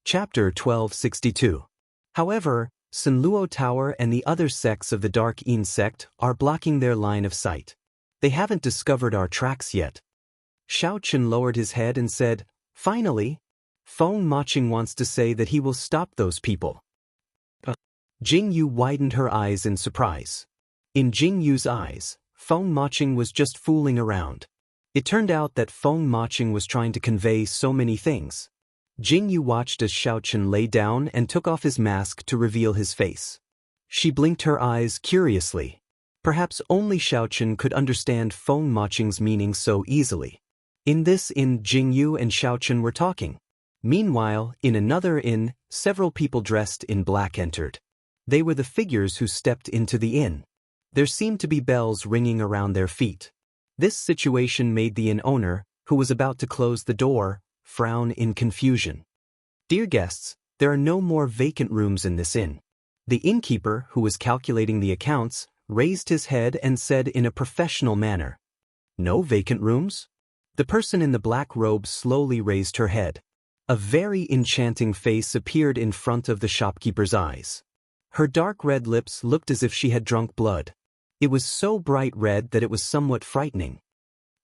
Chapter 1262. However, Sunluo Tower and the other sects of the Dark Een sect are blocking their line of sight. They haven't discovered our tracks yet. Xiao Chen lowered his head and said, "Finally, Feng Maching wants to say that he will stop those people." Jing Yu widened her eyes in surprise. In Jing Yu's eyes, Feng Maching was just fooling around. It turned out that Feng Maching was trying to convey so many things. Jing Yu watched as Xiao Chen lay down and took off his mask to reveal his face. She blinked her eyes curiously. Perhaps only Xiao Chen could understand Feng Maching's meaning so easily. In this inn, Jing Yu and Xiao Chen were talking. Meanwhile, in another inn, several people dressed in black entered. They were the figures who stepped into the inn. There seemed to be bells ringing around their feet. This situation made the inn owner, who was about to close the door, frown in confusion. "Dear guests, there are no more vacant rooms in this inn." The innkeeper, who was calculating the accounts, raised his head and said in a professional manner, "No vacant rooms?" The person in the black robe slowly raised her head. A very enchanting face appeared in front of the shopkeeper's eyes. Her dark red lips looked as if she had drunk blood. It was so bright red that it was somewhat frightening.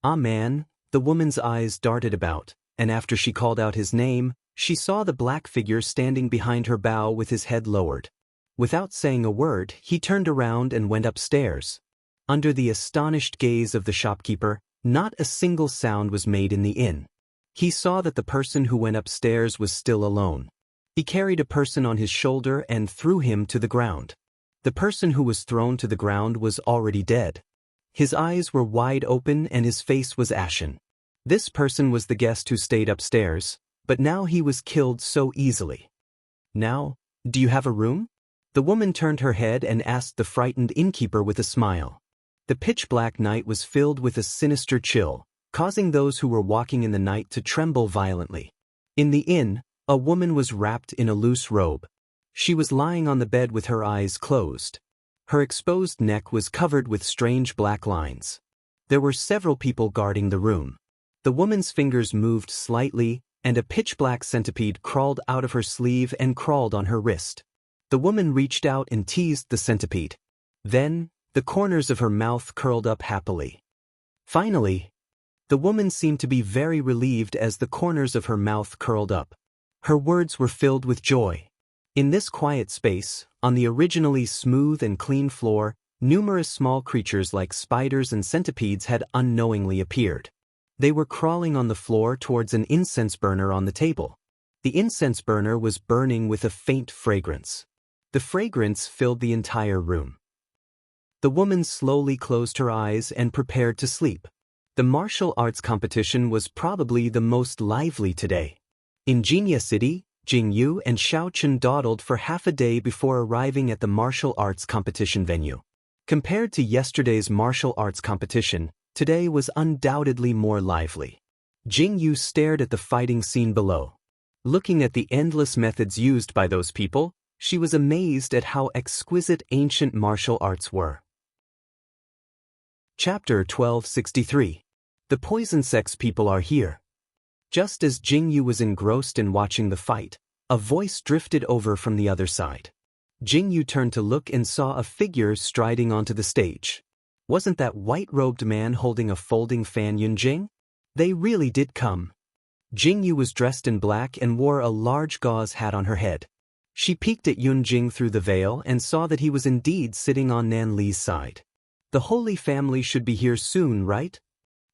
"Ah man," the woman's eyes darted about, and after she called out his name, she saw the black figure standing behind her bow with his head lowered. Without saying a word, he turned around and went upstairs. Under the astonished gaze of the shopkeeper, not a single sound was made in the inn. He saw that the person who went upstairs was still alone. He carried a person on his shoulder and threw him to the ground. The person who was thrown to the ground was already dead. His eyes were wide open and his face was ashen. This person was the guest who stayed upstairs, but now he was killed so easily. "Now, do you have a room?" The woman turned her head and asked the frightened innkeeper with a smile. The pitch-black night was filled with a sinister chill, causing those who were walking in the night to tremble violently. In the inn, a woman was wrapped in a loose robe. She was lying on the bed with her eyes closed. Her exposed neck was covered with strange black lines. There were several people guarding the room. The woman's fingers moved slightly, and a pitch-black centipede crawled out of her sleeve and crawled on her wrist. The woman reached out and teased the centipede. Then, the corners of her mouth curled up happily. Finally, the woman seemed to be very relieved as the corners of her mouth curled up. Her words were filled with joy. In this quiet space, on the originally smooth and clean floor, numerous small creatures like spiders and centipedes had unknowingly appeared. They were crawling on the floor towards an incense burner on the table. The incense burner was burning with a faint fragrance. The fragrance filled the entire room. The woman slowly closed her eyes and prepared to sleep. The martial arts competition was probably the most lively today. In Jinya City, Jing Yu and Xiao Chen dawdled for half a day before arriving at the martial arts competition venue. Compared to yesterday's martial arts competition, today was undoubtedly more lively. Jing Yu stared at the fighting scene below. Looking at the endless methods used by those people, she was amazed at how exquisite ancient martial arts were. Chapter 1263. The Poison Sex people are here. Just as Jing Yu was engrossed in watching the fight, a voice drifted over from the other side. Jing Yu turned to look and saw a figure striding onto the stage. Wasn't that white-robed man holding a folding fan Yunjing? They really did come. Jing Yu was dressed in black and wore a large gauze hat on her head. She peeked at Yunjing through the veil and saw that he was indeed sitting on Nan Li's side. The Holy Family should be here soon, right?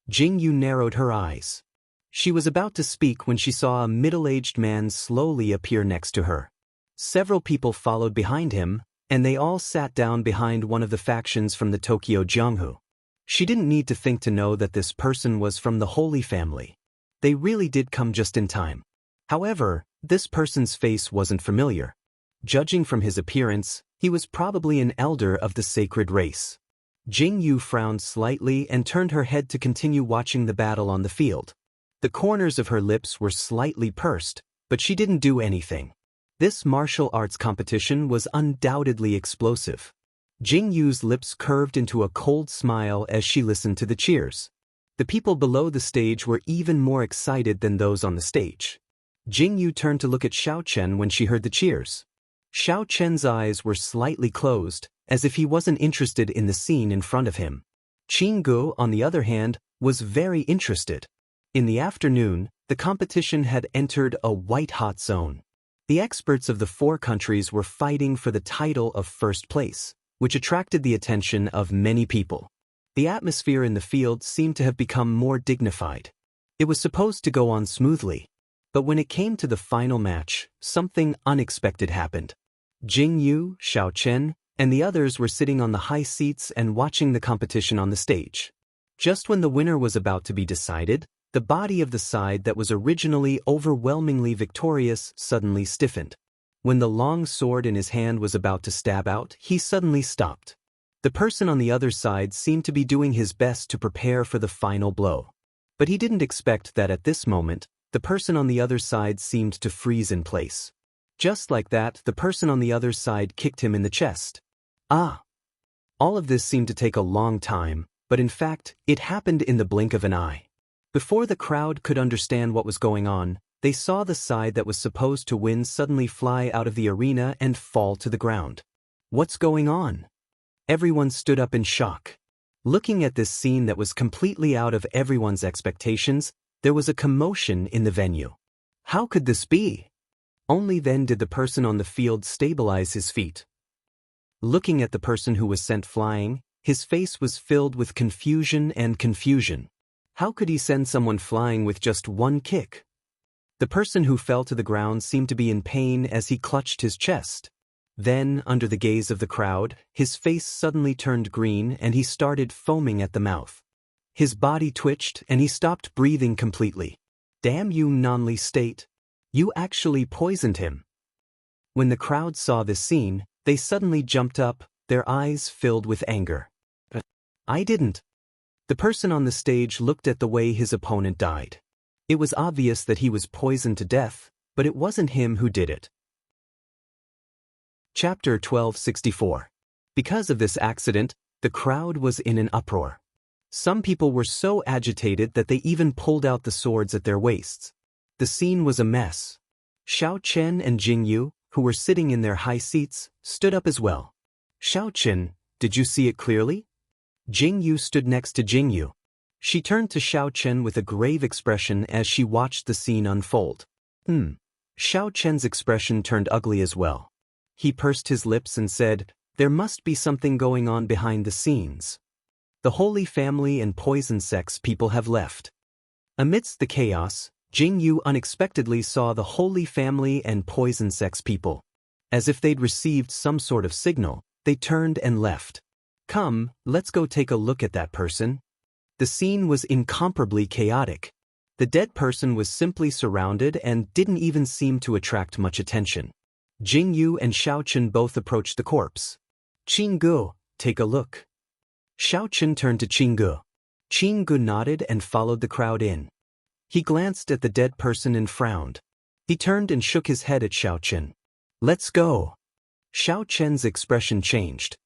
Jing Yu narrowed her eyes. She was about to speak when she saw a middle-aged man slowly appear next to her. Several people followed behind him, and they all sat down behind one of the factions from the Tokyo Jianghu. She didn't need to think to know that this person was from the Holy Family. They really did come just in time. However, this person's face wasn't familiar. Judging from his appearance, he was probably an elder of the sacred race. Jing Yu frowned slightly and turned her head to continue watching the battle on the field. The corners of her lips were slightly pursed, but she didn't do anything. This martial arts competition was undoubtedly explosive. Jing Yu's lips curved into a cold smile as she listened to the cheers. The people below the stage were even more excited than those on the stage. Jingyu turned to look at Xiao Chen when she heard the cheers. Xiao Chen's eyes were slightly closed, as if he wasn't interested in the scene in front of him. Qinggu, on the other hand, was very interested. In the afternoon, the competition had entered a white-hot zone. The experts of the 4 countries were fighting for the title of first place, which attracted the attention of many people. The atmosphere in the field seemed to have become more dignified. It was supposed to go on smoothly. But when it came to the final match, something unexpected happened. Jingyu, Xiao Chen, and the others were sitting on the high seats and watching the competition on the stage. Just when the winner was about to be decided, the body of the side that was originally overwhelmingly victorious suddenly stiffened. When the long sword in his hand was about to stab out, he suddenly stopped. The person on the other side seemed to be doing his best to prepare for the final blow. But he didn't expect that at this moment, the person on the other side seemed to freeze in place. Just like that, the person on the other side kicked him in the chest. Ah! All of this seemed to take a long time, but in fact, it happened in the blink of an eye. Before the crowd could understand what was going on, they saw the side that was supposed to win suddenly fly out of the arena and fall to the ground. What's going on? Everyone stood up in shock. Looking at this scene that was completely out of everyone's expectations, there was a commotion in the venue. How could this be? Only then did the person on the field stabilize his feet. Looking at the person who was sent flying, his face was filled with confusion and confusion. How could he send someone flying with just one kick? The person who fell to the ground seemed to be in pain as he clutched his chest. Then, under the gaze of the crowd, his face suddenly turned green and he started foaming at the mouth. His body twitched and he stopped breathing completely. Damn you, Nonly State! You actually poisoned him! When the crowd saw this scene, they suddenly jumped up, their eyes filled with anger. I didn't. The person on the stage looked at the way his opponent died. It was obvious that he was poisoned to death, but it wasn't him who did it. Chapter 1264. Because of this accident, the crowd was in an uproar. Some people were so agitated that they even pulled out the swords at their waists. The scene was a mess. Xiao Chen and Jingyu, who were sitting in their high seats, stood up as well. Xiao Chen, did you see it clearly? Jingyu stood next to Jingyu. She turned to Xiao Chen with a grave expression as she watched the scene unfold. Xiao Chen's expression turned ugly as well. He pursed his lips and said, "There must be something going on behind the scenes. The Holy Family and Poison Sects people have left." Amidst the chaos, Jingyu unexpectedly saw the Holy Family and Poison Sects people. As if they'd received some sort of signal, they turned and left. Come, let's go take a look at that person. The scene was incomparably chaotic. The dead person was simply surrounded and didn't even seem to attract much attention. Jingyu and Xiao Chen both approached the corpse. Qinggu, take a look. Xiao Chen turned to Qinggu. Qinggu nodded and followed the crowd in. He glanced at the dead person and frowned. He turned and shook his head at Xiao Chen. Let's go. Xiao Chen's expression changed.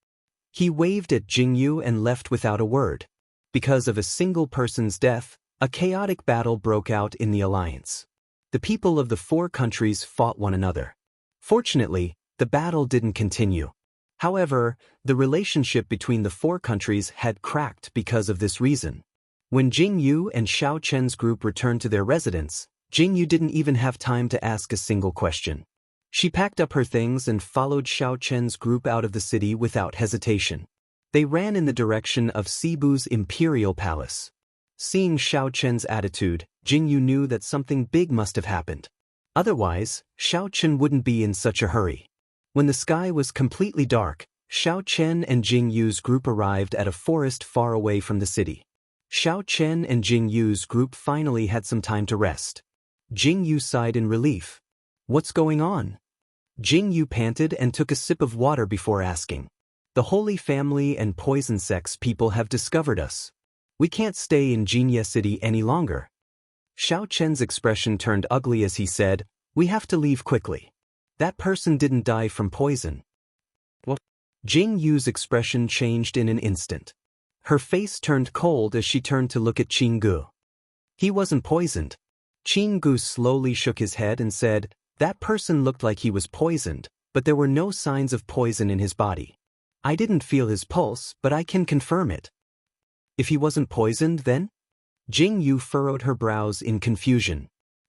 He waved at Jingyu and left without a word. Because of a single person's death, a chaotic battle broke out in the alliance. The people of the 4 countries fought one another. Fortunately, the battle didn't continue. However, the relationship between the 4 countries had cracked because of this reason. When Jingyu and Xiao Chen's group returned to their residence, Jingyu didn't even have time to ask a single question. She packed up her things and followed Xiao Chen's group out of the city without hesitation. They ran in the direction of Sibu's imperial palace. Seeing Xiao Chen's attitude, Jingyu knew that something big must have happened. Otherwise, Xiao Chen wouldn't be in such a hurry. When the sky was completely dark, Xiao Chen and Jingyu's group arrived at a forest far away from the city. Xiao Chen and Jingyu's group finally had some time to rest. Jingyu sighed in relief. What's going on? Jingyu panted and took a sip of water before asking. The Holy Family and Poison Sects people have discovered us. We can't stay in Jinya City any longer. Xiao Chen's expression turned ugly as he said, we have to leave quickly. That person didn't die from poison. What? Jingyu's expression changed in an instant. Her face turned cold as she turned to look at Qinggu. He wasn't poisoned. Qin Gu slowly shook his head and said, "That person looked like he was poisoned, but there were no signs of poison in his body. I didn't feel his pulse, but I can confirm it." "If he wasn't poisoned, then?" Jing Yu furrowed her brows in confusion.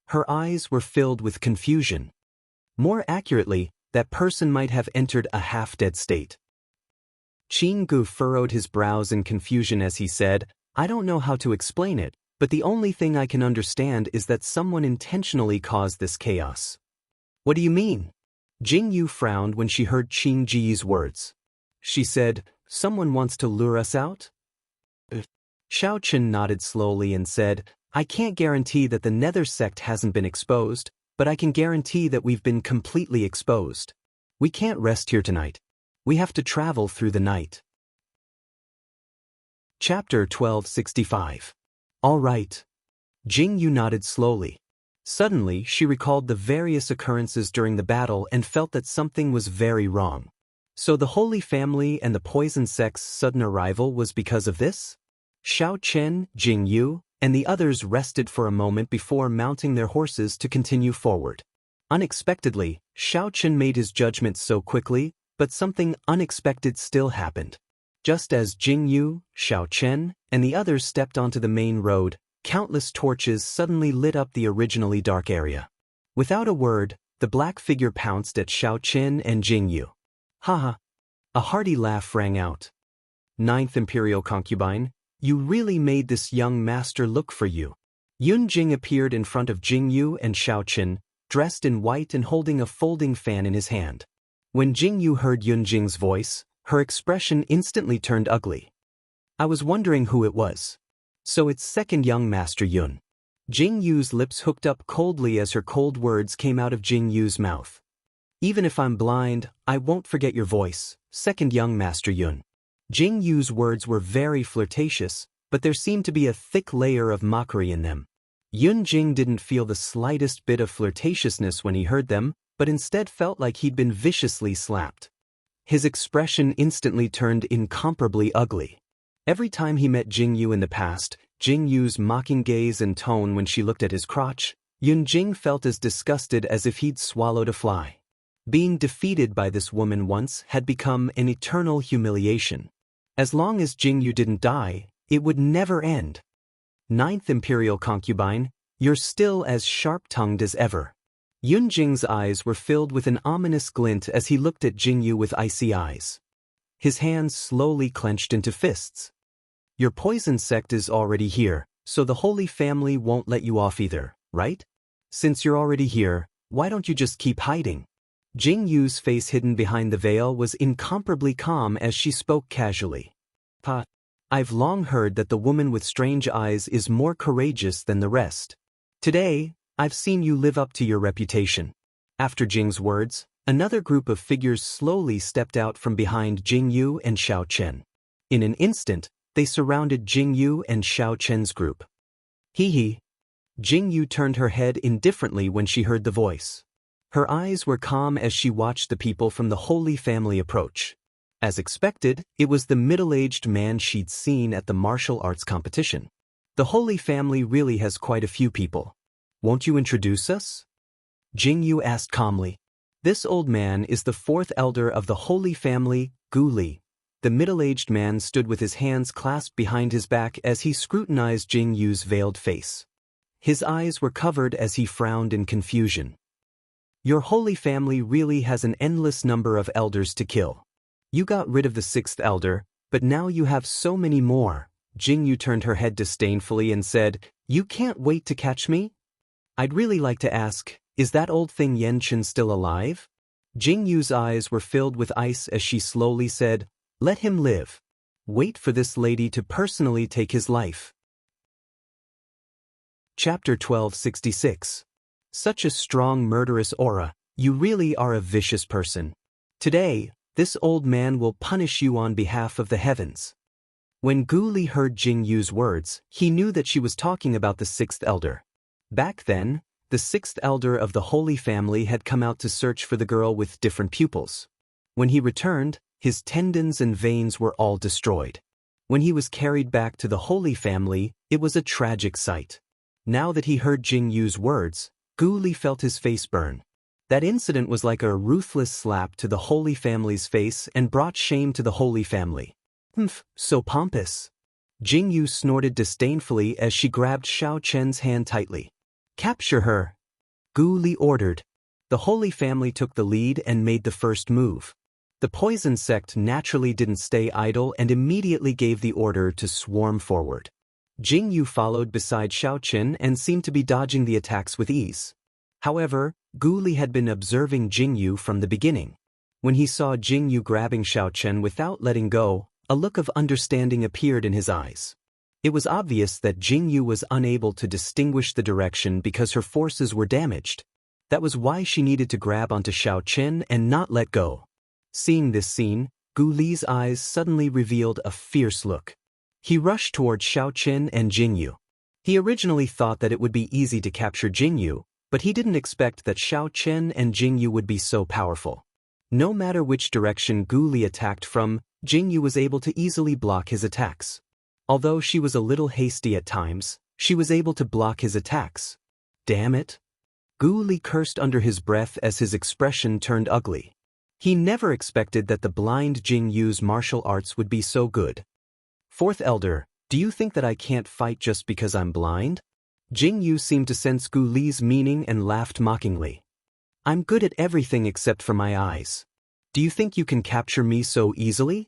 Her eyes were filled with confusion. More accurately, that person might have entered a half-dead state. Qin Gu furrowed his brows in confusion as he said, "I don't know how to explain it, but the only thing I can understand is that someone intentionally caused this chaos." "What do you mean?" Jing Yu frowned when she heard Qin Ji's words. She said, "Someone wants to lure us out?" Xiao Chen nodded slowly and said, "I can't guarantee that the Nether sect hasn't been exposed, but I can guarantee that we've been completely exposed. We can't rest here tonight. We have to travel through the night." Chapter 1265. All right. Jing Yu nodded slowly. Suddenly, she recalled the various occurrences during the battle and felt that something was very wrong. So the Holy Family and the Poison Sect's sudden arrival was because of this? Xiao Chen, Jing Yu, and the others rested for a moment before mounting their horses to continue forward. Unexpectedly, Xiao Chen made his judgment so quickly, but something unexpected still happened. Just as Jing Yu, Xiao Chen, and the others stepped onto the main road, countless torches suddenly lit up the originally dark area. Without a word, the black figure pounced at Xiao Chen and Jing Yu. "Haha!" A hearty laugh rang out. "Ninth Imperial Concubine, you really made this young master look for you." Yun Jing appeared in front of Jing Yu and Xiao Chen, dressed in white and holding a folding fan in his hand. When Jing Yu heard Yun Jing's voice, her expression instantly turned ugly. "I was wondering who it was. So it's second young master Yun." Jing Yu's lips hooked up coldly as her cold words came out of Jing Yu's mouth. "Even if I'm blind, I won't forget your voice, second young master Yun." Jing Yu's words were very flirtatious, but there seemed to be a thick layer of mockery in them. Yun Jing didn't feel the slightest bit of flirtatiousness when he heard them, but instead felt like he'd been viciously slapped. His expression instantly turned incomparably ugly. Every time he met Jing Yu in the past, Jing Yu's mocking gaze and tone when she looked at his crotch, Yun Jing felt as disgusted as if he'd swallowed a fly. Being defeated by this woman once had become an eternal humiliation. As long as Jing Yu didn't die, it would never end. Ninth Imperial Concubine, you're still as sharp-tongued as ever. Yun Jing's eyes were filled with an ominous glint as he looked at Jing Yu with icy eyes. His hands slowly clenched into fists. "Your poison sect is already here, so the Holy Family won't let you off either, right? Since you're already here, why don't you just keep hiding?" Jing Yu's face hidden behind the veil was incomparably calm as she spoke casually. I've long heard that the woman with strange eyes is more courageous than the rest. Today, I've seen you live up to your reputation." After Jing's words, another group of figures slowly stepped out from behind Jing Yu and Xiao Chen. In an instant, they surrounded Jing Yu and Xiao Chen's group. Hee. Jing Yu turned her head indifferently when she heard the voice. Her eyes were calm as she watched the people from the Holy Family approach. As expected, it was the middle-aged man she'd seen at the martial arts competition. "The Holy Family really has quite a few people. Won't you introduce us?" Jing Yu asked calmly. "This old man is the fourth elder of the Holy Family, Gu Li." The middle-aged man stood with his hands clasped behind his back as he scrutinized Jing Yu's veiled face. His eyes were covered as he frowned in confusion. "Your Holy Family really has an endless number of elders to kill. You got rid of the sixth elder, but now you have so many more." Jing Yu turned her head disdainfully and said, "You can't wait to catch me? I'd really like to ask, is that old thing Yan Chen still alive?" Jing Yu's eyes were filled with ice as she slowly said, "Let him live. Wait for this lady to personally take his life." Chapter 1266. Such a strong murderous aura, you really are a vicious person. Today, this old man will punish you on behalf of the heavens. When Gu Li heard Jing Yu's words, he knew that she was talking about the sixth elder. Back then, the sixth elder of the Holy Family had come out to search for the girl with different pupils. When he returned, his tendons and veins were all destroyed. When he was carried back to the Holy Family, it was a tragic sight. Now that he heard Jing Yu's words, Gu Li felt his face burn. That incident was like a ruthless slap to the Holy Family's face and brought shame to the Holy Family. Humph, so pompous. Jing Yu snorted disdainfully as she grabbed Xiao Chen's hand tightly. Capture her, Gu Li ordered. The Holy Family took the lead and made the first move. The poison sect naturally didn't stay idle and immediately gave the order to swarm forward. Jing Yu followed beside Xiao Chen and seemed to be dodging the attacks with ease. However, Gu Li had been observing Jing Yu from the beginning. When he saw Jing Yu grabbing Xiao Chen without letting go, a look of understanding appeared in his eyes. It was obvious that Jing Yu was unable to distinguish the direction because her forces were damaged. That was why she needed to grab onto Xiao Chen and not let go. Seeing this scene, Gu Li's eyes suddenly revealed a fierce look. He rushed toward Xiao Chen and Jing Yu. He originally thought that it would be easy to capture Jing Yu, but he didn't expect that Xiao Chen and Jing Yu would be so powerful. No matter which direction Gu Li attacked from, Jing Yu was able to easily block his attacks. Although she was a little hasty at times, she was able to block his attacks. Damn it! Gu Li cursed under his breath as his expression turned ugly. He never expected that the blind Jing Yu's martial arts would be so good. Fourth Elder, do you think that I can't fight just because I'm blind? Jing Yu seemed to sense Gu Li's meaning and laughed mockingly. I'm good at everything except for my eyes. Do you think you can capture me so easily?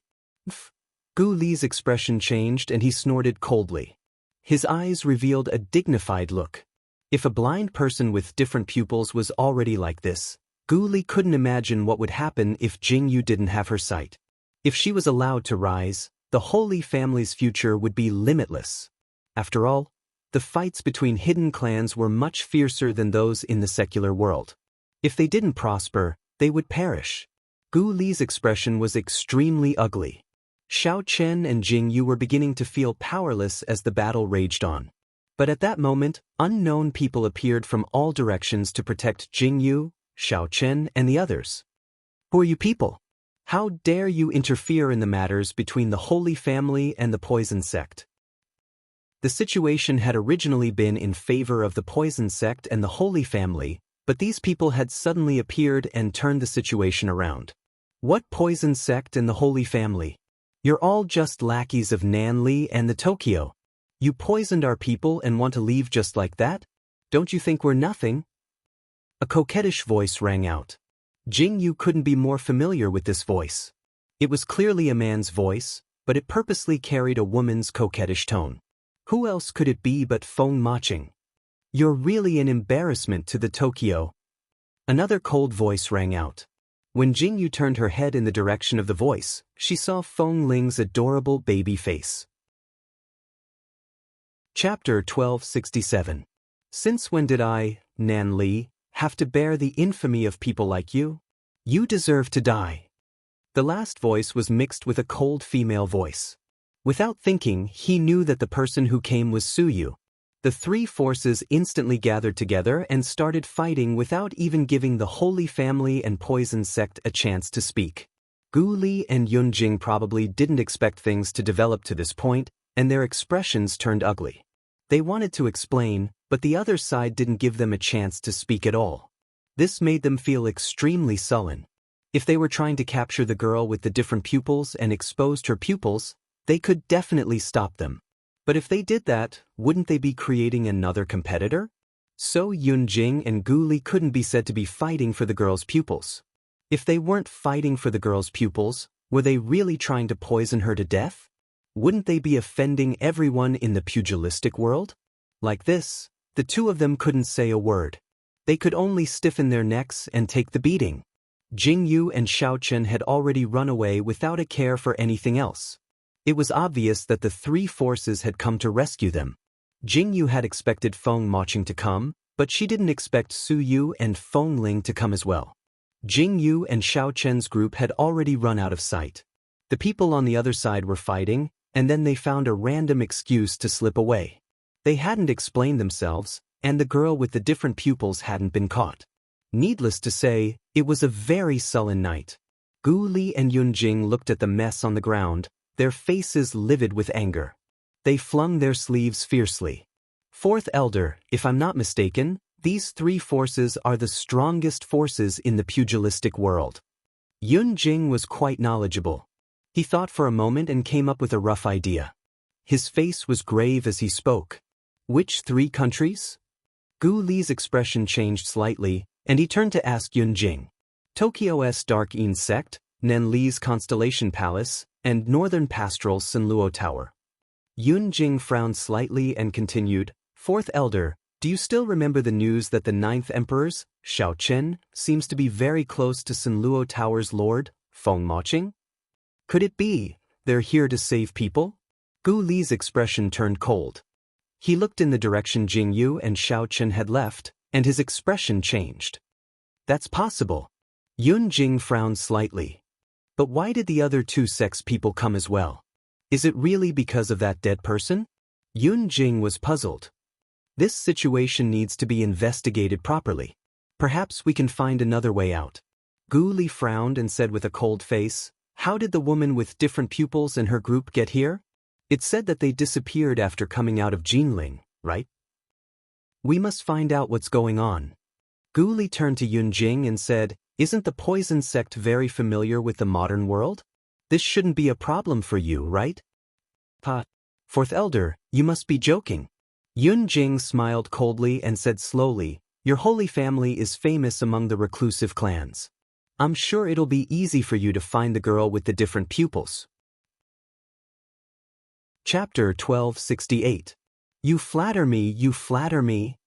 Gu Li's expression changed and he snorted coldly. His eyes revealed a dignified look. If a blind person with different pupils was already like this, Gu Li couldn't imagine what would happen if Jing Yu didn't have her sight. If she was allowed to rise, the Holy Family's future would be limitless. After all, the fights between hidden clans were much fiercer than those in the secular world. If they didn't prosper, they would perish. Gu Li's expression was extremely ugly. Xiao Chen and Jing Yu were beginning to feel powerless as the battle raged on. But at that moment, unknown people appeared from all directions to protect Jing Yu, Xiao Chen, and the others. Who are you people? How dare you interfere in the matters between the Holy Family and the Poison Sect? The situation had originally been in favor of the Poison Sect and the Holy Family, but these people had suddenly appeared and turned the situation around. What Poison Sect and the Holy Family? You're all just lackeys of Nan Li and the Tokyo. You poisoned our people and want to leave just like that? Don't you think we're nothing? A coquettish voice rang out. Jing Yu couldn't be more familiar with this voice. It was clearly a man's voice, but it purposely carried a woman's coquettish tone. Who else could it be but Feng Maching? You're really an embarrassment to the Tokyo. Another cold voice rang out. When Jing Yu turned her head in the direction of the voice, she saw Feng Ling's adorable baby face. Chapter 1267. Since when did I, Nan Li, have to bear the infamy of people like you? You deserve to die. The last voice was mixed with a cold female voice. Without thinking, he knew that the person who came was Su Yu. The three forces instantly gathered together and started fighting without even giving the Holy Family and Poison Sect a chance to speak. Gu Li and Yun Jing probably didn't expect things to develop to this point, and their expressions turned ugly. They wanted to explain, but the other side didn't give them a chance to speak at all. This made them feel extremely sullen. If they were trying to capture the girl with the different pupils and exposed her pupils, they could definitely stop them. But if they did that, wouldn't they be creating another competitor? So Yun Jing and Gu Li couldn't be said to be fighting for the girl's pupils. If they weren't fighting for the girl's pupils, were they really trying to poison her to death? Wouldn't they be offending everyone in the pugilistic world? Like this, the two of them couldn't say a word. They could only stiffen their necks and take the beating. Jing Yu and Xiao Chen had already run away without a care for anything else. It was obvious that the three forces had come to rescue them. Jing Yu had expected Feng Maching to come, but she didn't expect Su Yu and Feng Ling to come as well. Jing Yu and Xiao Chen's group had already run out of sight. The people on the other side were fighting, and then they found a random excuse to slip away. They hadn't explained themselves, and the girl with the different pupils hadn't been caught. Needless to say, it was a very sullen night. Gu Li and Yun Jing looked at the mess on the ground, their faces livid with anger. They flung their sleeves fiercely. Fourth Elder, if I'm not mistaken, these three forces are the strongest forces in the pugilistic world. Yun Jing was quite knowledgeable. He thought for a moment and came up with a rough idea. His face was grave as he spoke. Which three countries? Gu Li's expression changed slightly, and he turned to ask Yun Jing. Tokyo's Dark Een Sect, Nen Li's Constellation Palace, and Northern Pastoral's Sinluo Tower. Yun Jing frowned slightly and continued, Fourth Elder, do you still remember the news that the Ninth Emperor's, Xiao Chen, seems to be very close to Sinluo Tower's lord, Feng Maching? Could it be they're here to save people? Gu Li's expression turned cold. He looked in the direction Jing Yu and Xiao Chen had left, and his expression changed. That's possible. Yun Jing frowned slightly. But why did the other two sects people come as well? Is it really because of that dead person? Yun Jing was puzzled. This situation needs to be investigated properly. Perhaps we can find another way out. Gu Li frowned and said with a cold face, How did the woman with different pupils in her group get here? It said that they disappeared after coming out of Jinling, right? We must find out what's going on. Gu Li turned to Yun Jing and said, Isn't the poison sect very familiar with the modern world? This shouldn't be a problem for you, right? Fourth Elder, you must be joking. Yun Jing smiled coldly and said slowly, Your holy family is famous among the reclusive clans. I'm sure it'll be easy for you to find the girl with the different pupils. Chapter 1268. You flatter me, you flatter me.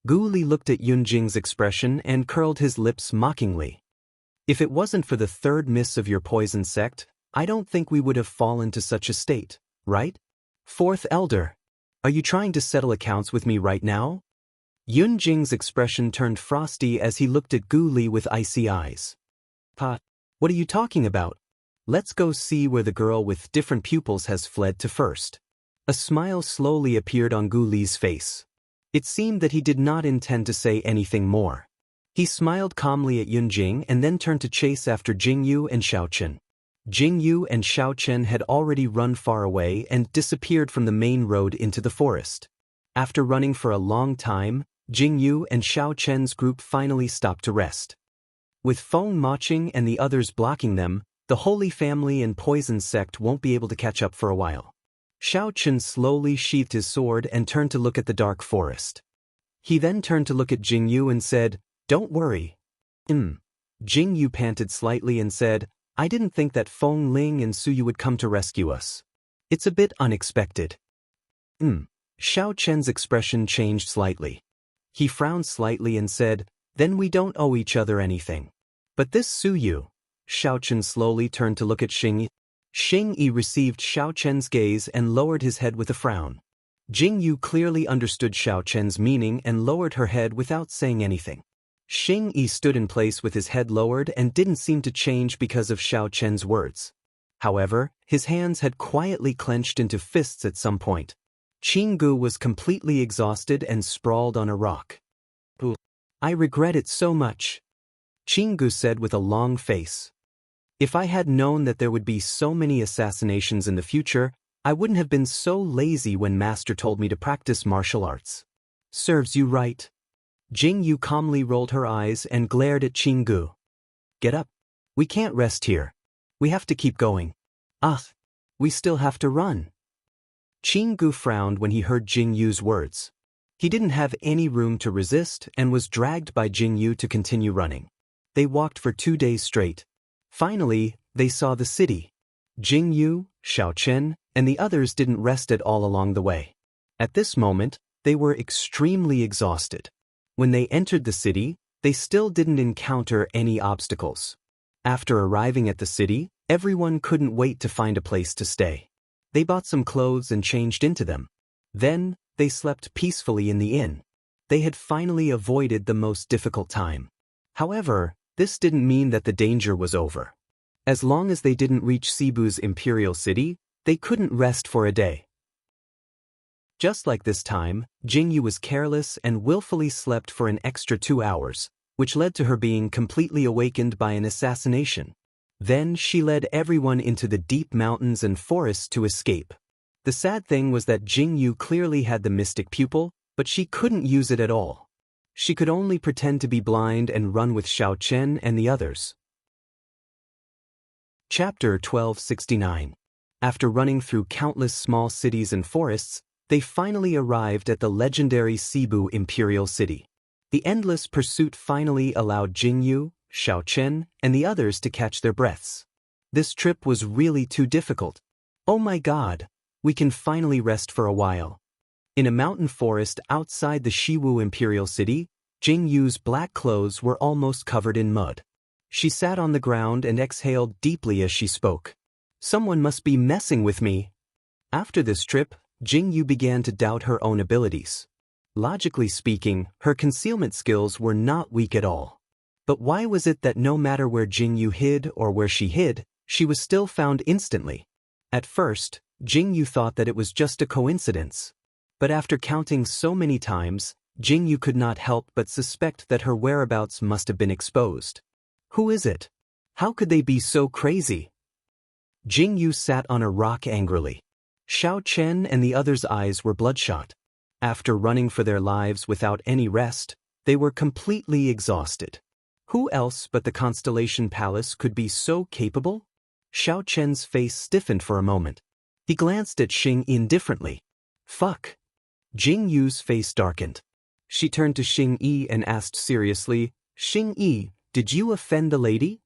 Gu Li looked at Yun Jing's expression and curled his lips mockingly. If it wasn't for the third miss of your poison sect, I don't think we would have fallen to such a state, right? Fourth Elder, are you trying to settle accounts with me right now? Yun Jing's expression turned frosty as he looked at Gu Li with icy eyes. What are you talking about? Let's go see where the girl with different pupils has fled to first. A smile slowly appeared on Gu Li's face. It seemed that he did not intend to say anything more. He smiled calmly at Yun Jing and then turned to chase after Jing Yu and Xiao Chen. Jing Yu and Xiao Chen had already run far away and disappeared from the main road into the forest. After running for a long time, Jing Yu and Xiao Chen's group finally stopped to rest. With Feng Maching and the others blocking them, the Holy Family and Poison Sect won't be able to catch up for a while. Xiao Chen slowly sheathed his sword and turned to look at the dark forest. He then turned to look at Jing Yu and said, Don't worry. Jing Yu panted slightly and said, I didn't think that Feng Ling and Su Yu would come to rescue us. It's a bit unexpected. Xiao Chen's expression changed slightly. He frowned slightly and said, Then we don't owe each other anything. But this Su Yu. Xiao Chen slowly turned to look at Xing Yi. Xing Yi received Xiao Chen's gaze and lowered his head with a frown. Jing Yu clearly understood Xiao Chen's meaning and lowered her head without saying anything. Xing Yi stood in place with his head lowered and didn't seem to change because of Xiao Chen's words. However, his hands had quietly clenched into fists at some point. Qinggu was completely exhausted and sprawled on a rock. I regret it so much, Qinggu said with a long face. If I had known that there would be so many assassinations in the future, I wouldn't have been so lazy when Master told me to practice martial arts. Serves you right. Jing Yu calmly rolled her eyes and glared at Qinggu. Get up. We can't rest here. We have to keep going. We still have to run. Qinggu frowned when he heard Jing Yu's words. He didn't have any room to resist and was dragged by Jing Yu to continue running. They walked for 2 days straight. Finally, they saw the city. Jing Yu, Xiao Chen, and the others didn't rest at all along the way. At this moment, they were extremely exhausted. When they entered the city, they still didn't encounter any obstacles. After arriving at the city, everyone couldn't wait to find a place to stay. They bought some clothes and changed into them. Then, they slept peacefully in the inn. They had finally avoided the most difficult time. However, this didn't mean that the danger was over. As long as they didn't reach Cebu's imperial city, they couldn't rest for a day. Just like this time, Jing Yu was careless and willfully slept for an extra 2 hours, which led to her being completely awakened by an assassination. Then she led everyone into the deep mountains and forests to escape. The sad thing was that Jing Yu clearly had the mystic pupil, but she couldn't use it at all. She could only pretend to be blind and run with Xiao Chen and the others. Chapter 1269. After running through countless small cities and forests, they finally arrived at the legendary Cebu Imperial City. The endless pursuit finally allowed Jingyu, Xiao Chen, and the others to catch their breaths. This trip was really too difficult. Oh my god, we can finally rest for a while. In a mountain forest outside the Shiwu Imperial City, Jingyu's black clothes were almost covered in mud. She sat on the ground and exhaled deeply as she spoke. Someone must be messing with me. After this trip, Jingyu began to doubt her own abilities. Logically speaking, her concealment skills were not weak at all. But why was it that no matter where Jingyu hid or where she hid, she was still found instantly? At first, Jingyu thought that it was just a coincidence. But after counting so many times, Jingyu could not help but suspect that her whereabouts must have been exposed. Who is it? How could they be so crazy? Jingyu sat on a rock angrily. Xiao Chen and the others' eyes were bloodshot. After running for their lives without any rest, they were completely exhausted. Who else but the Constellation Palace could be so capable? Xiao Chen's face stiffened for a moment. He glanced at Xing indifferently. Fuck. Jingyu's face darkened. She turned to Xing Yi and asked seriously, Xing Yi, did you offend the lady?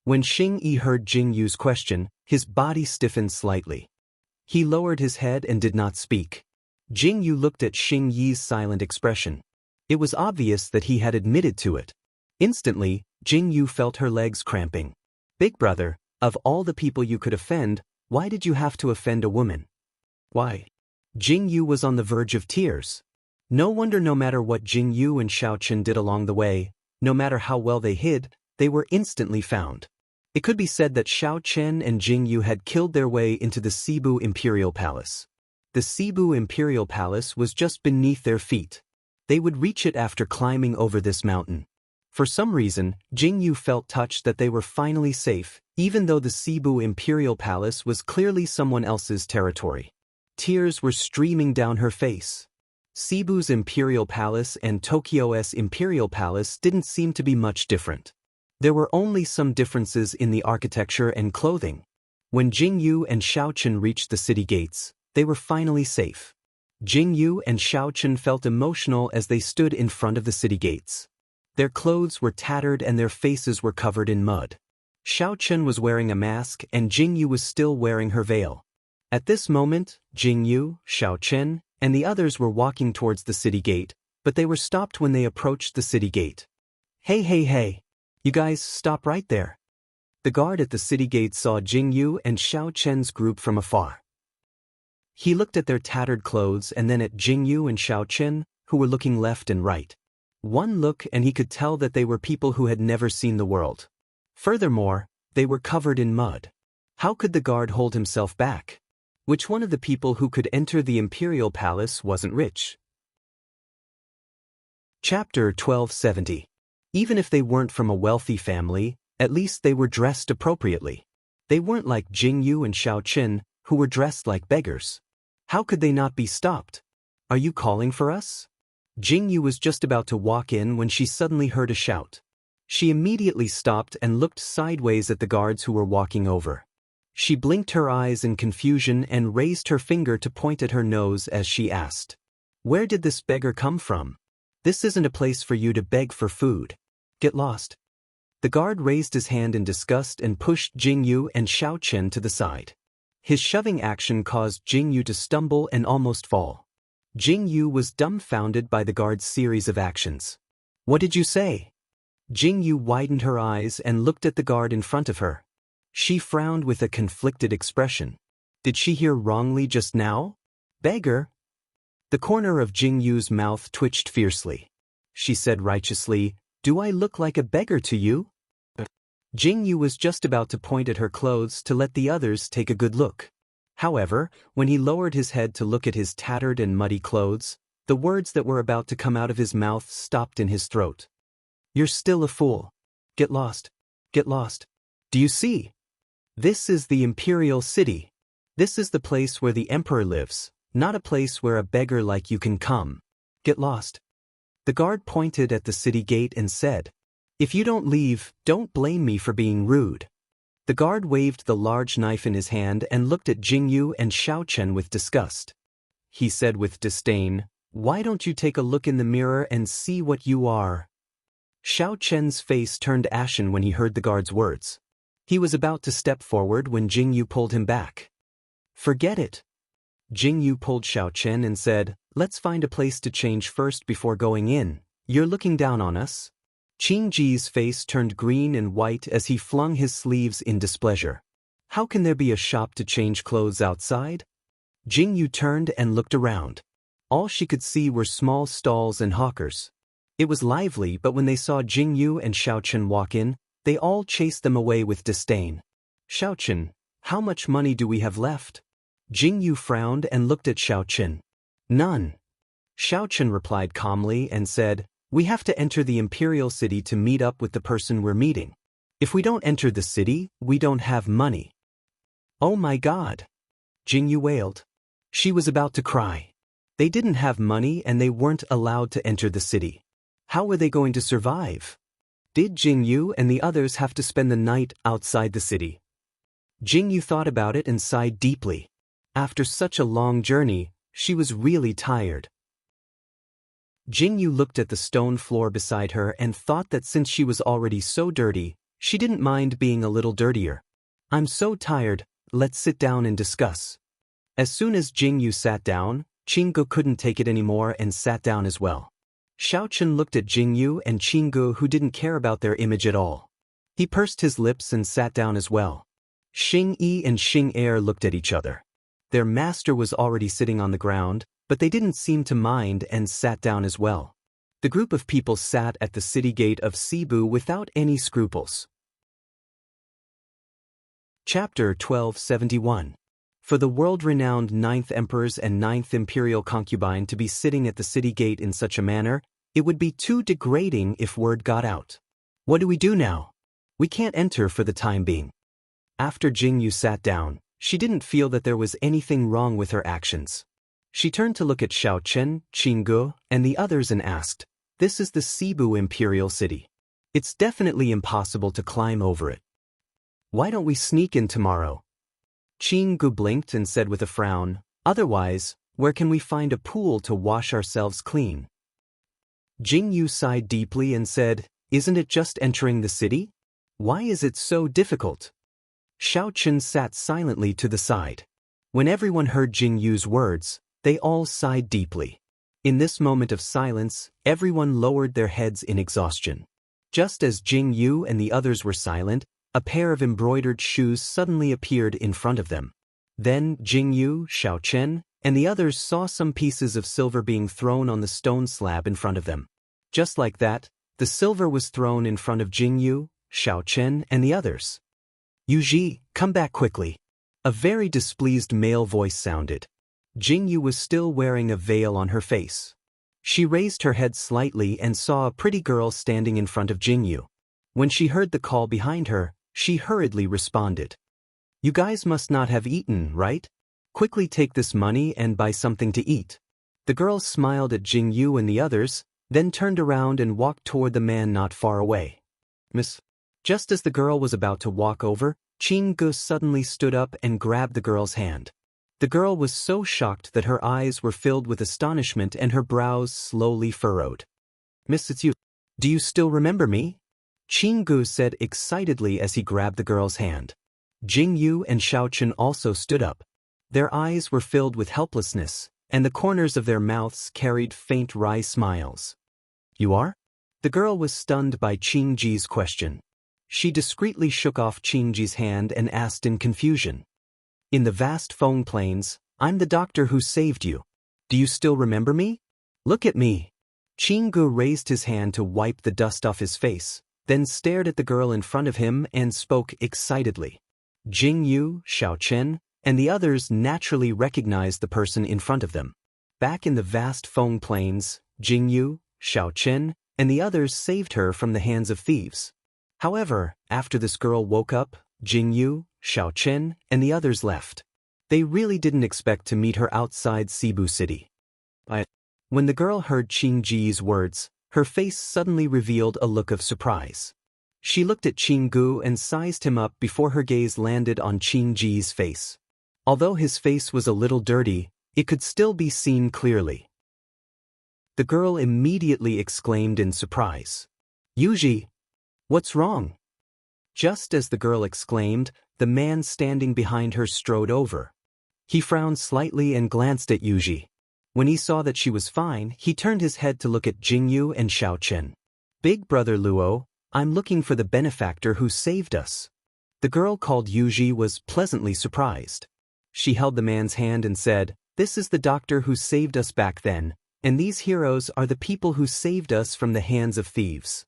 When Xing Yi heard Jingyu's question, his body stiffened slightly. He lowered his head and did not speak. Jingyu looked at Xing Yi's silent expression. It was obvious that he had admitted to it. Instantly, Jingyu felt her legs cramping. Big brother, of all the people you could offend, why did you have to offend a woman? Why? Jingyu was on the verge of tears. No wonder no matter what Jingyu and Xiao Chen did along the way, no matter how well they hid, they were instantly found. It could be said that Xiao Chen and Jingyu had killed their way into the Cebu Imperial Palace. The Cebu Imperial Palace was just beneath their feet. They would reach it after climbing over this mountain. For some reason, Jingyu felt touched that they were finally safe, even though the Cebu Imperial Palace was clearly someone else's territory. Tears were streaming down her face. Cebu's Imperial Palace and Tokyo's Imperial Palace didn't seem to be much different. There were only some differences in the architecture and clothing. When Jingyu and Xiao Chen reached the city gates, they were finally safe. Jingyu and Xiao Chen felt emotional as they stood in front of the city gates. Their clothes were tattered and their faces were covered in mud. Xiao Chen was wearing a mask and Jingyu was still wearing her veil. At this moment, Jingyu, Xiao Chen, and the others were walking towards the city gate, but they were stopped when they approached the city gate. Hey. You guys, stop right there. The guard at the city gate saw Jingyu and Xiao Chen's group from afar. He looked at their tattered clothes and then at Jingyu and Xiao Chen, who were looking left and right. One look and he could tell that they were people who had never seen the world. Furthermore, they were covered in mud. How could the guard hold himself back? Which one of the people who could enter the Imperial Palace wasn't rich? Chapter 1270. Even if they weren't from a wealthy family, at least they were dressed appropriately. They weren't like Jingyu and Xiao Chen, who were dressed like beggars. How could they not be stopped? Are you calling for us? Jingyu was just about to walk in when she suddenly heard a shout. She immediately stopped and looked sideways at the guards who were walking over. She blinked her eyes in confusion and raised her finger to point at her nose as she asked, "Where did this beggar come from? This isn't a place for you to beg for food. Get lost." The guard raised his hand in disgust and pushed Jingyu and Xiao Chen to the side. His shoving action caused Jingyu to stumble and almost fall. Jingyu was dumbfounded by the guard's series of actions. "What did you say?" Jingyu widened her eyes and looked at the guard in front of her. She frowned with a conflicted expression. Did she hear wrongly just now? Beggar? The corner of Jingyu's mouth twitched fiercely. She said righteously, "Do I look like a beggar to you?" Jingyu was just about to point at her clothes to let the others take a good look. However, when he lowered his head to look at his tattered and muddy clothes, the words that were about to come out of his mouth stopped in his throat. "You're still a fool. Get lost. Get lost. Do you see? This is the Imperial City. This is the place where the Emperor lives, Not a place where a beggar like you can come. Get lost. The guard pointed at the city gate and said, "If you don't leave, don't blame me for being rude." The guard waved the large knife in his hand and looked at Jingyu and Xiao Chen with disgust. He said with disdain, "Why don't you take a look in the mirror and see what you are?" Xiao Chen's face turned ashen when he heard the guard's words. He was about to step forward when Jingyu pulled him back. "Forget it." Jingyu pulled Xiao Chen and said, "Let's find a place to change first before going in. You're looking down on us?" Qingji's face turned green and white as he flung his sleeves in displeasure. "How can there be a shop to change clothes outside?" Jingyu turned and looked around. All she could see were small stalls and hawkers. It was lively, but when they saw Jingyu and Xiao Chen walk in, they all chased them away with disdain. "Xiao Chen, how much money do we have left?" Jingyu frowned and looked at Xiao Chen. "None." Xiao Chen replied calmly and said, "We have to enter the imperial city to meet up with the person we're meeting. If we don't enter the city, we don't have money." "Oh my God!" Jingyu wailed. She was about to cry. They didn't have money and they weren't allowed to enter the city. How were they going to survive? Did Jingyu and the others have to spend the night outside the city? Jingyu thought about it and sighed deeply. After such a long journey, she was really tired. Jingyu looked at the stone floor beside her and thought that since she was already so dirty, she didn't mind being a little dirtier. "I'm so tired, let's sit down and discuss." As soon as Jingyu sat down, Qinggu couldn't take it anymore and sat down as well. Xiao Chen looked at Jingyu and Qinggu, who didn't care about their image at all. He pursed his lips and sat down as well. Xing Yi and Xing Er looked at each other. Their master was already sitting on the ground, but they didn't seem to mind and sat down as well. The group of people sat at the city gate of Cebu without any scruples. Chapter 1271. For the world-renowned 9th Emperor's and 9th Imperial concubine to be sitting at the city gate in such a manner, it would be too degrading if word got out. "What do we do now? We can't enter for the time being." After Jingyu sat down, she didn't feel that there was anything wrong with her actions. She turned to look at Xiao Chen, Qinggu, and the others and asked, "This is the Cebu Imperial City. It's definitely impossible to climb over it. Why don't we sneak in tomorrow?" Qinggu blinked and said with a frown, "Otherwise, where can we find a pool to wash ourselves clean?" Jingyu sighed deeply and said, "Isn't it just entering the city? Why is it so difficult?" Xiao Chen sat silently to the side. When everyone heard Jingyu's words, they all sighed deeply. In this moment of silence, everyone lowered their heads in exhaustion. Just as Jingyu and the others were silent, a pair of embroidered shoes suddenly appeared in front of them. Then Jingyu, Xiao Chen, and the others saw some pieces of silver being thrown on the stone slab in front of them. Just like that, the silver was thrown in front of Jingyu, Xiao Chen, and the others. "Yuji, come back quickly." A very displeased male voice sounded. Jingyu was still wearing a veil on her face. She raised her head slightly and saw a pretty girl standing in front of Jingyu. When she heard the call behind her, she hurriedly responded. "You guys must not have eaten, right? Quickly take this money and buy something to eat." The girl smiled at Jingyu and the others, then turned around and walked toward the man not far away. "Miss." Just as the girl was about to walk over, Qinggu suddenly stood up and grabbed the girl's hand. The girl was so shocked that her eyes were filled with astonishment and her brows slowly furrowed. "Miss, it's you. Do you still remember me?" Qinggu said excitedly as he grabbed the girl's hand. Jingyu and Xiao Chen also stood up. Their eyes were filled with helplessness, and the corners of their mouths carried faint wry smiles. "You are?" The girl was stunned by Qingji's question. She discreetly shook off Qingji's hand and asked in confusion. "In the vast Feng Plains, I'm the doctor who saved you. Do you still remember me? Look at me." Qinggu raised his hand to wipe the dust off his face, then stared at the girl in front of him and spoke excitedly. Jingyu, Xiao Chen, and the others naturally recognized the person in front of them. Back in the vast Feng Plains, Jingyu, Xiao Chen, and the others saved her from the hands of thieves. However, after this girl woke up, Jingyu, Xiao Chen, and the others left. They really didn't expect to meet her outside Cebu City. When the girl heard Qing Ji's words, her face suddenly revealed a look of surprise. She looked at Qing Gu and sized him up before her gaze landed on Qing Ji's face. Although his face was a little dirty, it could still be seen clearly. The girl immediately exclaimed in surprise. Yuji, what's wrong? Just as the girl exclaimed, the man standing behind her strode over. He frowned slightly and glanced at Yuji. When he saw that she was fine, he turned his head to look at Jingyu and Xiaochen. Big brother Luo, I'm looking for the benefactor who saved us. The girl called Yuji was pleasantly surprised. She held the man's hand and said, this is the doctor who saved us back then, and these heroes are the people who saved us from the hands of thieves.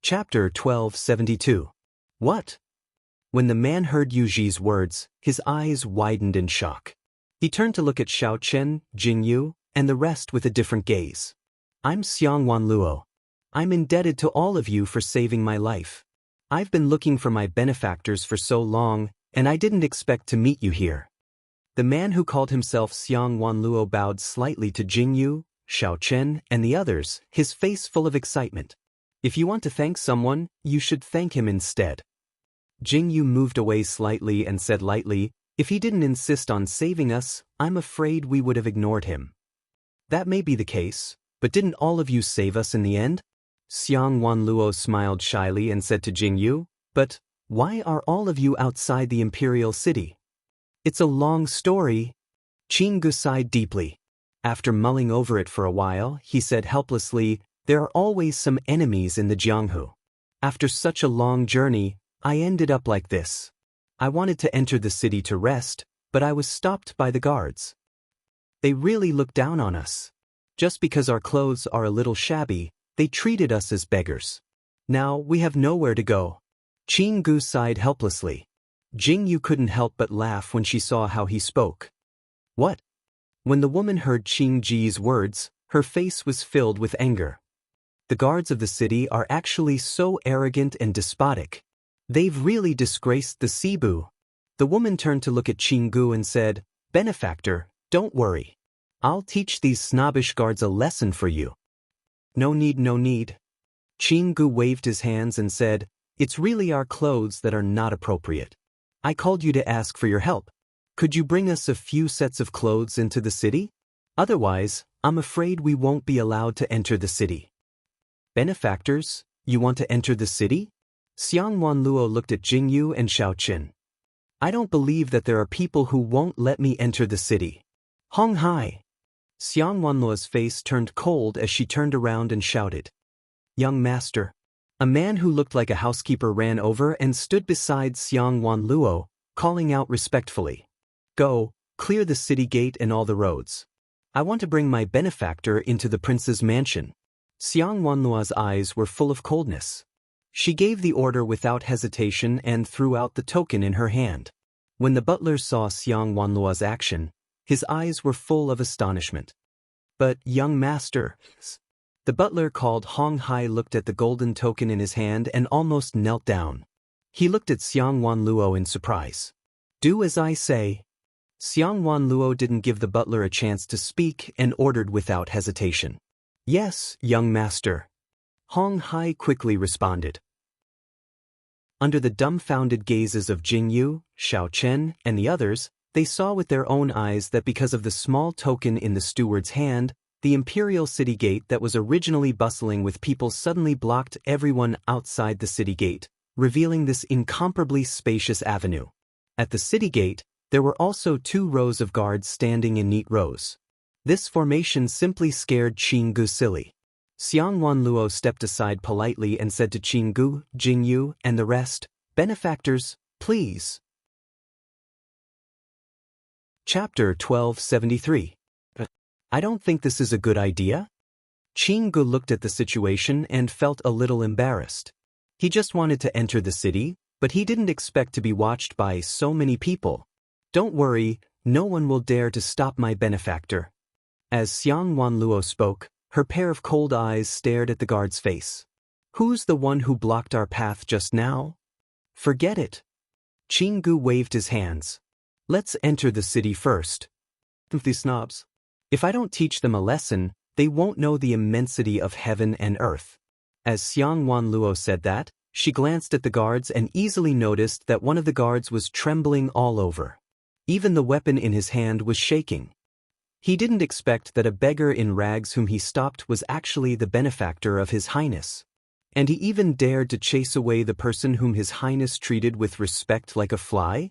Chapter 1272. What? When the man heard Yuji's words, his eyes widened in shock. He turned to look at Xiaochen, Jingyu, and the rest with a different gaze. I'm Xiangwan Luo. I'm indebted to all of you for saving my life. I've been looking for my benefactors for so long, and I didn't expect to meet you here. The man who called himself Xiangwan Luo bowed slightly to Jingyu, Xiaochen, and the others, his face full of excitement. If you want to thank someone, you should thank him instead. Jingyu moved away slightly and said lightly, if he didn't insist on saving us, I'm afraid we would have ignored him. That may be the case, but didn't all of you save us in the end? Xiangwan Luo smiled shyly and said to Jingyu, but why are all of you outside the imperial city? It's a long story. Qinggu sighed deeply. After mulling over it for a while, he said helplessly, there are always some enemies in the Jianghu. After such a long journey, I ended up like this. I wanted to enter the city to rest, but I was stopped by the guards. They really looked down on us. Just because our clothes are a little shabby, they treated us as beggars. Now we have nowhere to go. Qinggu sighed helplessly. Jingyu couldn't help but laugh when she saw how he spoke. What? When the woman heard Qing Ji's words, her face was filled with anger. The guards of the city are actually so arrogant and despotic. They've really disgraced the Cebu. The woman turned to look at Qinggu and said, benefactor, don't worry. I'll teach these snobbish guards a lesson for you. No need, no need. Qinggu waved his hands and said, it's really our clothes that are not appropriate. I called you to ask for your help. Could you bring us a few sets of clothes into the city? Otherwise, I'm afraid we won't be allowed to enter the city. Benefactors, you want to enter the city? Xiangwan Luo looked at Jingyu and Xiaochen. I don't believe that there are people who won't let me enter the city. Hong Hai. Xiangwan Luo's face turned cold as she turned around and shouted. Young master. A man who looked like a housekeeper ran over and stood beside Xiangwan Luo, calling out respectfully. Go, clear the city gate and all the roads. I want to bring my benefactor into the prince's mansion. Xiangwan Luo's eyes were full of coldness. She gave the order without hesitation and threw out the token in her hand. When the butler saw Xiangwan Luo's action, his eyes were full of astonishment. But, young master, the butler called Hong Hai looked at the golden token in his hand and almost knelt down. He looked at Xiangwan Luo in surprise. Do as I say. Xiangwan Luo didn't give the butler a chance to speak and ordered without hesitation. Yes, young master. Hong Hai quickly responded. Under the dumbfounded gazes of Jingyu, Xiaochen, and the others, they saw with their own eyes that because of the small token in the steward's hand, the imperial city gate that was originally bustling with people suddenly blocked everyone outside the city gate, revealing this incomparably spacious avenue. At the city gate, there were also 2 rows of guards standing in neat rows. This formation simply scared Qinggu silly. Xiangwan Luo stepped aside politely and said to Qinggu, Jingyu, and the rest, benefactors, please. Chapter 1273. I don't think this is a good idea. Qinggu looked at the situation and felt a little embarrassed. He just wanted to enter the city, but he didn't expect to be watched by so many people. Don't worry, no one will dare to stop my benefactor. As Xiangwan Luo spoke, her pair of cold eyes stared at the guard's face. Who's the one who blocked our path just now? Forget it. Chingu waved his hands. Let's enter the city first. These snobs. If I don't teach them a lesson, they won't know the immensity of heaven and earth. As Xiang Wanluo said that, she glanced at the guards and easily noticed that one of the guards was trembling all over. Even the weapon in his hand was shaking. He didn't expect that a beggar in rags whom he stopped was actually the benefactor of His Highness. And he even dared to chase away the person whom His Highness treated with respect like a fly?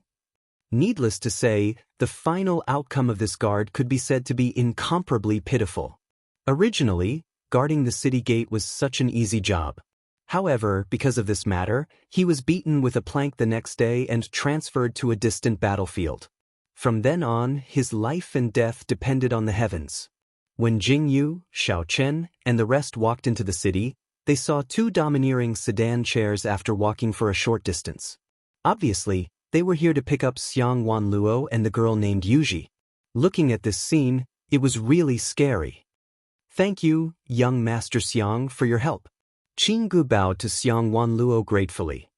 Needless to say, the final outcome of this guard could be said to be incomparably pitiful. Originally, guarding the city gate was such an easy job. However, because of this matter, he was beaten with a plank the next day and transferred to a distant battlefield. From then on, his life and death depended on the heavens. When Jingyu, Xiao Chen, and the rest walked into the city, they saw two domineering sedan chairs after walking for a short distance. Obviously, they were here to pick up Xiang Wanluo and the girl named Yuji. Looking at this scene, it was really scary. Thank you, young Master Xiang, for your help. Chingu bowed to Xiang Wanluo gratefully.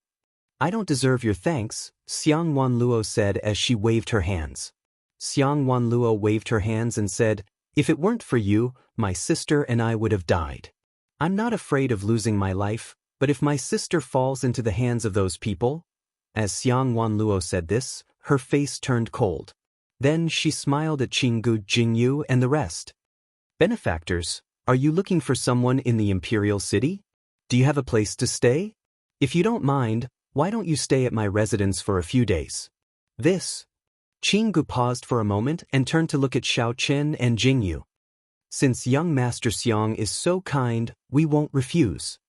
I don't deserve your thanks, Xiang Wanluo said as she waved her hands. Xiang Wanluo waved her hands and said, if it weren't for you, my sister and I would have died. I'm not afraid of losing my life, but if my sister falls into the hands of those people... As Xiang Wanluo said this, her face turned cold. Then she smiled at Chingu, Jingyu, and the rest. Benefactors, are you looking for someone in the Imperial City? Do you have a place to stay? If you don't mind, why don't you stay at my residence for a few days? This. Chingu paused for a moment and turned to look at Xiao Chen and Jingyu. Since young Master Xiang is so kind, we won't refuse.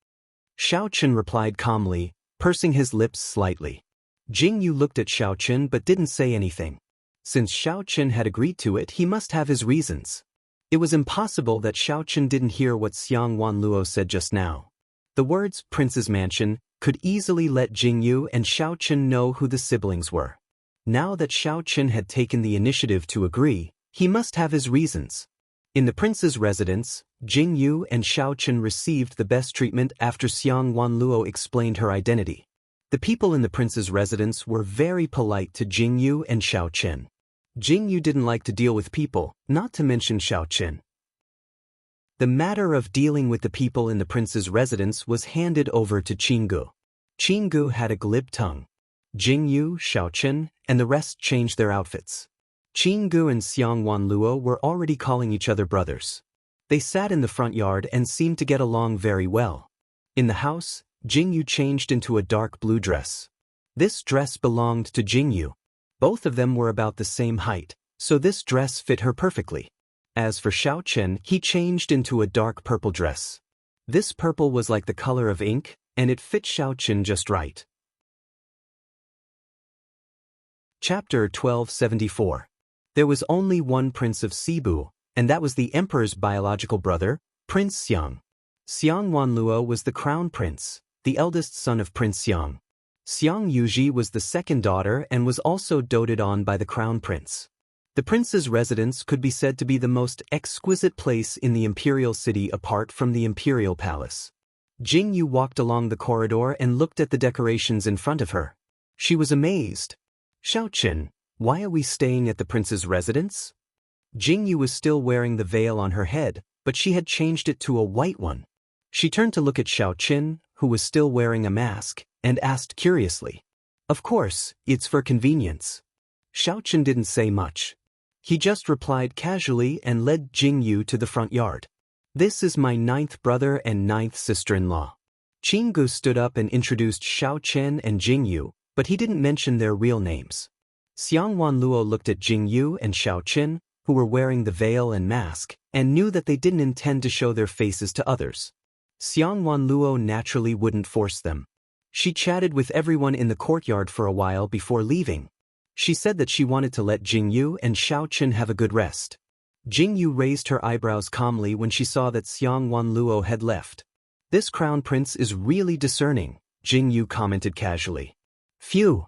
Xiao Chen replied calmly, pursing his lips slightly. Jingyu looked at Xiao Chen but didn't say anything. Since Xiao Chen had agreed to it, he must have his reasons. It was impossible that Xiao Chen didn't hear what Xiang Wanluo said just now. The words Prince's Mansion could easily let Jingyu and Xiao Chen know who the siblings were. Now that Xiao Chen had taken the initiative to agree, he must have his reasons. In the prince's residence, Jingyu and Xiao Chen received the best treatment after Xiang Wanluo explained her identity. The people in the prince's residence were very polite to Jingyu and Xiao Chen. Jingyu didn't like to deal with people, not to mention Xiao Chen. The matter of dealing with the people in the prince's residence was handed over to Chingu. Chingu had a glib tongue. Jingyu, Xiao Chen, and the rest changed their outfits. Chingu and Xiang Wanluo were already calling each other brothers. They sat in the front yard and seemed to get along very well. In the house, Jingyu changed into a dark blue dress. This dress belonged to Jingyu. Both of them were about the same height, so this dress fit her perfectly. As for Xiao Chen, he changed into a dark purple dress. This purple was like the color of ink, and it fit Xiao Chen just right. Chapter 1274. There was only one prince of Cebu, and that was the emperor's biological brother, Prince Xiang. Xiang Wanluo was the crown prince, the eldest son of Prince Xiang. Xiang Yuji was the second daughter and was also doted on by the crown prince. The prince's residence could be said to be the most exquisite place in the imperial city apart from the imperial palace. Jingyu walked along the corridor and looked at the decorations in front of her. She was amazed. Xiao Chen, why are we staying at the prince's residence? Jingyu was still wearing the veil on her head, but she had changed it to a white one. She turned to look at Xiao Chen, who was still wearing a mask, and asked curiously. Of course, it's for convenience. Xiao Chen didn't say much. He just replied casually and led Jingyu to the front yard. This is my 9th brother and 9th sister-in-law. Chingu stood up and introduced Xiao Chen and Jingyu, but he didn't mention their real names. Xiang Wanluo looked at Jingyu and Xiao Chen, who were wearing the veil and mask, and knew that they didn't intend to show their faces to others. Xiang Wanluo naturally wouldn't force them. She chatted with everyone in the courtyard for a while before leaving. She said that she wanted to let Jingyu and Xiao Chen have a good rest. Jingyu raised her eyebrows calmly when she saw that Xiang Wanluo had left. This crown prince is really discerning, Jingyu commented casually. Phew.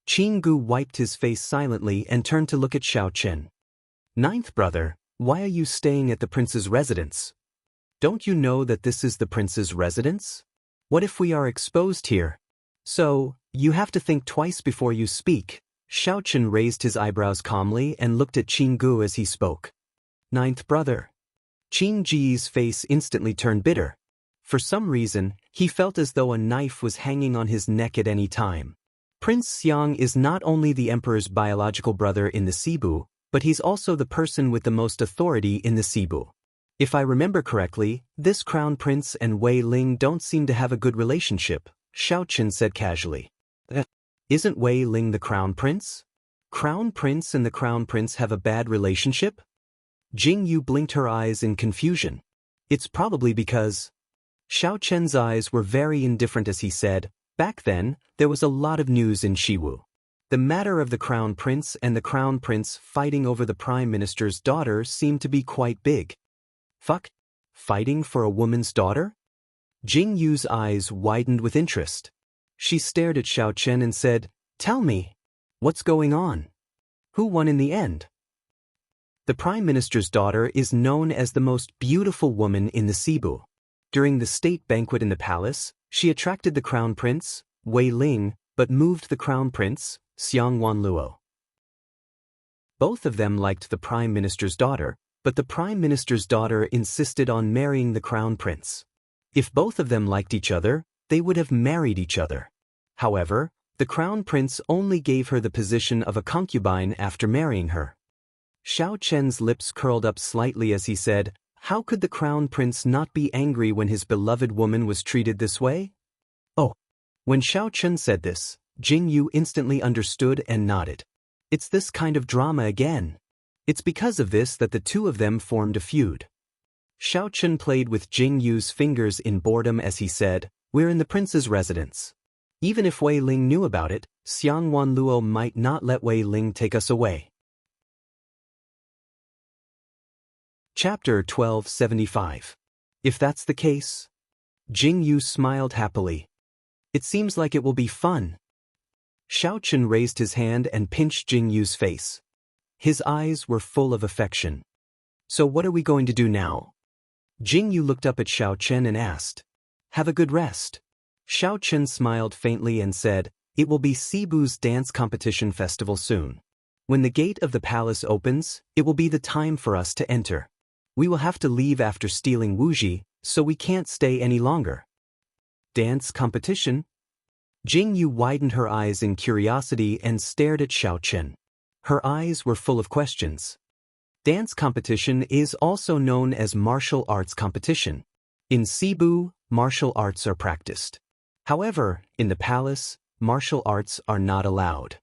Chingu wiped his face silently and turned to look at Xiao Chen. 9th brother, why are you staying at the prince's residence? Don't you know that this is the prince's residence? What if we are exposed here? So, You have to think twice before you speak. Xiao Chen raised his eyebrows calmly and looked at Qing Gu as he spoke. Ninth brother. Qing Ji's face instantly turned bitter. For some reason, he felt as though a knife was hanging on his neck at any time. Prince Xiang is not only the emperor's biological brother in the Cebu, but he's also the person with the most authority in the Cebu. If I remember correctly, this crown prince and Wei Ling don't seem to have a good relationship, Xiao Chen said casually. Isn't Wei Ling the crown prince? Crown prince and the crown prince have a bad relationship? Jing Yu blinked her eyes in confusion. It's probably because… Xiao Chen's eyes were very indifferent as he said, back then, there was a lot of news in Shiwu. The matter of the crown prince and the crown prince fighting over the prime minister's daughter seemed to be quite big. Fuck? Fighting for a woman's daughter? Jing Yu's eyes widened with interest. She stared at Xiao Chen and said, "Tell me, what's going on? Who won in the end?" The prime minister's daughter is known as the most beautiful woman in the Cebu. During the state banquet in the palace, she attracted the crown prince, Wei Ling, but moved the crown prince, Xiang Wanluo. Both of them liked the prime minister's daughter, but the prime minister's daughter insisted on marrying the crown prince. If both of them liked each other, they would have married each other. However, the crown prince only gave her the position of a concubine after marrying her. Xiao Chen's lips curled up slightly as he said, "How could the crown prince not be angry when his beloved woman was treated this way?" Oh. When Xiao Chen said this, Jing Yu instantly understood and nodded. It's this kind of drama again. It's because of this that the two of them formed a feud. Xiao Chen played with Jing Yu's fingers in boredom as he said, "We're in the prince's residence. Even if Wei Ling knew about it, Xiang Wanluo might not let Wei Ling take us away." Chapter 1275. If that's the case. Jing Yu smiled happily. It seems like it will be fun. Xiao Chen raised his hand and pinched Jing Yu's face. His eyes were full of affection. So what are we going to do now? Jing Yu looked up at Xiao Chen and asked. Have a good rest. Xiao Chen smiled faintly and said, It will be Cebu's dance competition festival soon. When the gate of the palace opens, it will be the time for us to enter. We will have to leave after stealing Wuji, so we can't stay any longer. Dance competition? Jing Yu widened her eyes in curiosity and stared at Xiao Chen. Her eyes were full of questions. Dance competition is also known as martial arts competition. In Cebu, martial arts are practiced. However, in the palace, martial arts are not allowed.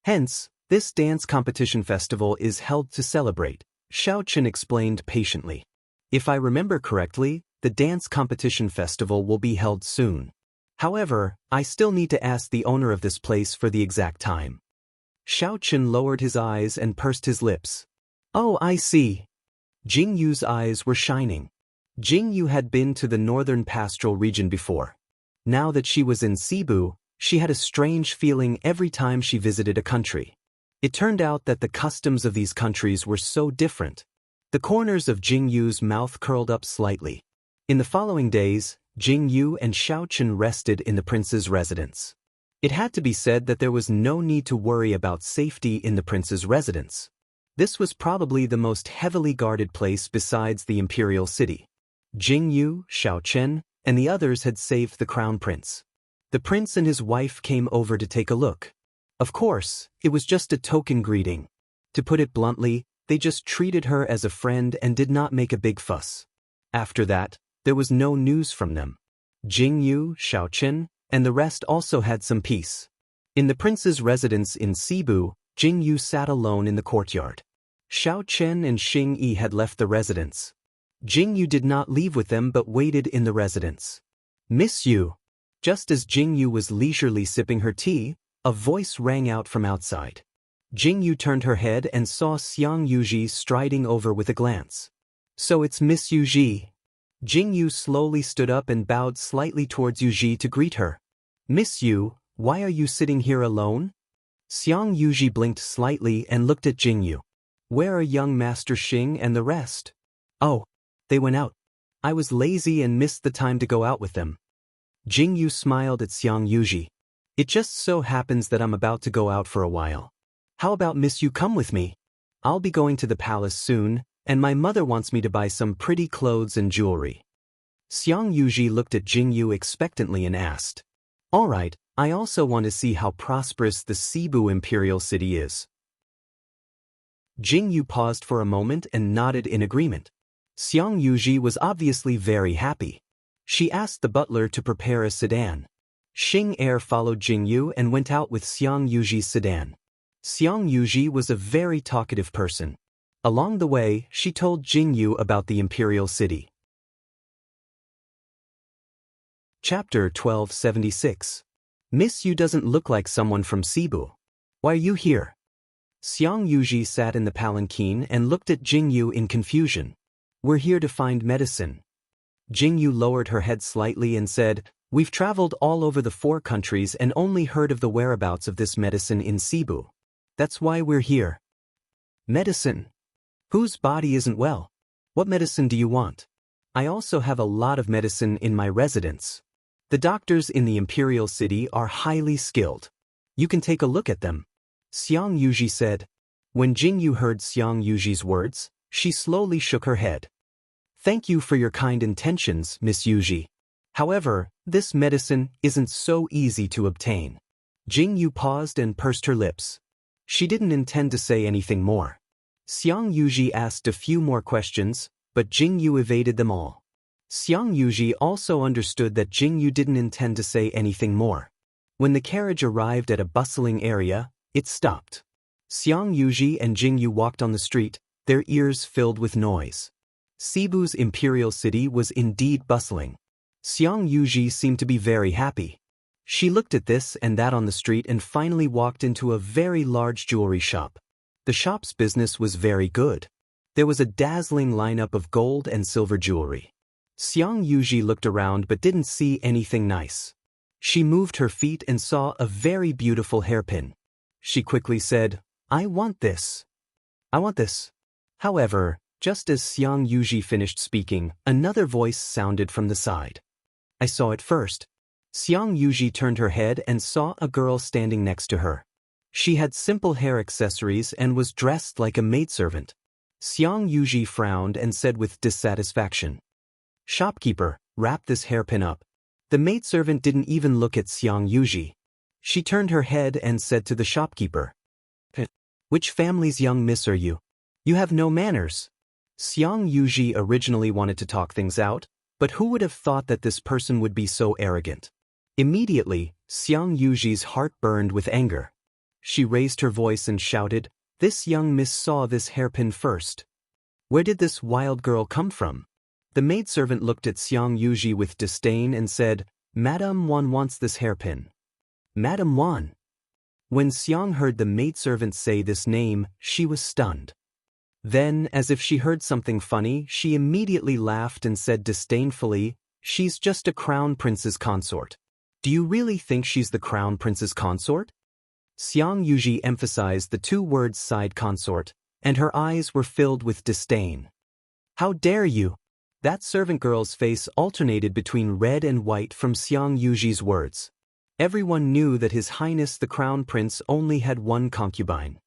Hence, this dance competition festival is held to celebrate, Xiao Chen explained patiently. If I remember correctly, the dance competition festival will be held soon. However, I still need to ask the owner of this place for the exact time. Xiao Chen lowered his eyes and pursed his lips. Oh, I see. Jing Yu's eyes were shining. Jing Yu had been to the northern pastoral region before. Now that she was in Cebu, she had a strange feeling every time she visited a country. It turned out that the customs of these countries were so different. The corners of Jing Yu's mouth curled up slightly. In the following days, Jing Yu and Xiao Chen rested in the prince's residence. It had to be said that there was no need to worry about safety in the prince's residence. This was probably the most heavily guarded place besides the imperial city. Jing Yu, Xiao Chen, and the others had saved the crown prince. The prince and his wife came over to take a look. Of course, it was just a token greeting. To put it bluntly, they just treated her as a friend and did not make a big fuss. After that, there was no news from them. Jing Yu, Xiao Chen, and the rest also had some peace. In the prince's residence in Cebu, Jing Yu sat alone in the courtyard. Xiao Chen and Xing Yi had left the residence. Jing Yu did not leave with them but waited in the residence. Miss Yu. Just as Jing Yu was leisurely sipping her tea, a voice rang out from outside. Jing Yu turned her head and saw Xiang Yuji striding over with a glance. So it's Miss Yuji. Jing Yu slowly stood up and bowed slightly towards Yuji to greet her. Miss Yu, why are you sitting here alone? Xiang Yuji blinked slightly and looked at Jing Yu. Where are young Master Xing and the rest? Oh, they went out. I was lazy and missed the time to go out with them. Jing Yu smiled at Xiang Yuji. It just so happens that I'm about to go out for a while. How about Miss you come with me? I'll be going to the palace soon, and my mother wants me to buy some pretty clothes and jewelry. Xiang Yuji looked at Jingyu expectantly and asked. Alright, I also want to see how prosperous the Cebu imperial city is. Jingyu paused for a moment and nodded in agreement. Xiang Yuji was obviously very happy. She asked the butler to prepare a sedan. Xing Er followed Jingyu and went out with Xiang Yuji's sedan. Xiang Yuji was a very talkative person. Along the way, she told Jingyu about the imperial city. Chapter 1276. Miss Yu doesn't look like someone from Cebu. Why are you here? Xiang Yuji sat in the palanquin and looked at Jingyu in confusion. We're here to find medicine. Jingyu lowered her head slightly and said, We've traveled all over the 4 countries and only heard of the whereabouts of this medicine in Cebu. That's why we're here. Medicine? Whose body isn't well? What medicine do you want? I also have a lot of medicine in my residence. The doctors in the imperial city are highly skilled. You can take a look at them. Xiang Yuji said. When Jingyu heard Xiang Yuji's words, she slowly shook her head. Thank you for your kind intentions, Miss Yuji. However, this medicine isn't so easy to obtain. Jingyu paused and pursed her lips. She didn't intend to say anything more. Xiang Yuji asked a few more questions, but Jingyu evaded them all. Xiang Yuji also understood that Jingyu didn't intend to say anything more. When the carriage arrived at a bustling area, it stopped. Xiang Yuji and Jingyu walked on the street, their ears filled with noise. Cebu's imperial city was indeed bustling. Xiang Yuji seemed to be very happy. She looked at this and that on the street and finally walked into a very large jewelry shop. The shop's business was very good. There was a dazzling lineup of gold and silver jewelry. Xiang Yuji looked around but didn't see anything nice. She moved her feet and saw a very beautiful hairpin. She quickly said, I want this. I want this. However, just as Xiang Yuji finished speaking, another voice sounded from the side. I saw it first. Xiang Yuji turned her head and saw a girl standing next to her. She had simple hair accessories and was dressed like a maidservant. Xiang Yuji frowned and said with dissatisfaction. Shopkeeper, wrap this hairpin up. The maidservant didn't even look at Xiang Yuji. She turned her head and said to the shopkeeper. Which family's young miss are you? You have no manners. Xiang Yuji originally wanted to talk things out, but who would have thought that this person would be so arrogant? Immediately, Xiang Yuji's heart burned with anger. She raised her voice and shouted, This young miss saw this hairpin first. Where did this wild girl come from? The maidservant looked at Xiang Yuji with disdain and said, Madame Wan wants this hairpin. Madame Wan. When Xiang heard the maidservant say this name, she was stunned. Then, as if she heard something funny, she immediately laughed and said disdainfully, She's just a crown prince's consort. Do you really think she's the crown prince's consort? Xiang Yuji emphasized the 2 words side consort, and her eyes were filled with disdain. How dare you? That servant girl's face alternated between red and white from Xiang Yuji's words. Everyone knew that His Highness the Crown Prince only had 1 concubine.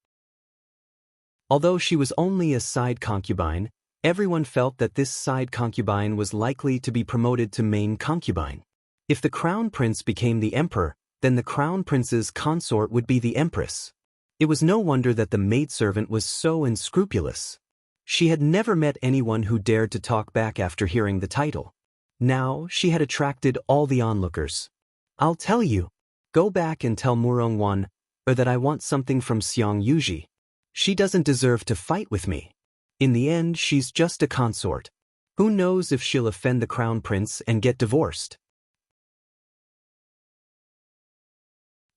Although she was only a side concubine, everyone felt that this side concubine was likely to be promoted to main concubine. If the crown prince became the emperor, then the crown prince's consort would be the empress. It was no wonder that the maidservant was so unscrupulous. She had never met anyone who dared to talk back after hearing the title. Now she had attracted all the onlookers. I'll tell you. Go back and tell Murongwan, or that I want something from Xiang Yuji. She doesn't deserve to fight with me. In the end, she's just a consort. Who knows if she'll offend the crown prince and get divorced?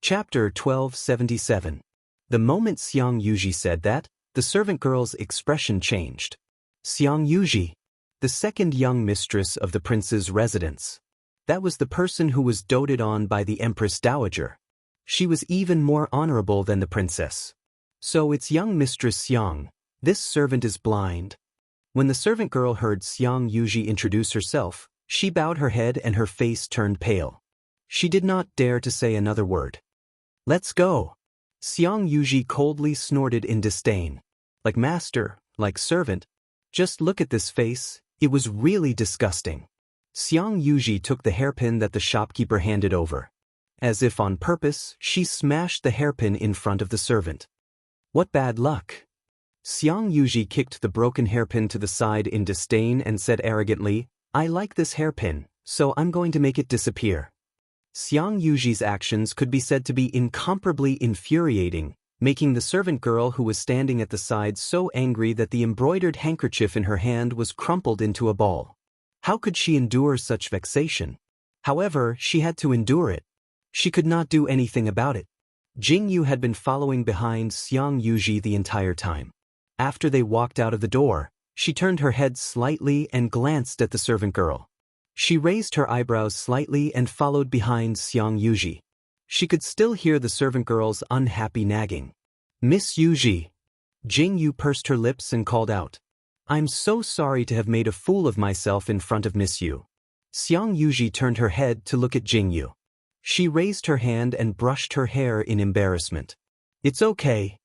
Chapter 1277. The moment Xiang Yuji said that, the servant girl's expression changed. Xiang Yuji, the second young mistress of the prince's residence. That was the person who was doted on by the Empress Dowager. She was even more honorable than the princess. So it's young Mistress Xiang. This servant is blind. When the servant girl heard Xiang Yuji introduce herself, she bowed her head and her face turned pale. She did not dare to say another word. Let's go. Xiang Yuji coldly snorted in disdain. Like master, like servant. Just look at this face, it was really disgusting. Xiang Yuji took the hairpin that the shopkeeper handed over. As if on purpose, she smashed the hairpin in front of the servant. What bad luck. Xiang Yuji kicked the broken hairpin to the side in disdain and said arrogantly, I like this hairpin, so I'm going to make it disappear. Xiang Yuji's actions could be said to be incomparably infuriating, making the servant girl who was standing at the side so angry that the embroidered handkerchief in her hand was crumpled into a ball. How could she endure such vexation? However, she had to endure it. She could not do anything about it. Jingyu had been following behind Xiang Yuji the entire time. After they walked out of the door, she turned her head slightly and glanced at the servant girl. She raised her eyebrows slightly and followed behind Xiang Yuji. She could still hear the servant girl's unhappy nagging. Miss Yuji. Jingyu pursed her lips and called out. I'm so sorry to have made a fool of myself in front of Miss Yu. Xiang Yuji turned her head to look at Jingyu. She raised her hand and brushed her hair in embarrassment. It's okay.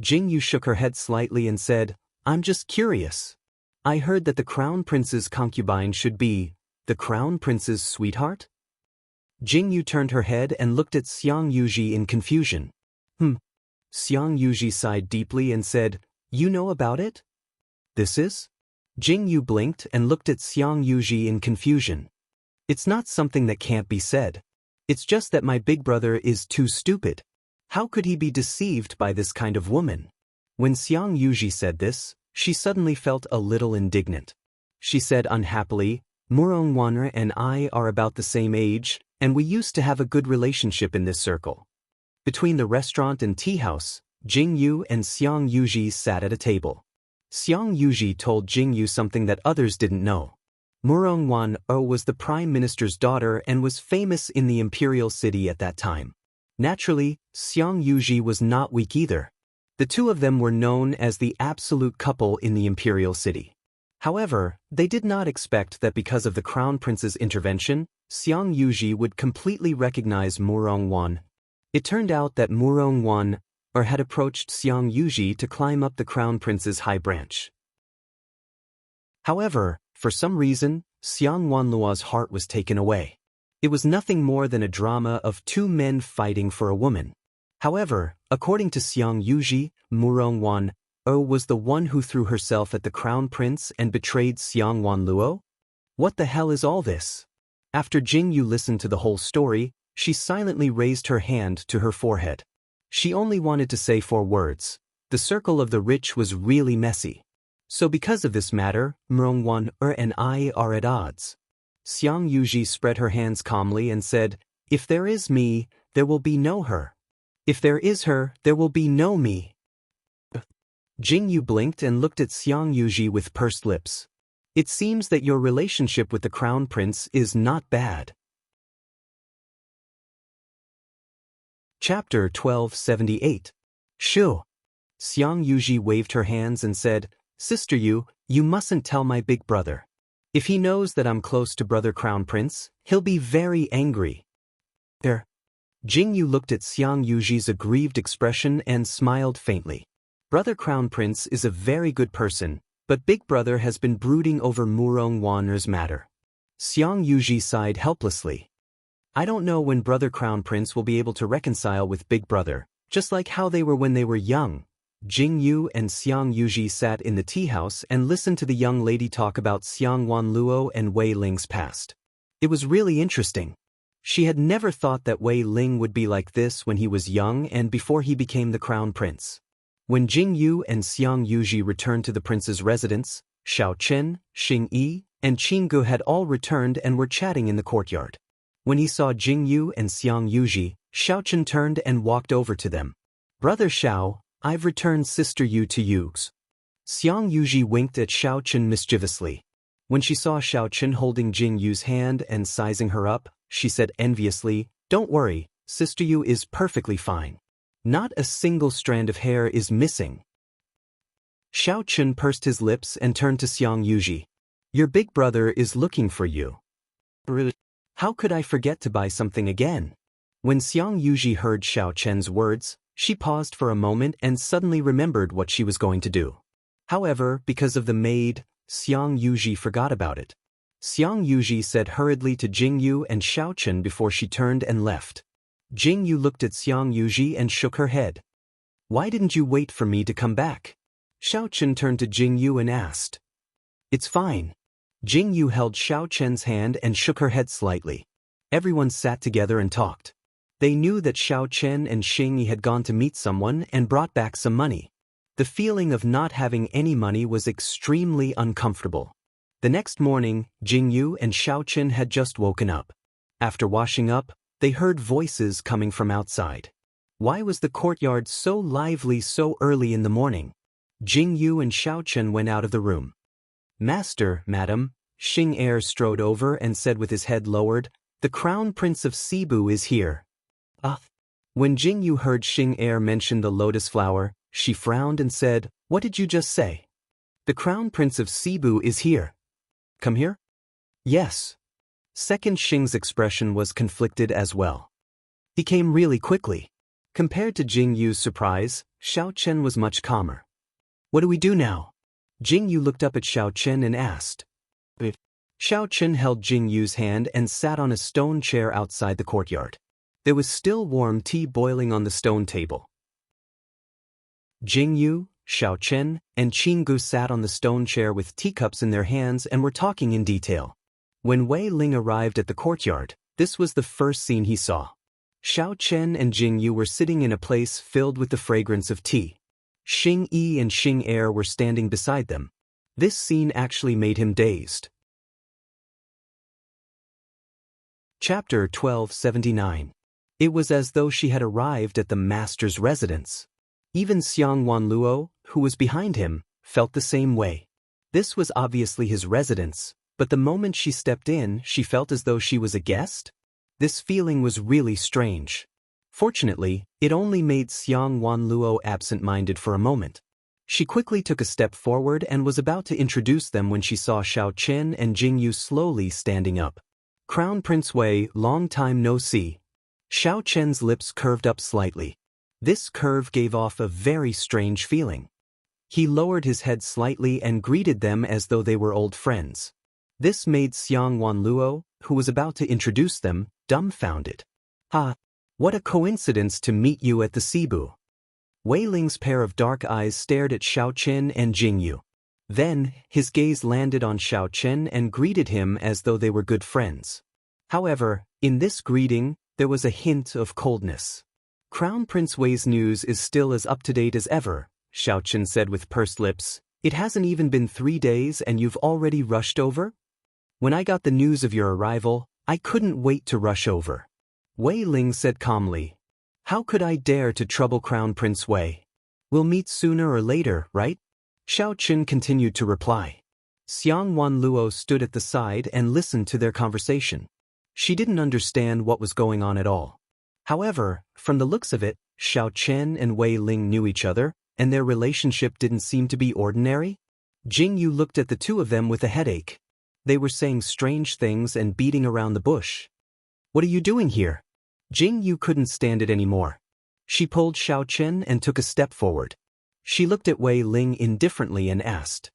Jingyu shook her head slightly and said, I'm just curious. I heard that the crown prince's concubine should be the crown prince's sweetheart? Jingyu turned her head and looked at Xiang Yuji in confusion. Xiang Yuji sighed deeply and said, You know about it? This is? Jingyu blinked and looked at Xiang Yuji in confusion. It's not something that can't be said. It's just that my big brother is too stupid. How could he be deceived by this kind of woman? When Xiang Yuji said this, she suddenly felt a little indignant. She said unhappily, Murongwan and I are about the same age, and we used to have a good relationship in this circle. Between the restaurant and tea house, Jingyu and Xiang Yuji sat at a table. Xiang Yuji told Jingyu something that others didn't know. Murongwan was the prime minister's daughter and was famous in the imperial city at that time. Naturally, Xiang Yuji was not weak either. The two of them were known as the absolute couple in the imperial city. However, they did not expect that because of the crown prince's intervention, Xiang Yuji would completely recognize Murongwan. It turned out that Murongwan had approached Xiang Yuji to climb up the crown prince's high branch. However, for some reason, Xiang Wanluo's heart was taken away. It was nothing more than a drama of two men fighting for a woman. However, according to Xiang Yuji, Murongwan was the one who threw herself at the crown prince and betrayed Xiang Wanluo? What the hell is all this? After Jingyu listened to the whole story, she silently raised her hand to her forehead. She only wanted to say 4 words. The circle of the rich was really messy. So because of this matter, Murongwan and I are at odds. Xiang Yuji spread her hands calmly and said, If there is me, there will be no her. If there is her, there will be no me. Jingyu blinked and looked at Xiang Yuji with pursed lips. It seems that your relationship with the crown prince is not bad. Chapter 1278. Shu. Xiang Yuji waved her hands and said, Sister Yu, you mustn't tell my big brother. If he knows that I'm close to brother crown prince, he'll be very angry. Jingyu looked at Xiang Yuji's aggrieved expression and smiled faintly. Brother crown prince is a very good person, but big brother has been brooding over Murongwan's matter. Xiang Yuji sighed helplessly. I don't know when brother crown prince will be able to reconcile with big brother, just like how they were when they were young. Jingyu and Xiang Yuji sat in the tea house and listened to the young lady talk about Xiang Wanluo and Wei Ling's past. It was really interesting. She had never thought that Wei Ling would be like this when he was young and before he became the crown prince. When Jingyu and Xiang Yuji returned to the prince's residence, Xiao Chen, Xing Yi, and Qinggu had all returned and were chatting in the courtyard. When he saw Jingyu and Xiang Yuji, Xiao Chen turned and walked over to them. Brother Xiao, I've returned Sister Yu to you. Xiang Yuji winked at Xiao Chen mischievously. When she saw Xiao Chen holding Jingyu's hand and sizing her up, she said enviously, Don't worry, Sister Yu is perfectly fine. Not a single strand of hair is missing. Xiao Chen pursed his lips and turned to Xiang Yuji. Your big brother is looking for you. How could I forget to buy something again? When Xiang Yuji heard Xiao Chen's words, she paused for a moment and suddenly remembered what she was going to do. However, because of the maid, Xiang Yuji forgot about it. Xiang Yuji said hurriedly to Jingyu and Xiao Chen before she turned and left. Jingyu looked at Xiang Yuji and shook her head. Why didn't you wait for me to come back? Xiao Chen turned to Jingyu and asked. It's fine. Jingyu held Xiao Chen's hand and shook her head slightly. Everyone sat together and talked. They knew that Xiao Chen and Xingyi had gone to meet someone and brought back some money. The feeling of not having any money was extremely uncomfortable. The next morning, Jingyu and Xiao Chen had just woken up. After washing up, they heard voices coming from outside. Why was the courtyard so lively so early in the morning? Jingyu and Xiao Chen went out of the room. Master, madam, Xing Er strode over and said with his head lowered, the Crown Prince of Cebu is here. When Jingyu heard Xing Er mention the lotus flower, she frowned and said, what did you just say? The Crown Prince of Cebu is here. Come here? Yes. Second Xing's expression was conflicted as well. He came really quickly. Compared to Jingyu's surprise, Xiao Chen was much calmer. What do we do now? Jingyu looked up at Xiao Chen and asked. Xiao Chen held Jingyu's hand and sat on a stone chair outside the courtyard. There was still warm tea boiling on the stone table. Jingyu, Xiao Chen, and Qinggu sat on the stone chair with teacups in their hands and were talking in detail. When Wei Ling arrived at the courtyard, this was the first scene he saw. Xiao Chen and Jingyu were sitting in a place filled with the fragrance of tea. Xing Yi and Xing Er were standing beside them. This scene actually made him dazed. Chapter 1279. It was as though she had arrived at the master's residence. Even Xiang Wanluo, who was behind him, felt the same way. This was obviously his residence, but the moment she stepped in, she felt as though she was a guest. This feeling was really strange. Fortunately, it only made Xiang Wanluo absent-minded for a moment. She quickly took a step forward and was about to introduce them when she saw Xiao Chen and Jingyu slowly standing up. Crown Prince Wei, long time no see. Xiao Chen's lips curved up slightly. This curve gave off a very strange feeling. He lowered his head slightly and greeted them as though they were old friends. This made Xiang Wanluo, who was about to introduce them, dumbfounded. What a coincidence to meet you at the Cebu. Wei Ling's pair of dark eyes stared at Xiao Chen and Jingyu. Then, his gaze landed on Xiao Chen and greeted him as though they were good friends. However, in this greeting, there was a hint of coldness. Crown Prince Wei's news is still as up-to-date as ever, Xiao Chen said with pursed lips. It hasn't even been 3 days and you've already rushed over? When I got the news of your arrival, I couldn't wait to rush over. Wei Ling said calmly. How could I dare to trouble Crown Prince Wei? We'll meet sooner or later, right? Xiao Chen continued to reply. Xiang Wanluo stood at the side and listened to their conversation. She didn't understand what was going on at all. However, from the looks of it, Xiao Chen and Wei Ling knew each other, and their relationship didn't seem to be ordinary. Jingyu looked at the two of them with a headache. They were saying strange things and beating around the bush. What are you doing here? Jingyu couldn't stand it anymore. She pulled Xiao Chen and took a step forward. She looked at Wei Ling indifferently and asked,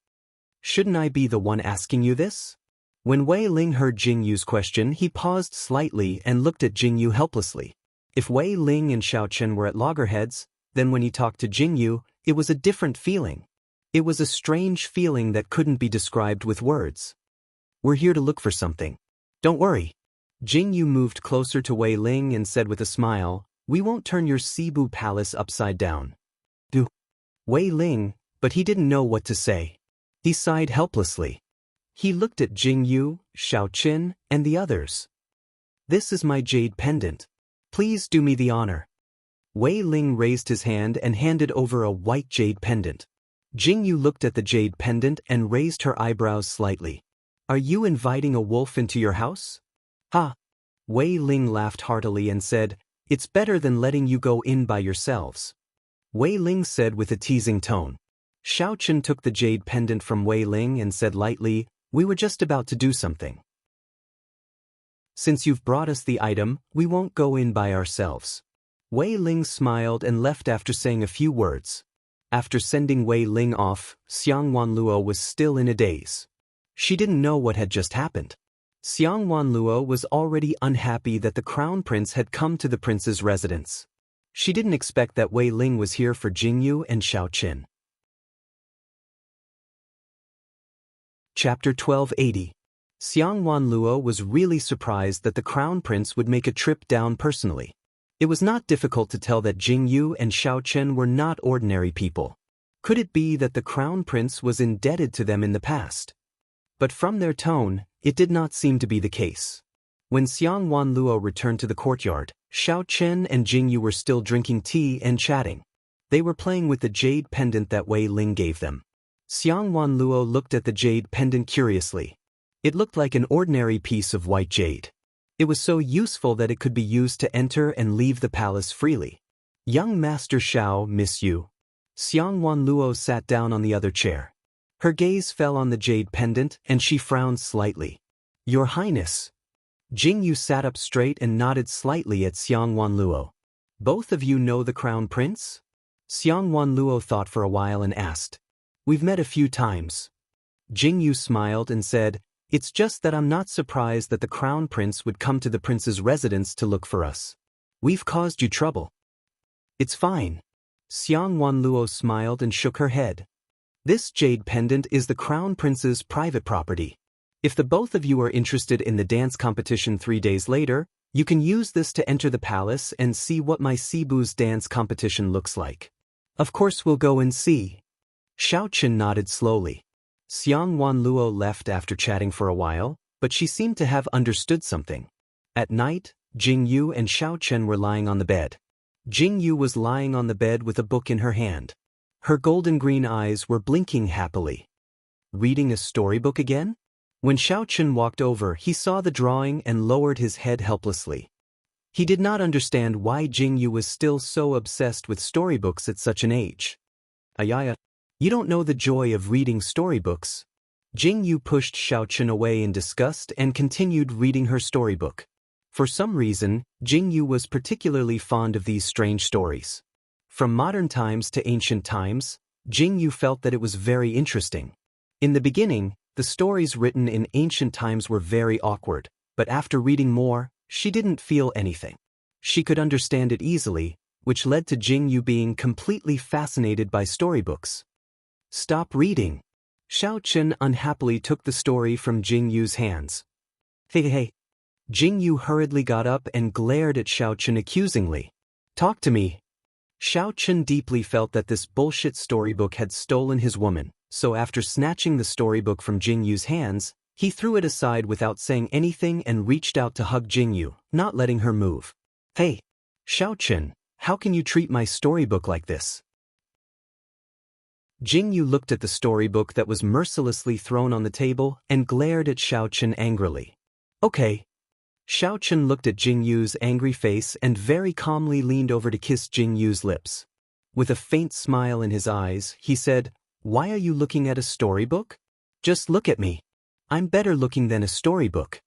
Shouldn't I be the one asking you this? When Wei Ling heard Jingyu's question, he paused slightly and looked at Jingyu helplessly. If Wei Ling and Xiao Chen were at loggerheads, then when he talked to Jingyu, it was a different feeling. It was a strange feeling that couldn't be described with words. We're here to look for something. Don't worry. Jingyu moved closer to Wei Ling and said with a smile, We won't turn your Cebu palace upside down. Wei Ling, but he didn't know what to say. He sighed helplessly. He looked at Jingyu, Xiao Chen, and the others. This is my jade pendant. Please do me the honor. Wei Ling raised his hand and handed over a white jade pendant. Jingyu looked at the jade pendant and raised her eyebrows slightly. Are you inviting a wolf into your house? Wei Ling laughed heartily and said, It's better than letting you go in by yourselves. Wei Ling said with a teasing tone. Xiao Chen took the jade pendant from Wei Ling and said lightly, We were just about to do something. Since you've brought us the item, we won't go in by ourselves. Wei Ling smiled and left after saying a few words. After sending Wei Ling off, Xiang Wanluo was still in a daze. She didn't know what had just happened. Xiang Wanluo was already unhappy that the crown prince had come to the prince's residence. She didn't expect that Wei Ling was here for Jingyu and Xiaoqin. Chapter 1280. Xiang Wanluo was really surprised that the crown prince would make a trip down personally. It was not difficult to tell that Jingyu and Xiaoqin were not ordinary people. Could it be that the crown prince was indebted to them in the past? But from their tone, it did not seem to be the case. When Xiang Wanluo returned to the courtyard, Xiaoqin and Jingyu were still drinking tea and chatting. They were playing with the jade pendant that Wei Ling gave them. Xiang Wanluo looked at the jade pendant curiously. It looked like an ordinary piece of white jade. It was so useful that it could be used to enter and leave the palace freely. Young Master Xiao, miss you. Xiang Wanluo sat down on the other chair. Her gaze fell on the jade pendant and she frowned slightly. Your Highness. Jingyu sat up straight and nodded slightly at Xiang Wanluo. Both of you know the crown prince? Xiang Wanluo thought for a while and asked. We've met a few times. Jingyu smiled and said, It's just that I'm not surprised that the crown prince would come to the prince's residence to look for us. We've caused you trouble. It's fine. Xiang Wanluo smiled and shook her head. This jade pendant is the crown prince's private property. If the both of you are interested in the dance competition 3 days later, you can use this to enter the palace and see what my Sibu's dance competition looks like. Of course we'll go and see. Xiaoqin nodded slowly. Xiang Wanluo left after chatting for a while, but she seemed to have understood something. At night, Jingyu and Xiaoqin were lying on the bed. Jingyu was lying on the bed with a book in her hand. Her golden-green eyes were blinking happily. Reading a storybook again? When Xiaoqin walked over, he saw the drawing and lowered his head helplessly. He did not understand why Jingyu was still so obsessed with storybooks at such an age. Ayaya. You don't know the joy of reading storybooks. Jingyu pushed Xiaoqin away in disgust and continued reading her storybook. For some reason, Jingyu was particularly fond of these strange stories. From modern times to ancient times, Jingyu felt that it was very interesting. In the beginning, the stories written in ancient times were very awkward, but after reading more, she didn't feel anything. She could understand it easily, which led to Jingyu being completely fascinated by storybooks. Stop reading. Xiaoqin unhappily took the story from Jingyu's hands. Hey. Jingyu hurriedly got up and glared at Xiaoqin accusingly. Talk to me. Xiaoqin deeply felt that this bullshit storybook had stolen his woman, so after snatching the storybook from Jingyu's hands, he threw it aside without saying anything and reached out to hug Jingyu, not letting her move. Hey. Xiaoqin, how can you treat my storybook like this? Jingyu looked at the storybook that was mercilessly thrown on the table and glared at Xiaoqin angrily. Okay. Xiaoqin looked at Jingyu's angry face and very calmly leaned over to kiss Jingyu's lips. With a faint smile in his eyes, he said, Why are you looking at a storybook? Just look at me. I'm better looking than a storybook.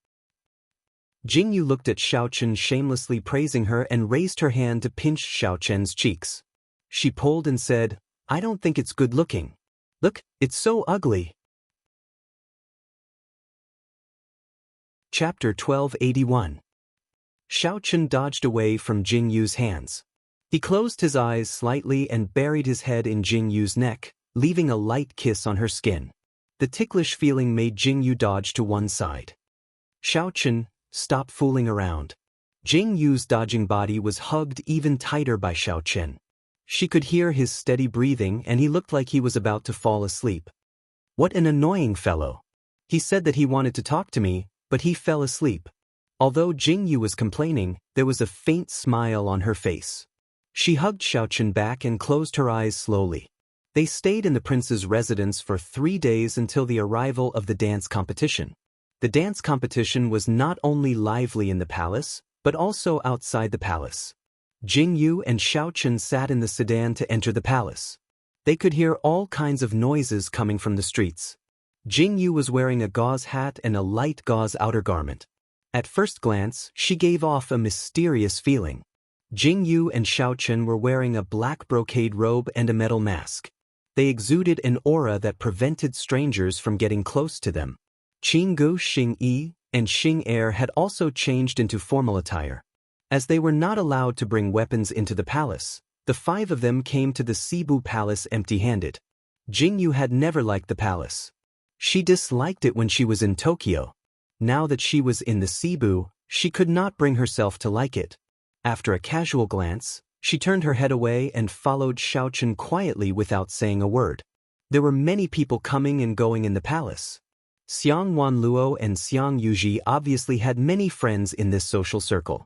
Jingyu looked at Xiaoqin shamelessly praising her and raised her hand to pinch Xiaoqin's cheeks. She pulled and said, I don't think it's good looking. Look, it's so ugly. Chapter 1281. Xiaoqin dodged away from Jingyu's hands. He closed his eyes slightly and buried his head in Jingyu's neck, leaving a light kiss on her skin. The ticklish feeling made Jingyu dodge to one side. Xiaoqin, stop fooling around. Jingyu's dodging body was hugged even tighter by Xiaoqin. She could hear his steady breathing and he looked like he was about to fall asleep. What an annoying fellow. He said that he wanted to talk to me, but he fell asleep. Although Jingyu was complaining, there was a faint smile on her face. She hugged Xiaoqin back and closed her eyes slowly. They stayed in the prince's residence for 3 days until the arrival of the dance competition. The dance competition was not only lively in the palace, but also outside the palace. Jingyu and Xiaoqin sat in the sedan to enter the palace. They could hear all kinds of noises coming from the streets. Jingyu was wearing a gauze hat and a light gauze outer garment. At first glance, she gave off a mysterious feeling. Jing Yu and Xiao Chen were wearing a black brocade robe and a metal mask. They exuded an aura that prevented strangers from getting close to them. Qing Gu, Xing Yi, and Xing Er had also changed into formal attire. As they were not allowed to bring weapons into the palace, the 5 of them came to the Cebu Palace empty-handed. Jing Yu had never liked the palace. She disliked it when she was in Tokyo. Now that she was in the Cebu, she could not bring herself to like it. After a casual glance, she turned her head away and followed Xiao Chen quietly without saying a word. There were many people coming and going in the palace. Xiang Wanluo and Xiang Yuji obviously had many friends in this social circle.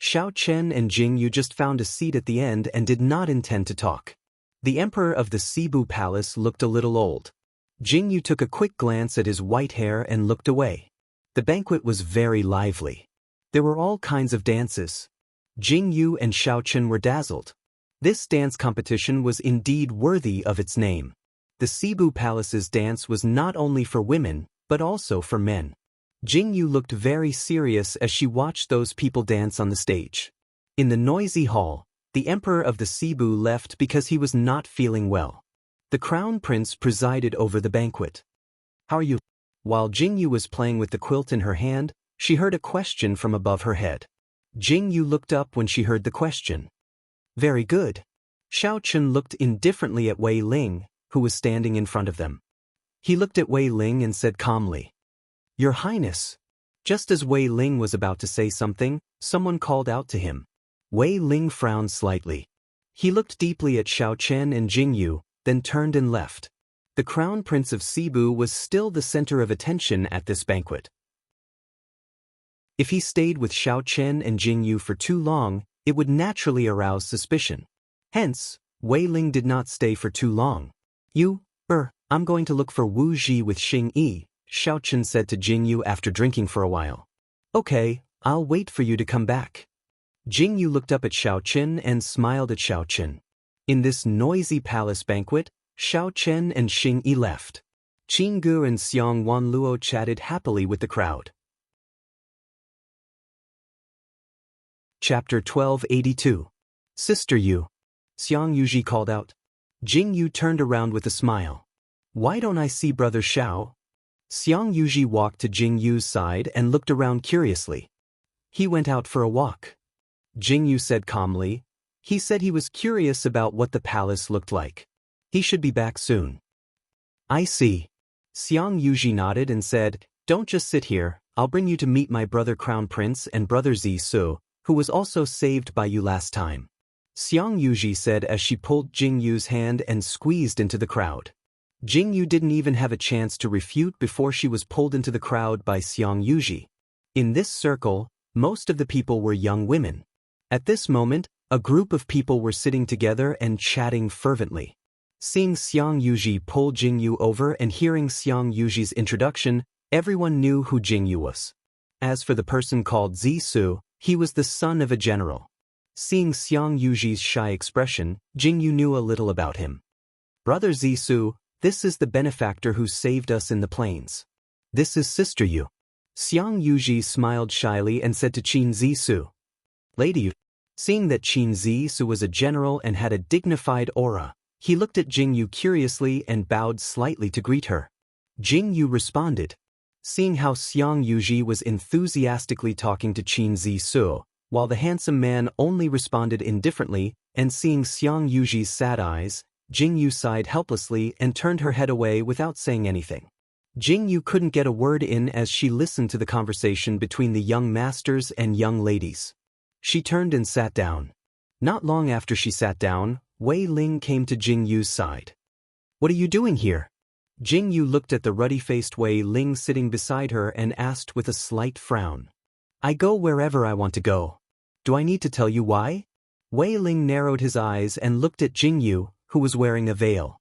Xiao Chen and Jing Yu just found a seat at the end and did not intend to talk. The emperor of the Cebu Palace looked a little old. Jing Yu took a quick glance at his white hair and looked away. The banquet was very lively. There were all kinds of dances. Jing Yu and Xiao Chen were dazzled. This dance competition was indeed worthy of its name. The Cebu Palace's dance was not only for women, but also for men. Jing Yu looked very serious as she watched those people dance on the stage. In the noisy hall, the emperor of the Cebu left because he was not feeling well. The crown prince presided over the banquet. "How are you?" While Jing Yu was playing with the quilt in her hand, she heard a question from above her head. Jing Yu looked up when she heard the question. "Very good." Xiao Chen looked indifferently at Wei Ling, who was standing in front of them. He looked at Wei Ling and said calmly, "Your Highness." Just as Wei Ling was about to say something, someone called out to him. Wei Ling frowned slightly. He looked deeply at Xiao Chen and Jing Yu, then turned and left. The Crown Prince of Cebu was still the center of attention at this banquet. If he stayed with Xiao Chen and Jing Yu for too long, it would naturally arouse suspicion. Hence, Wei Ling did not stay for too long. I'm going to look for Wu Ji with Xing Yi," Xiao Chen said to Jing Yu after drinking for a while. "Okay, I'll wait for you to come back." Jing Yu looked up at Xiao Chen and smiled at Xiao Chen. In this noisy palace banquet, Xiao Chen and Xing Yi left. Qing Gu and Xiang Wanluo chatted happily with the crowd. Chapter 1282. Sister Yu. Xiang Yuji called out. Jing Yu turned around with a smile. "Why don't I see Brother Xiao?" Xiang Yuji walked to Jing Yu's side and looked around curiously. "He went out for a walk." Jing Yu said calmly. "He said he was curious about what the palace looked like. He should be back soon." "I see." Xiang Yuji nodded and said, "Don't just sit here, I'll bring you to meet my brother Crown Prince and brother Zisu, who was also saved by you last time." Xiang Yuji said as she pulled Jing Yu's hand and squeezed into the crowd. Jing Yu didn't even have a chance to refute before she was pulled into the crowd by Xiang Yuji. In this circle, most of the people were young women. At this moment, a group of people were sitting together and chatting fervently. Seeing Xiang Yuji pull Jing Yu over and hearing Xiang Yuji's introduction, everyone knew who Jing Yu was. As for the person called Zisu, he was the son of a general. Seeing Xiang Yuji's shy expression, Jing Yu knew a little about him. "Brother Zisu, this is the benefactor who saved us in the plains. This is Sister Yu." Xiang Yuji smiled shyly and said to Qin Zisu, "Lady Yu." Seeing that Qin Zisu was a general and had a dignified aura, he looked at Jing Yu curiously and bowed slightly to greet her. Jing Yu responded. Seeing how Xiang Yuji was enthusiastically talking to Qin Zisu, while the handsome man only responded indifferently, and seeing Xiang Yuji's sad eyes, Jing Yu sighed helplessly and turned her head away without saying anything. Jing Yu couldn't get a word in as she listened to the conversation between the young masters and young ladies. She turned and sat down. Not long after she sat down, Wei Ling came to Jing Yu's side. "What are you doing here?" Jing Yu looked at the ruddy-faced Wei Ling sitting beside her and asked with a slight frown. "I go wherever I want to go. Do I need to tell you why?" Wei Ling narrowed his eyes and looked at Jing Yu, who was wearing a veil.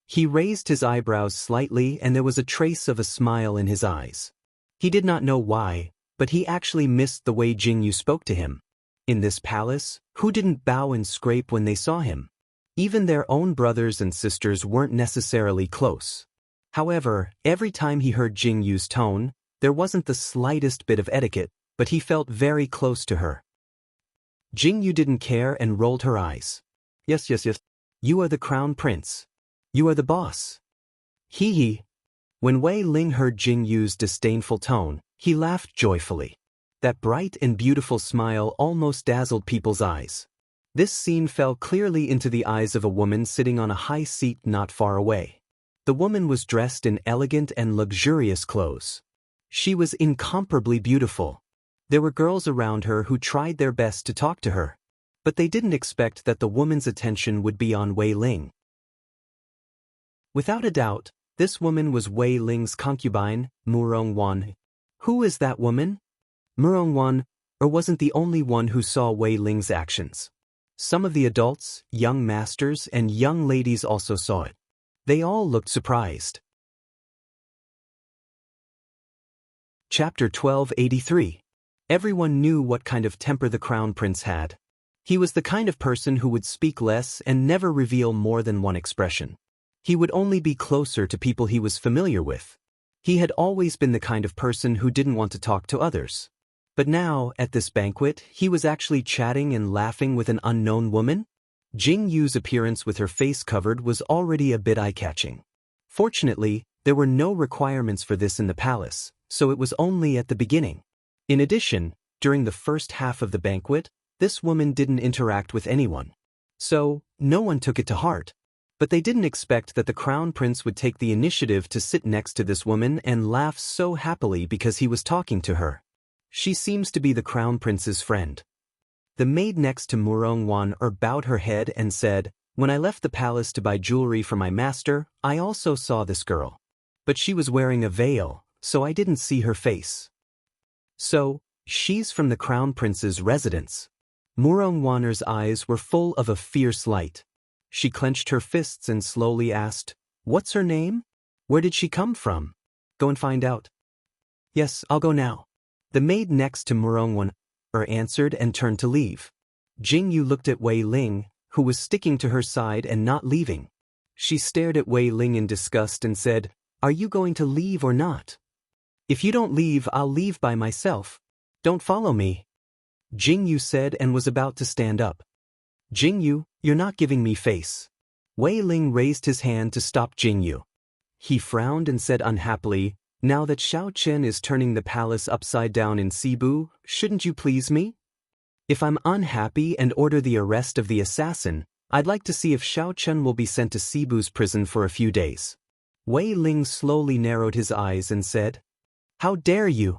He raised his eyebrows slightly and there was a trace of a smile in his eyes. He did not know why, but he actually missed the way Jing Yu spoke to him. In this palace, who didn't bow and scrape when they saw him? Even their own brothers and sisters weren't necessarily close. However, every time he heard Jing Yu's tone, there wasn't the slightest bit of etiquette, but he felt very close to her. Jingyu didn't care and rolled her eyes. Yes. You are the crown prince. You are the boss. Hee hee. When Wei Ling heard Jingyu's disdainful tone, he laughed joyfully. That bright and beautiful smile almost dazzled people's eyes. This scene fell clearly into the eyes of a woman sitting on a high seat not far away. The woman was dressed in elegant and luxurious clothes. She was incomparably beautiful. There were girls around her who tried their best to talk to her, but they didn't expect that the woman's attention would be on Wei Ling. Without a doubt, this woman was Wei Ling's concubine, Murong Wan. Who is that woman? Murong Wan, or wasn't the only one who saw Wei Ling's actions. Some of the adults, young masters, and young ladies also saw it. They all looked surprised. Chapter 1283. Everyone knew what kind of temper the crown prince had. He was the kind of person who would speak less and never reveal more than one expression. He would only be closer to people he was familiar with. He had always been the kind of person who didn't want to talk to others. But now, at this banquet, he was actually chatting and laughing with an unknown woman? Jingyu's appearance with her face covered was already a bit eye-catching. Fortunately, there were no requirements for this in the palace, so it was only at the beginning. In addition, during the first half of the banquet, this woman didn't interact with anyone. So, no one took it to heart. But they didn't expect that the crown prince would take the initiative to sit next to this woman and laugh so happily because he was talking to her. She seems to be the crown prince's friend. The maid next to Murong Wan bowed her head and said, "When I left the palace to buy jewelry for my master, I also saw this girl. But she was wearing a veil, so I didn't see her face." So, she's from the crown prince's residence. Murong Wan's eyes were full of a fierce light. She clenched her fists and slowly asked, "What's her name? Where did she come from? Go and find out." "Yes, I'll go now." The maid next to Murong Wan answered and turned to leave. Jingyu looked at Wei Ling, who was sticking to her side and not leaving. She stared at Wei Ling in disgust and said, "Are you going to leave or not? If you don't leave, I'll leave by myself. Don't follow me." Jingyu said and was about to stand up. "Jingyu, you're not giving me face." Wei Ling raised his hand to stop Jingyu. He frowned and said unhappily, "Now that Xiao Chen is turning the palace upside down in Cebu, shouldn't you please me? If I'm unhappy and order the arrest of the assassin, I'd like to see if Xiao Chen will be sent to Cebu's prison for a few days." Wei Ling slowly narrowed his eyes and said, "How dare you?"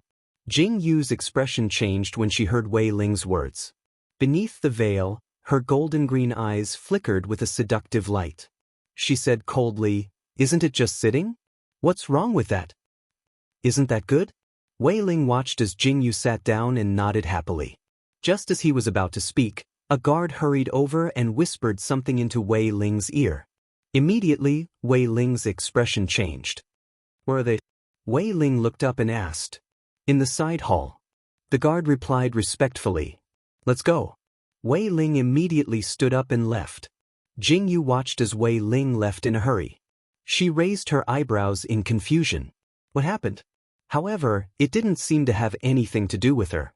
Jingyu's expression changed when she heard Wei Ling's words. Beneath the veil, her golden-green eyes flickered with a seductive light. She said coldly, "Isn't it just sitting? What's wrong with that? Isn't that good?" Wei Ling watched as Jingyu sat down and nodded happily. Just as he was about to speak, a guard hurried over and whispered something into Wei Ling's ear. Immediately, Wei Ling's expression changed. "Where are they?" Wei Ling looked up and asked. "In the side hall." The guard replied respectfully, "Let's go." Wei Ling immediately stood up and left. Jingyu watched as Wei Ling left in a hurry. She raised her eyebrows in confusion. What happened? However, it didn't seem to have anything to do with her.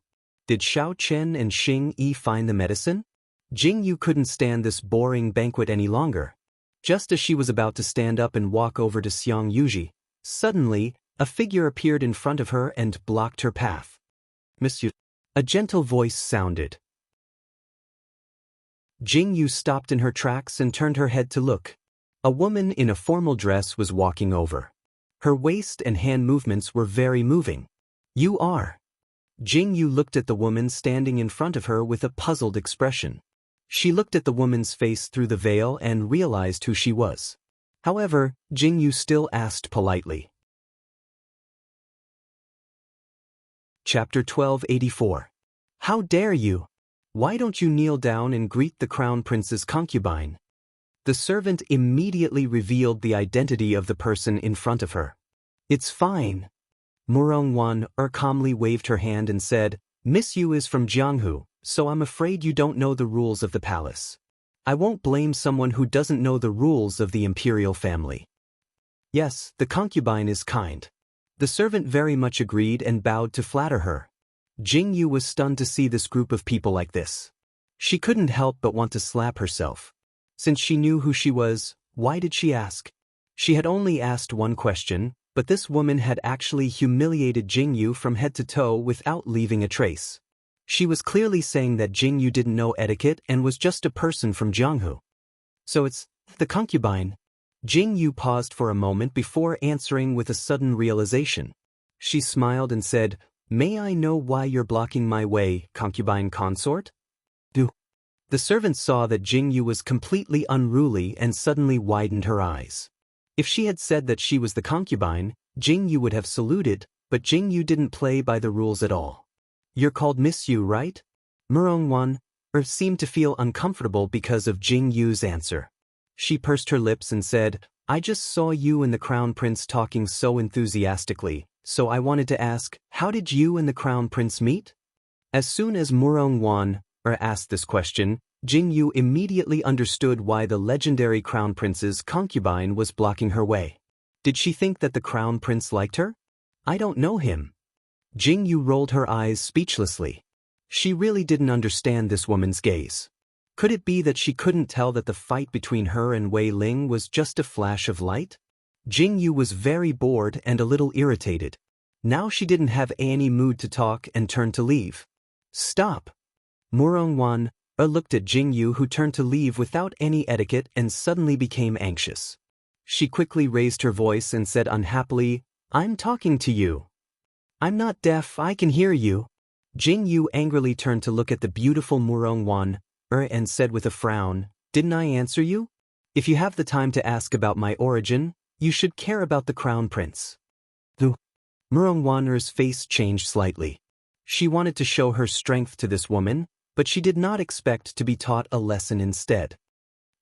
Did Xiao Chen and Xing Yi find the medicine? Jingyu couldn't stand this boring banquet any longer. Just as she was about to stand up and walk over to Xiang Yuji, suddenly, a figure appeared in front of her and blocked her path. "Monsieur." A gentle voice sounded. Jingyu stopped in her tracks and turned her head to look. A woman in a formal dress was walking over. Her waist and hand movements were very moving. "You are." Jingyu looked at the woman standing in front of her with a puzzled expression. She looked at the woman's face through the veil and realized who she was. However, Jingyu still asked politely. Chapter 1284. How dare you? Why don't you kneel down and greet the crown prince's concubine? The servant immediately revealed the identity of the person in front of her. "It's fine." Murong Wan calmly waved her hand and said, "Miss Yu is from Jianghu, so I'm afraid you don't know the rules of the palace. I won't blame someone who doesn't know the rules of the imperial family." Yes, the concubine is kind. The servant very much agreed and bowed to flatter her. Jing Yu was stunned to see this group of people like this. She couldn't help but want to slap herself. Since she knew who she was, why did she ask? She had only asked one question, but this woman had actually humiliated Jing Yu from head to toe without leaving a trace. She was clearly saying that Jing Yu didn't know etiquette and was just a person from Jianghu. So it's the concubine. Jing Yu paused for a moment before answering with a sudden realization. She smiled and said, "May I know why you're blocking my way, concubine consort?" The servant saw that Jing Yu was completely unruly and suddenly widened her eyes. If she had said that she was the concubine, Jing Yu would have saluted, but Jing Yu didn't play by the rules at all. "You're called Miss Yu, right?" Murong seemed to feel uncomfortable because of Jing Yu's answer. She pursed her lips and said, "I just saw you and the Crown Prince talking so enthusiastically, so I wanted to ask, how did you and the Crown Prince meet?" As soon as Murong asked this question, Jing Yu immediately understood why the legendary Crown Prince's concubine was blocking her way. Did she think that the Crown Prince liked her? "I don't know him." Jing Yu rolled her eyes speechlessly. She really didn't understand this woman's gaze. Could it be that she couldn't tell that the fight between her and Wei Ling was just a flash of light? Jing Yu was very bored and a little irritated. Now she didn't have any mood to talk and turned to leave. "Stop!" Murong looked at Jing Yu, who turned to leave without any etiquette and suddenly became anxious. She quickly raised her voice and said unhappily, "I'm talking to you. I'm not deaf, I can hear you." Jing Yu angrily turned to look at the beautiful Murong and said with a frown, "Didn't I answer you? If you have the time to ask about my origin, you should care about the Crown Prince." Murong face changed slightly. She wanted to show her strength to this woman, but she did not expect to be taught a lesson instead.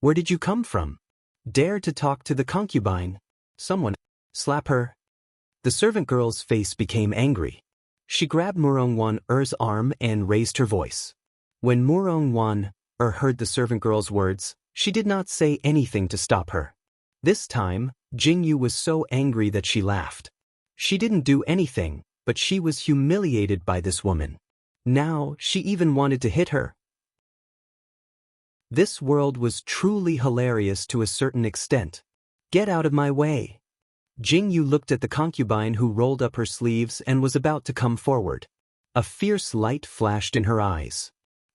"Where did you come from? Dare to talk to the concubine? Someone slap her." The servant girl's face became angry. She grabbed Murong arm and raised her voice. When Murong heard the servant girl's words, she did not say anything to stop her. This time, Jing Yu was so angry that she laughed. She didn't do anything, but she was humiliated by this woman. Now, she even wanted to hit her. This world was truly hilarious to a certain extent. "Get out of my way." Jing Yu looked at the concubine, who rolled up her sleeves and was about to come forward. A fierce light flashed in her eyes.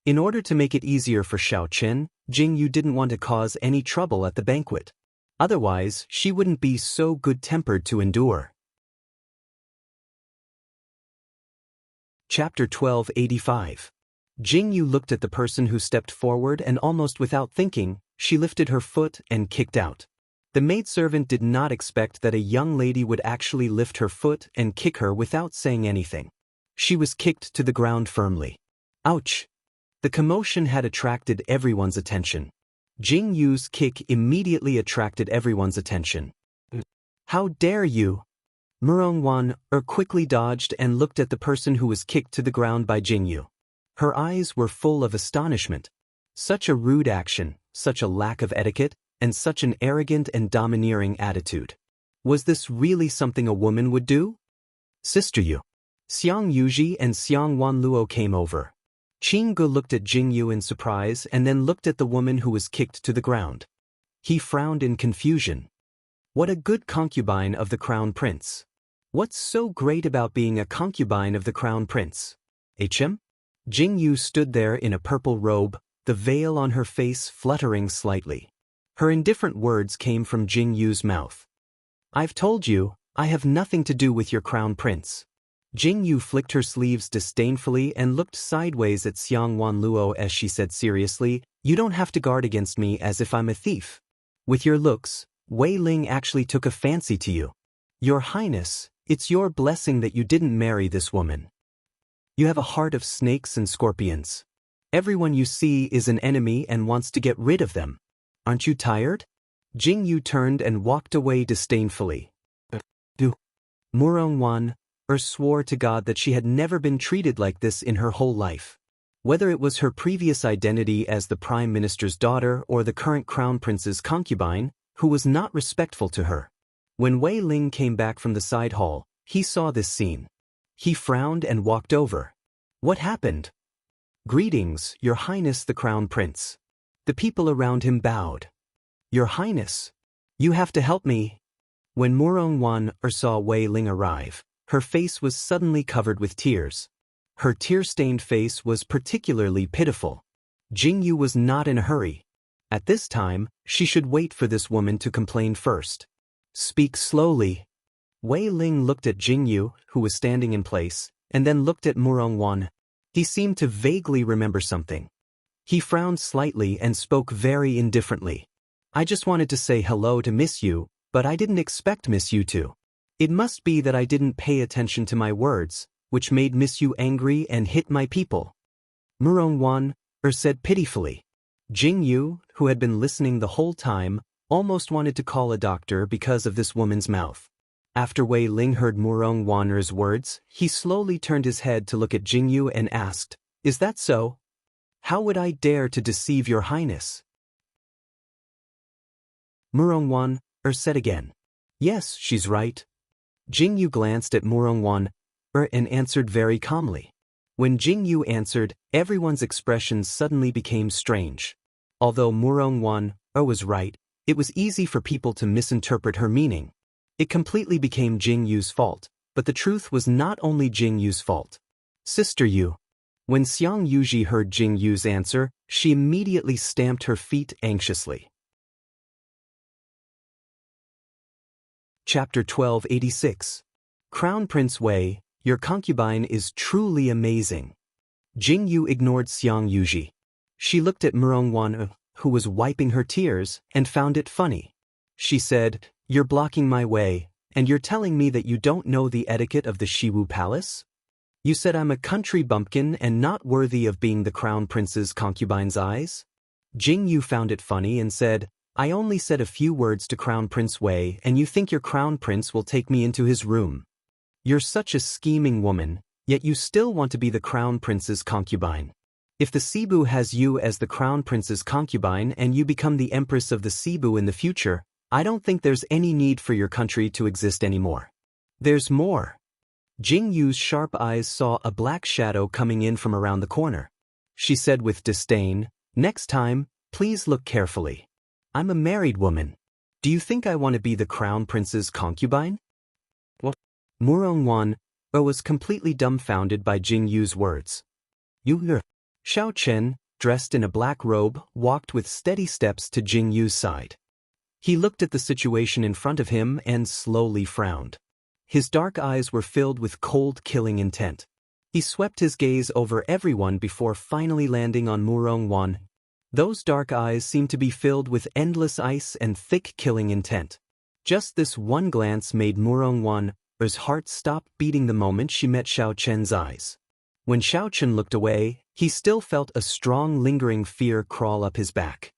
In order to make it easier for Xiao Chen, Jing Yu didn't want to cause any trouble at the banquet. Otherwise, she wouldn't be so good-tempered to endure. Chapter 1285. Jing Yu looked at the person who stepped forward and almost without thinking, she lifted her foot and kicked out. The maidservant did not expect that a young lady would actually lift her foot and kick her without saying anything. She was kicked to the ground firmly. Ouch! The commotion had attracted everyone's attention. Jing Yu's kick immediately attracted everyone's attention. "How dare you!" Murong quickly dodged and looked at the person who was kicked to the ground by Jing Yu. Her eyes were full of astonishment. Such a rude action, such a lack of etiquette, and such an arrogant and domineering attitude. Was this really something a woman would do? "Sister Yu." Xiang Yuji and Xiang Wanluo came over. Qing Gu looked at Jing Yu in surprise and then looked at the woman who was kicked to the ground. He frowned in confusion. What a good concubine of the Crown Prince. What's so great about being a concubine of the Crown Prince? HM? Jing Yu stood there in a purple robe, the veil on her face fluttering slightly. Her indifferent words came from Jing Yu's mouth. "I've told you, I have nothing to do with your Crown Prince." Jing Yu flicked her sleeves disdainfully and looked sideways at Xiang Wanluo as she said seriously, "You don't have to guard against me as if I'm a thief. With your looks, Wei Ling actually took a fancy to you. Your Highness, it's your blessing that you didn't marry this woman. You have a heart of snakes and scorpions. Everyone you see is an enemy and wants to get rid of them. Aren't you tired?" Jing Yu turned and walked away disdainfully. Murong swore to God that she had never been treated like this in her whole life. Whether it was her previous identity as the Prime Minister's daughter or the current Crown Prince's concubine, who was not respectful to her. When Wei Ling came back from the side hall, he saw this scene. He frowned and walked over. What happened? Greetings, Your Highness the Crown Prince. The people around him bowed. Your Highness, you have to help me. When Murong saw Wei Ling arrive, her face was suddenly covered with tears. Her tear-stained face was particularly pitiful. Jingyu was not in a hurry. At this time, she should wait for this woman to complain first. Speak slowly. Wei Ling looked at Jingyu, who was standing in place, and then looked at Murong. He seemed to vaguely remember something. He frowned slightly and spoke very indifferently. I just wanted to say hello to Miss Yu, but I didn't expect Miss Yu to. It must be that I didn't pay attention to my words, which made Miss Yu angry and hit my people. Murong said pitifully. Jingyu, who had been listening the whole time, almost wanted to call a doctor because of this woman's mouth. After Wei Ling heard Murong words, he slowly turned his head to look at Jingyu and asked, Is that so? How would I dare to deceive Your Highness? Murong said again. Yes, she's right. Jingyu glanced at Murong and answered very calmly. When Jingyu answered, everyone's expressions suddenly became strange. Although Murong was right, it was easy for people to misinterpret her meaning. It completely became Jingyu's fault, but the truth was not only Jingyu's fault. Sister Yu. When Xiang Yuji heard Jingyu's answer, she immediately stamped her feet anxiously. Chapter 1286. Crown Prince Wei, your concubine is truly amazing. Jingyu ignored Xiang Yuji. She looked at Murong who was wiping her tears, and found it funny. She said, You're blocking my way, and you're telling me that you don't know the etiquette of the Shiwu Palace? You said I'm a country bumpkin and not worthy of being the Crown Prince's concubine's eyes? Jingyu found it funny and said, I only said a few words to Crown Prince Wei and you think your Crown Prince will take me into his room. You're such a scheming woman, yet you still want to be the Crown Prince's concubine. If the Cebu has you as the Crown Prince's concubine and you become the Empress of the Cebu in the future, I don't think there's any need for your country to exist anymore. There's more. Jingyu's sharp eyes saw a black shadow coming in from around the corner. She said with disdain, Next time, please look carefully. I'm a married woman. Do you think I want to be the Crown Prince's concubine? What? Murong was completely dumbfounded by Jingyu's words. Xiao Chen, dressed in a black robe, walked with steady steps to Jingyu's side. He looked at the situation in front of him and slowly frowned. His dark eyes were filled with cold, killing intent. He swept his gaze over everyone before finally landing on Murong. Those dark eyes seemed to be filled with endless ice and thick, killing intent. Just this one glance made Murong's heart stop beating the moment she met Xiao Chen's eyes. When Xiao Chen looked away, he still felt a strong, lingering fear crawl up his back.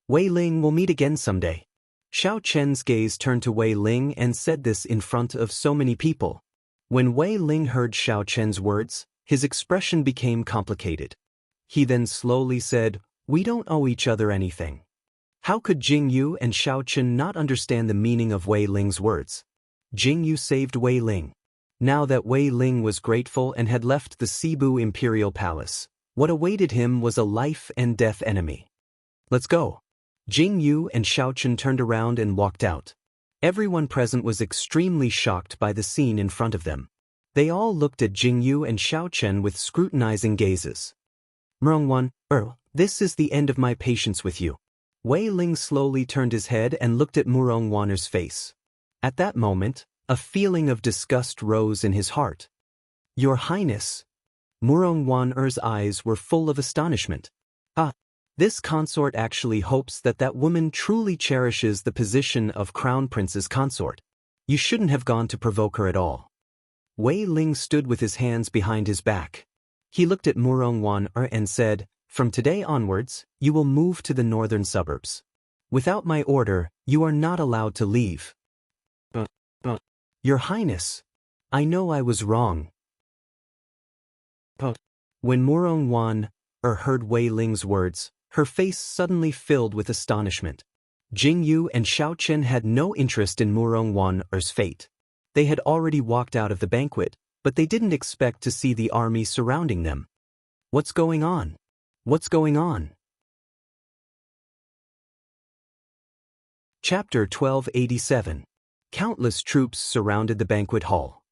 Wei Ling will meet again someday. Xiao Chen's gaze turned to Wei Ling and said this in front of so many people. When Wei Ling heard Xiao Chen's words, his expression became complicated. He then slowly said, We don't owe each other anything. How could Jingyu and Xiao Chen not understand the meaning of Wei Ling's words? Jingyu saved Wei Ling. Now that Wei Ling was grateful and had left the Cebu Imperial Palace, what awaited him was a life-and-death enemy. Let's go. Jingyu and Xiao Chen turned around and walked out. Everyone present was extremely shocked by the scene in front of them. They all looked at Jingyu and Xiao Chen with scrutinizing gazes. Murong, this is the end of my patience with you. Wei Ling slowly turned his head and looked at Murong's face. At that moment, a feeling of disgust rose in his heart. Your Highness. Murong's eyes were full of astonishment. This consort actually hopes that that woman truly cherishes the position of Crown Prince's consort. You shouldn't have gone to provoke her at all. Wei Ling stood with his hands behind his back. He looked at Murong and said, From today onwards, you will move to the northern suburbs. Without my order, you are not allowed to leave. Your Highness, I know I was wrong. When Murong heard Wei Ling's words, her face suddenly filled with astonishment. Jingyu and Xiao Chen had no interest in Murong's fate. They had already walked out of the banquet, but they didn't expect to see the army surrounding them. What's going on? What's going on? Chapter 1287. Countless troops surrounded the banquet hall.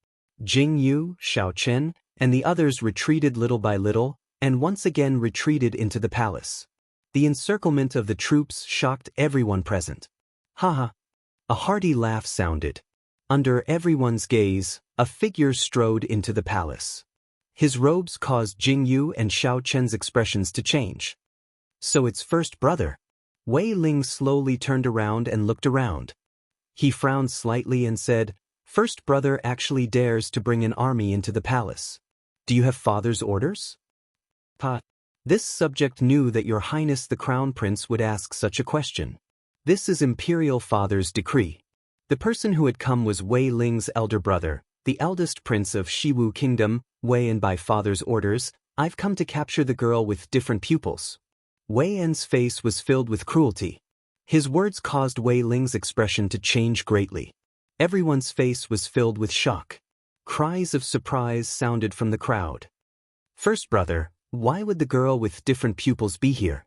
Jing Yu, Xiao Chen, and the others retreated little by little, and once again retreated into the palace. The encirclement of the troops shocked everyone present. Ha! A hearty laugh sounded. Under everyone's gaze, a figure strode into the palace. His robes caused Jing Yu and Xiao Chen's expressions to change. So it's first brother. Wei Ling slowly turned around and looked around. He frowned slightly and said, "First brother actually dares to bring an army into the palace. Do you have father's orders?" "Pa." This subject knew that Your Highness the Crown Prince would ask such a question. This is Imperial Father's decree. The person who had come was Wei Ling's elder brother, the eldest prince of Shiwu Kingdom. Wei, and by father's orders, I've come to capture the girl with different pupils. Wei En's face was filled with cruelty. His words caused Wei Ling's expression to change greatly. Everyone's face was filled with shock. Cries of surprise sounded from the crowd. "First brother, why would the girl with different pupils be here?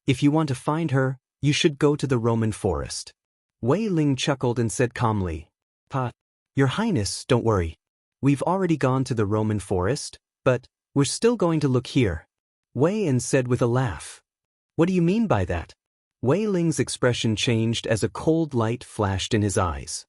If you want to find her, you should go to the Roman forest." Wei Ling chuckled and said calmly, "Pa, Your Highness, don't worry. We've already gone to the Roman forest, but we're still going to look here." Wei En said with a laugh. "What do you mean by that?" Wei Ling's expression changed as a cold light flashed in his eyes.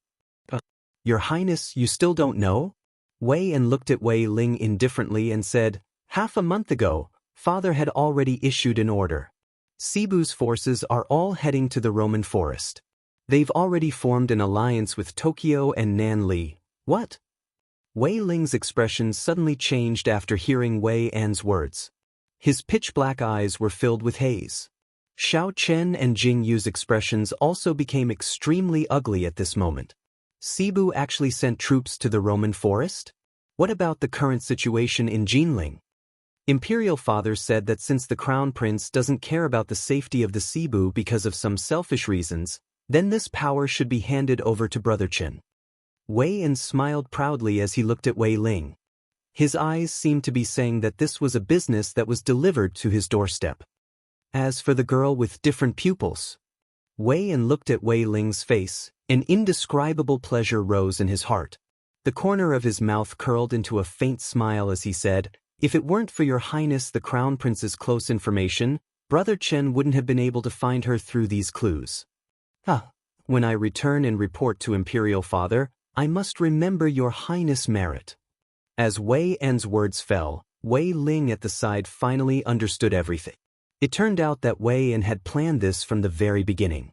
"Your Highness, you still don't know?" Wei En looked at Wei Ling indifferently and said, "Half a month ago, father had already issued an order. Cebu's forces are all heading to the Roman forest. They've already formed an alliance with Tokyo and Nanli." "What?" Wei Ling's expression suddenly changed after hearing Wei En's words. His pitch-black eyes were filled with haze. Xiao Chen and Jing Yu's expressions also became extremely ugly at this moment. Cebu actually sent troops to the Roman forest? What about the current situation in Jinling? Imperial Father said that since the Crown Prince doesn't care about the safety of the Cebu because of some selfish reasons, then this power should be handed over to Brother Chen. Wei En smiled proudly as he looked at Wei Ling. His eyes seemed to be saying that this was a business that was delivered to his doorstep. As for the girl with different pupils, Wei En looked at Wei Ling's face. An indescribable pleasure rose in his heart. The corner of his mouth curled into a faint smile as he said, "If it weren't for Your Highness the Crown Prince's close information, Brother Chen wouldn't have been able to find her through these clues. When I return and report to Imperial Father, I must remember Your Highness' merit." As Wei En's words fell, Wei Ling at the side finally understood everything. It turned out that Wei En had planned this from the very beginning.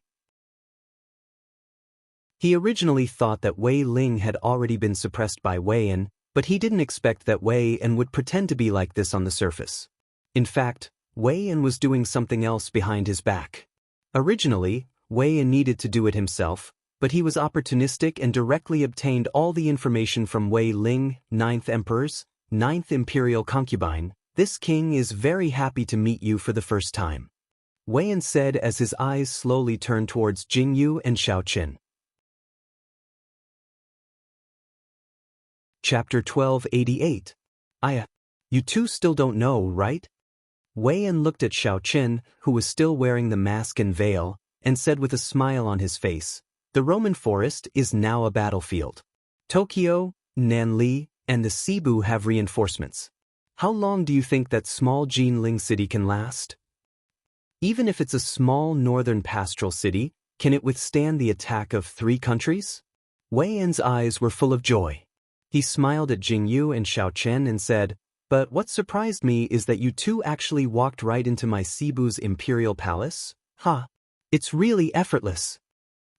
He originally thought that Wei Ling had already been suppressed by Wei En, but he didn't expect that Wei En would pretend to be like this on the surface. In fact, Wei En was doing something else behind his back. Originally, Wei En needed to do it himself, but he was opportunistic and directly obtained all the information from Wei Ling, 9th Emperor's 9th Imperial Concubine. "This king is very happy to meet you for the first time," Wei En said as his eyes slowly turned towards Jing Yu and Xiao Chen. Chapter 1288. You two still don't know, right? Wei En looked at Xiao Chen, who was still wearing the mask and veil, and said with a smile on his face, "The Roman forest is now a battlefield. Tokyo, Nanli, and the Cebu have reinforcements. How long do you think that small Jinling city can last? Even if it's a small northern pastoral city, can it withstand the attack of 3 countries?" Wei En's eyes were full of joy. He smiled at Jing Yu and Xiao Chen and said, "But what surprised me is that you two actually walked right into my Cebu's imperial palace. It's really effortless."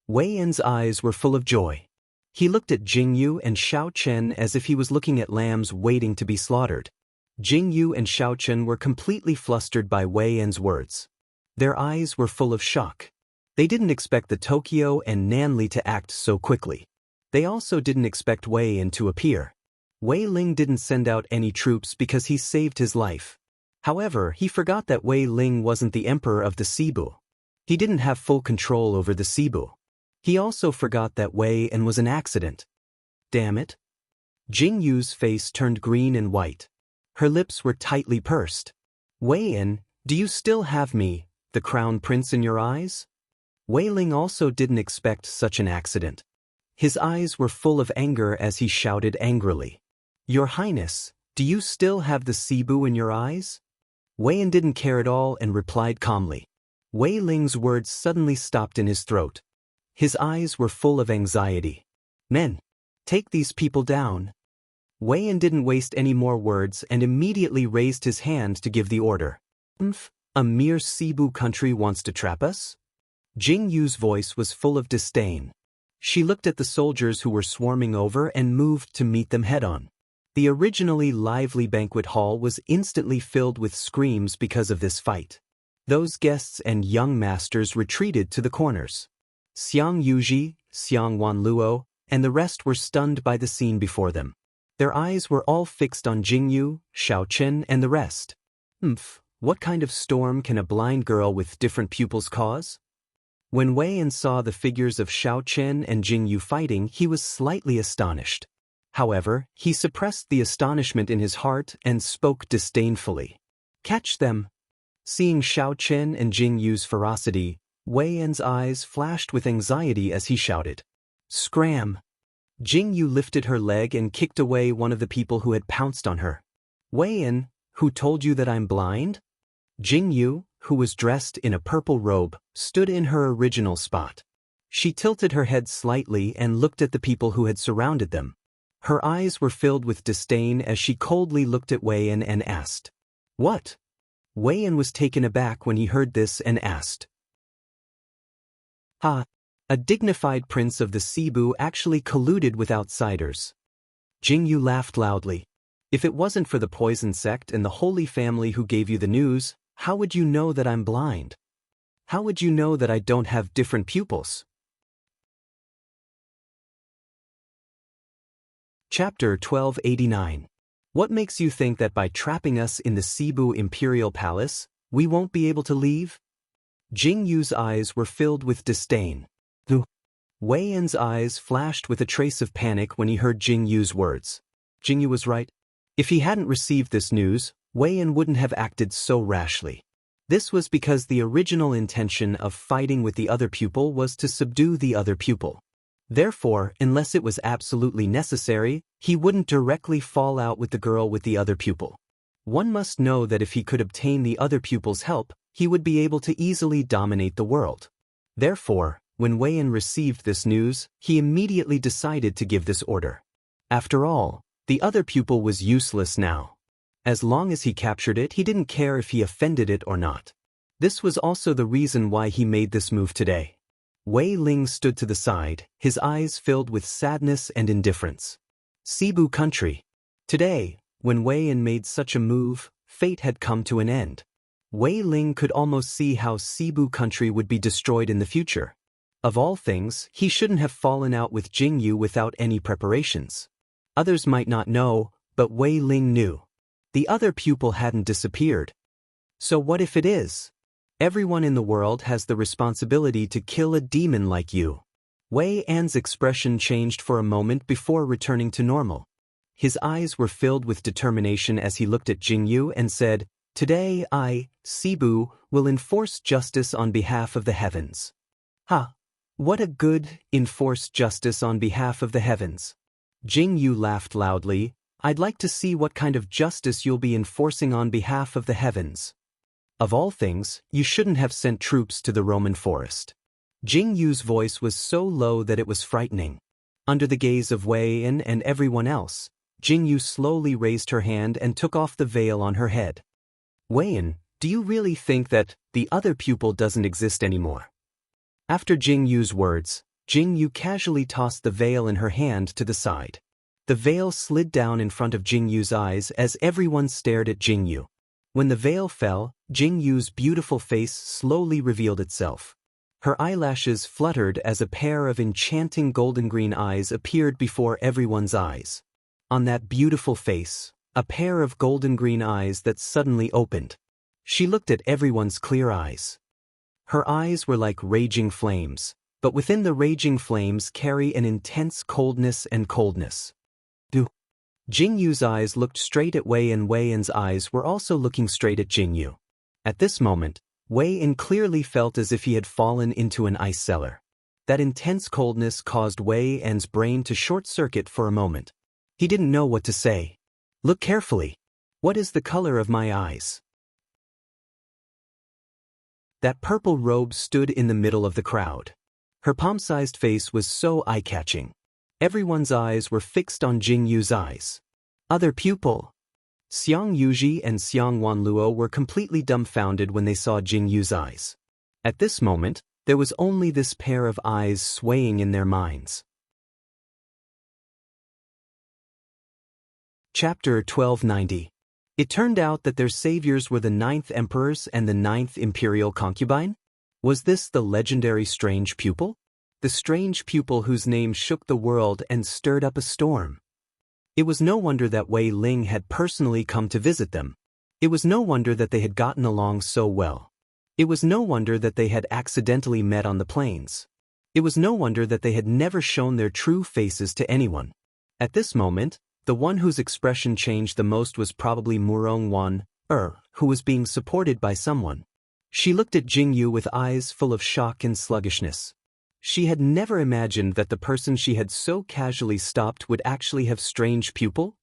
Wei En's eyes were full of joy. He looked at Jing Yu and Xiao Chen as if he was looking at lambs waiting to be slaughtered. Jing Yu and Xiao Chen were completely flustered by Wei En's words. Their eyes were full of shock. They didn't expect the Tokyo and Nanli to act so quickly. They also didn't expect Wei En to appear. Wei Ling didn't send out any troops because he saved his life. However, he forgot that Wei Ling wasn't the emperor of the Cebu. He didn't have full control over the Cebu. He also forgot that Wei En was an accident. Damn it. Jing Yu's face turned green and white. Her lips were tightly pursed. Wei Yin, do you still have me, the crown prince, in your eyes? Wei Ling also didn't expect such an accident. His eyes were full of anger as he shouted angrily. Your Highness, do you still have the Cebu in your eyes? Wei Yin didn't care at all and replied calmly. Wei Ling's words suddenly stopped in his throat. His eyes were full of anxiety. Men, take these people down. Wei Yin didn't waste any more words and immediately raised his hand to give the order. A mere Cebu country wants to trap us? Jing Yu's voice was full of disdain. She looked at the soldiers who were swarming over and moved to meet them head-on. The originally lively banquet hall was instantly filled with screams because of this fight. Those guests and young masters retreated to the corners. Xiang Yuji, Xiang Wanluo, and the rest were stunned by the scene before them. Their eyes were all fixed on Jing Yu, Xiao Chen, and the rest. What kind of storm can a blind girl with different pupils cause? When Wei Yin saw the figures of Xiao Chen and Jing Yu fighting, he was slightly astonished. However, he suppressed the astonishment in his heart and spoke disdainfully. Catch them! Seeing Xiao Chen and Jing Yu's ferocity, Wei Yin's eyes flashed with anxiety as he shouted. Scram! Jing Yu lifted her leg and kicked away one of the people who had pounced on her. Wei Yin, who told you that I'm blind? Jing Yu, who was dressed in a purple robe, stood in her original spot. She tilted her head slightly and looked at the people who had surrounded them. Her eyes were filled with disdain as she coldly looked at Wei Yin and asked. What? Wei Yin was taken aback when he heard this and asked. A dignified prince of the Cebu actually colluded with outsiders. Jing Yu laughed loudly. If it wasn't for the poison sect and the Holy Family who gave you the news, how would you know that I'm blind? How would you know that I don't have different pupils? Chapter 1289. What makes you think that by trapping us in the Cebu Imperial Palace, we won't be able to leave? Jing Yu's eyes were filled with disdain. Wei Yin's eyes flashed with a trace of panic when he heard Jing Yu's words. Jing Yu was right. If he hadn't received this news, Wei Yin wouldn't have acted so rashly. This was because the original intention of fighting with the other pupil was to subdue the other pupil. Therefore, unless it was absolutely necessary, he wouldn't directly fall out with the girl with the other pupil. One must know that if he could obtain the other pupil's help, he would be able to easily dominate the world. Therefore, when Wei Yin received this news, he immediately decided to give this order. After all, the other pupil was useless now. As long as he captured it, he didn't care if he offended it or not. This was also the reason why he made this move today. Wei Ling stood to the side, his eyes filled with sadness and indifference. Cebu country. Today, when Wei Yin made such a move, fate had come to an end. Wei Ling could almost see how Cebu country would be destroyed in the future. Of all things, he shouldn't have fallen out with Jing Yu without any preparations. Others might not know, but Wei Ling knew. The other pupil hadn't disappeared. So what if it is? Everyone in the world has the responsibility to kill a demon like you. Wei Yin's expression changed for a moment before returning to normal. His eyes were filled with determination as he looked at Jing Yu and said, Today I, Cebu, will enforce justice on behalf of the heavens. What a good, enforce justice on behalf of the heavens. Jing Yu laughed loudly. I'd like to see what kind of justice you'll be enforcing on behalf of the heavens. Of all things, you shouldn't have sent troops to the Roman forest. Jing Yu's voice was so low that it was frightening. Under the gaze of Wei Yin and everyone else, Jing Yu slowly raised her hand and took off the veil on her head. Wei Yin, do you really think that the other pupil doesn't exist anymore? After Jing Yu's words, Jing Yu casually tossed the veil in her hand to the side. The veil slid down in front of Jing Yu's eyes as everyone stared at Jing Yu. When the veil fell, Jing Yu's beautiful face slowly revealed itself. Her eyelashes fluttered as a pair of enchanting golden-green eyes appeared before everyone's eyes. On that beautiful face, a pair of golden-green eyes that suddenly opened. She looked at everyone's clear eyes. Her eyes were like raging flames, but within the raging flames carry an intense coldness and coldness. Jingyu's eyes looked straight at Wei and Wei Yan's eyes were also looking straight at Jingyu. At this moment, Wei Yan clearly felt as if he had fallen into an ice cellar. That intense coldness caused Wei Yan's brain to short-circuit for a moment. He didn't know what to say. Look carefully. What is the color of my eyes? That purple robe stood in the middle of the crowd. Her palm-sized face was so eye-catching. Everyone's eyes were fixed on Jingyu's eyes. Other pupil. Xiang Yuji and Xiang Wanluo were completely dumbfounded when they saw Jingyu's eyes. At this moment, there was only this pair of eyes swaying in their minds. Chapter 1290. It turned out that their saviors were the 9th emperors and the 9th imperial concubine? Was this the legendary strange pupil? The strange pupil whose name shook the world and stirred up a storm. It was no wonder that Wei Ling had personally come to visit them. It was no wonder that they had gotten along so well. It was no wonder that they had accidentally met on the plains. It was no wonder that they had never shown their true faces to anyone. At this moment, the one whose expression changed the most was probably Murong Wan, who was being supported by someone. She looked at Jingyu with eyes full of shock and sluggishness. She had never imagined that the person she had so casually stopped would actually have strange pupil.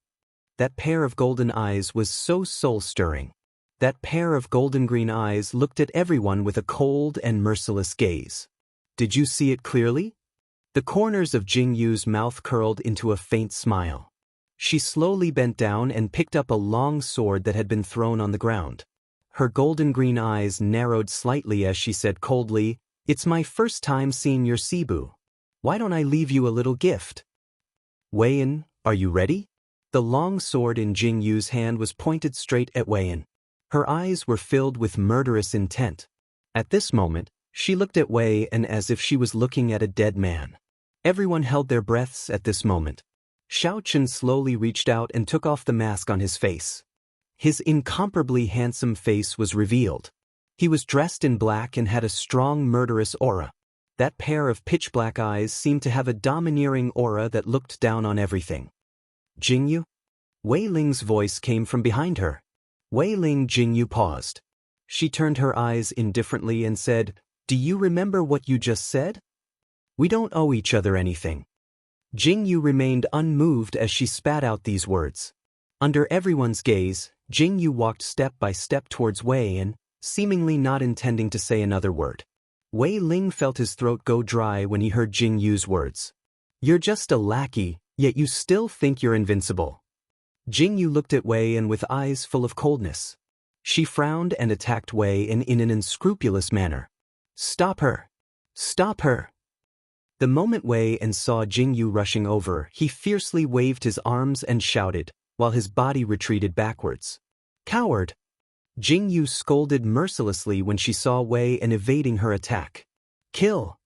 That pair of golden eyes was so soul-stirring. That pair of golden-green eyes looked at everyone with a cold and merciless gaze. Did you see it clearly? The corners of Jingyu's mouth curled into a faint smile. She slowly bent down and picked up a long sword that had been thrown on the ground. Her golden-green eyes narrowed slightly as she said coldly, "It's my first time seeing your Cebu. Why don't I leave you a little gift?" Wei Yan, are you ready? The long sword in Jingyu's hand was pointed straight at Wei Yan. Her eyes were filled with murderous intent. At this moment, she looked at Wei Yan as if she was looking at a dead man. Everyone held their breaths at this moment. Xiao Chen slowly reached out and took off the mask on his face. His incomparably handsome face was revealed. He was dressed in black and had a strong murderous aura. That pair of pitch-black eyes seemed to have a domineering aura that looked down on everything. Jingyu? Wei Ling's voice came from behind her. Wei Ling. Jingyu paused. She turned her eyes indifferently and said, "Do you remember what you just said? We don't owe each other anything." Jingyu remained unmoved as she spat out these words. Under everyone's gaze, Jingyu walked step by step towards Wei Yan, seemingly not intending to say another word. Wei Ling felt his throat go dry when he heard Jingyu's words. "You're just a lackey, yet you still think you're invincible." Jingyu looked at Wei Yan with eyes full of coldness. She frowned and attacked Wei Yan in an unscrupulous manner. "Stop her! Stop her!" The moment Wei Yan saw Jingyu rushing over, he fiercely waved his arms and shouted, while his body retreated backwards. "Coward!" Jingyu scolded mercilessly when she saw Wei Yan evading her attack. "Kill!"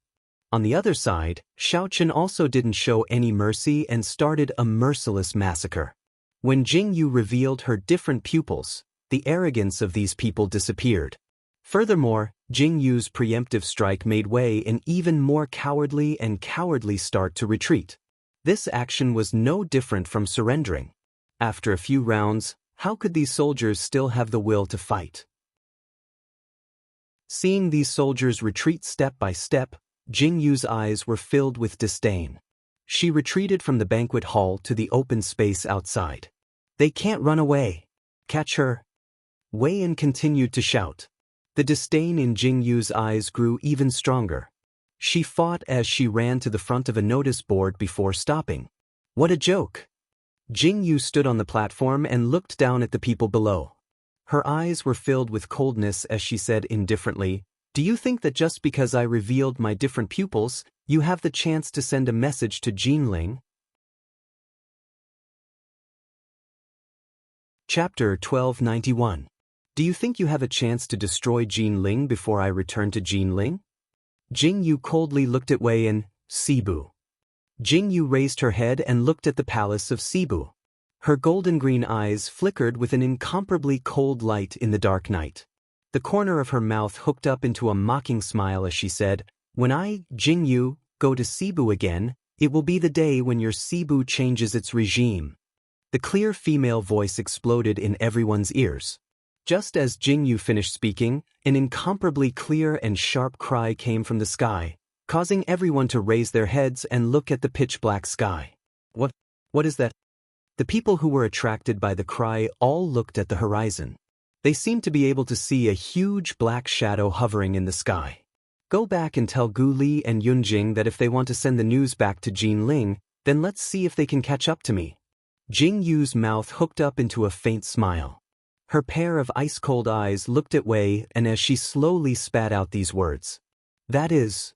On the other side, Xiao Chen also didn't show any mercy and started a merciless massacre. When Jingyu revealed her different pupils, the arrogance of these people disappeared. Furthermore, Jingyu's preemptive strike made Wei an even more cowardly start to retreat. This action was no different from surrendering. After a few rounds, how could these soldiers still have the will to fight? Seeing these soldiers retreat step by step, Jingyu's eyes were filled with disdain. She retreated from the banquet hall to the open space outside. "They can't run away. Catch her!" Wei Yan continued to shout. The disdain in Jingyu's eyes grew even stronger. She fought as she ran to the front of a notice board before stopping. What a joke! Jingyu stood on the platform and looked down at the people below. Her eyes were filled with coldness as she said indifferently, "Do you think that just because I revealed my different pupils, you have the chance to send a message to Jinling?" Chapter 1291. Do you think you have a chance to destroy Jinling before I return to Jinling? Jingyu coldly looked at Wei Yan, Cebu. Jingyu raised her head and looked at the palace of Cebu. Her golden-green eyes flickered with an incomparably cold light in the dark night. The corner of her mouth hooked up into a mocking smile as she said, "When I, Jingyu, go to Cebu again, it will be the day when your Cebu changes its regime." The clear female voice exploded in everyone's ears. Just as Jingyu finished speaking, an incomparably clear and sharp cry came from the sky, causing everyone to raise their heads and look at the pitch-black sky. What is that? The people who were attracted by the cry all looked at the horizon. They seemed to be able to see a huge black shadow hovering in the sky. Go back and tell Gu Li and Yunjing that if they want to send the news back to Jinling, then let's see if they can catch up to me. Jingyu's mouth hooked up into a faint smile. Her pair of ice-cold eyes looked at Wei, and as she slowly spat out these words. That is.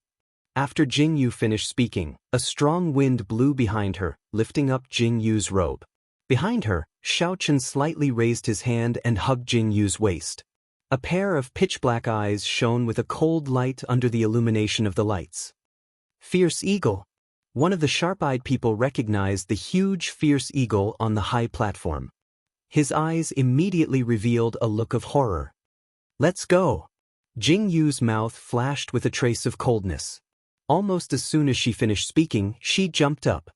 After Jingyu finished speaking, a strong wind blew behind her, lifting up Jingyu's robe. Behind her, Xiaochen slightly raised his hand and hugged Jingyu's waist. A pair of pitch-black eyes shone with a cold light under the illumination of the lights. Fierce eagle. One of the sharp-eyed people recognized the huge fierce eagle on the high platform. His eyes immediately revealed a look of horror. Let's go. Jingyu's mouth flashed with a trace of coldness. Almost as soon as she finished speaking, she jumped up.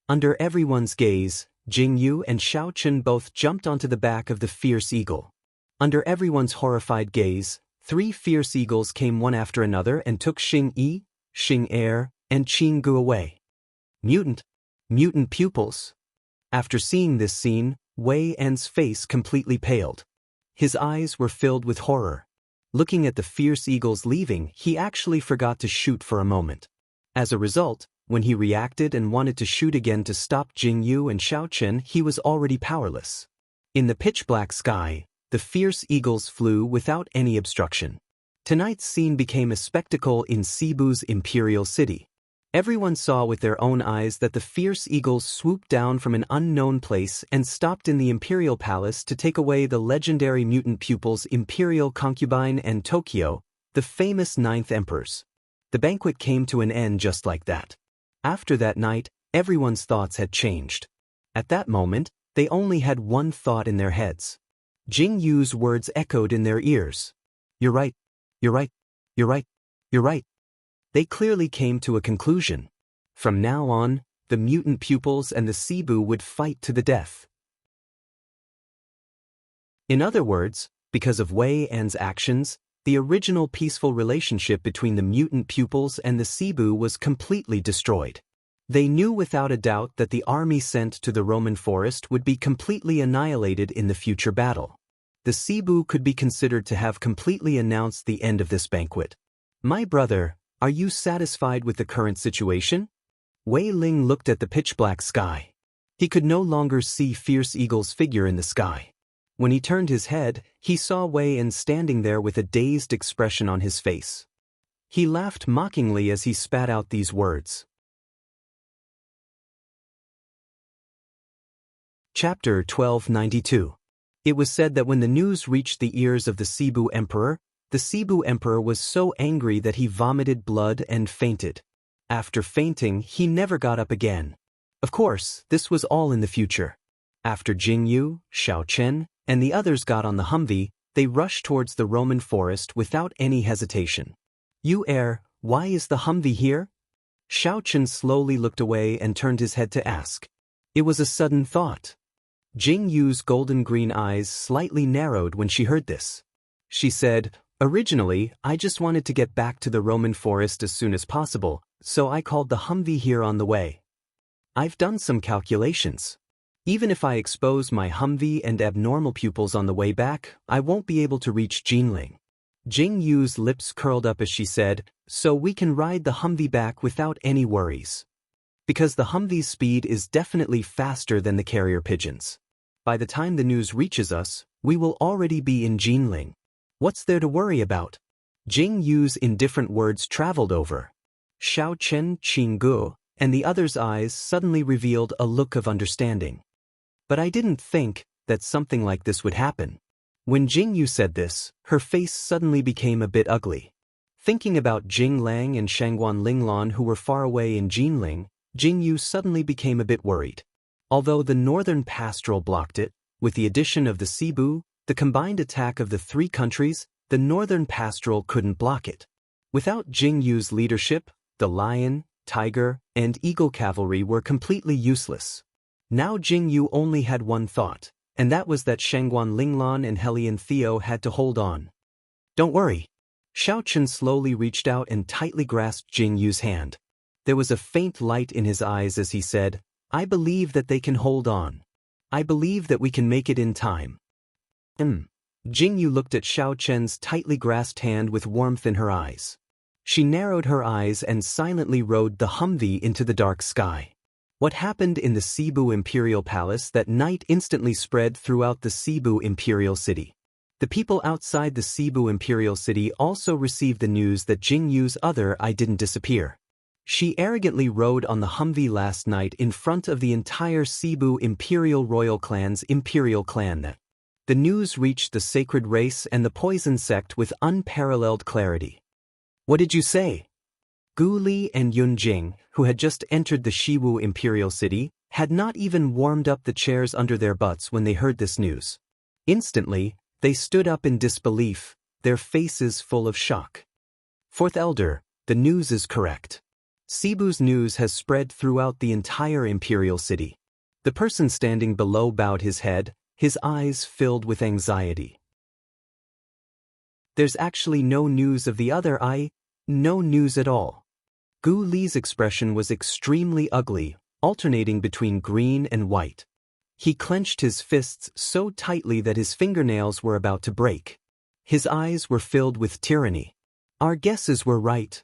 Under everyone's gaze, Jingyu and Xiaochen both jumped onto the back of the fierce eagle. Under everyone's horrified gaze, 3 fierce eagles came one after another and took Xing Yi, Xing Er, and Qing Gu away. Mutant pupils. After seeing this scene, Wei En's face completely paled. His eyes were filled with horror. Looking at the fierce eagles leaving, he actually forgot to shoot for a moment. As a result, when he reacted and wanted to shoot again to stop Jingyu and Xiaochen, he was already powerless. In the pitch-black sky, the fierce eagles flew without any obstruction. Tonight's scene became a spectacle in Cebu's imperial city. Everyone saw with their own eyes that the fierce eagles swooped down from an unknown place and stopped in the imperial palace to take away the legendary mutant pupils Imperial Concubine and Tokyo, the famous 9th emperors. The banquet came to an end just like that. After that night, everyone's thoughts had changed. At that moment, they only had one thought in their heads. Jingyu's words echoed in their ears. You're right. You're right. You're right. You're right. They clearly came to a conclusion. From now on, the mutant pupils and the Cebu would fight to the death. In other words, because of Wei En's actions, the original peaceful relationship between the mutant pupils and the Cebu was completely destroyed. They knew without a doubt that the army sent to the Roman forest would be completely annihilated in the future battle. The Cebu could be considered to have completely announced the end of this banquet. My brother, are you satisfied with the current situation? Wei Ling looked at the pitch-black sky. He could no longer see Fierce Eagle's figure in the sky. When he turned his head, he saw Wei En standing there with a dazed expression on his face. He laughed mockingly as he spat out these words. Chapter 1292. It was said that when the news reached the ears of the Cebu Emperor was so angry that he vomited blood and fainted. After fainting, he never got up again. Of course, this was all in the future. After Jingyu, Xiaochen, and the others got on the Humvee, they rushed towards the Roman forest without any hesitation. Why is the Humvee here? Xiaochen slowly looked away and turned his head to ask. It was a sudden thought. Jingyu's golden-green eyes slightly narrowed when she heard this. She said, Originally, I just wanted to get back to the Roman forest as soon as possible, so I called the Humvee here on the way. I've done some calculations. Even if I expose my Humvee and abnormal pupils on the way back, I won't be able to reach Jinling. Jingyu's lips curled up as she said, so we can ride the Humvee back without any worries. Because the Humvee's speed is definitely faster than the carrier pigeons. By the time the news reaches us, we will already be in Jinling. What's there to worry about? Jingyu's indifferent words traveled over Xiaochen, Qinggu, and the others' eyes suddenly revealed a look of understanding. But I didn't think that something like this would happen. When Jingyu said this, her face suddenly became a bit ugly. Thinking about Jing Lang and Shangguan Linglong who were far away in Jinling, Jingyu suddenly became a bit worried. Although the northern pastoral blocked it, with the addition of the Cebu, the combined attack of the 3 countries, the northern pastoral couldn't block it. Without Jingyu's leadership, the lion, tiger, and eagle cavalry were completely useless. Now Jingyu only had one thought, and that was that Shangguan Linglan and Helian Theo had to hold on. Don't worry. Xiao Chen slowly reached out and tightly grasped Jingyu's hand. There was a faint light in his eyes as he said, I believe that they can hold on. I believe that we can make it in time. Jingyu looked at Xiao Chen's tightly grasped hand with warmth in her eyes. She narrowed her eyes and silently rode the Humvee into the dark sky. What happened in the Cebu Imperial Palace that night instantly spread throughout the Cebu Imperial City. The people outside the Cebu Imperial City also received the news that Jingyu's other eye didn't disappear. She arrogantly rode on the Humvee last night in front of the entire Cebu Imperial Royal Clan's Imperial Clan. The news reached the Sacred Race and the Poison Sect with unparalleled clarity. What did you say? Gu Li and Yun Jing, who had just entered the Shiwu Imperial City, had not even warmed up the chairs under their butts when they heard this news. Instantly, they stood up in disbelief, their faces full of shock. Fourth Elder, the news is correct. Cebu's news has spread throughout the entire Imperial City. The person standing below bowed his head, his eyes filled with anxiety. There's actually no news of the other eye, no news at all. Gu Li's expression was extremely ugly, alternating between green and white. He clenched his fists so tightly that his fingernails were about to break. His eyes were filled with tyranny. Our guesses were right.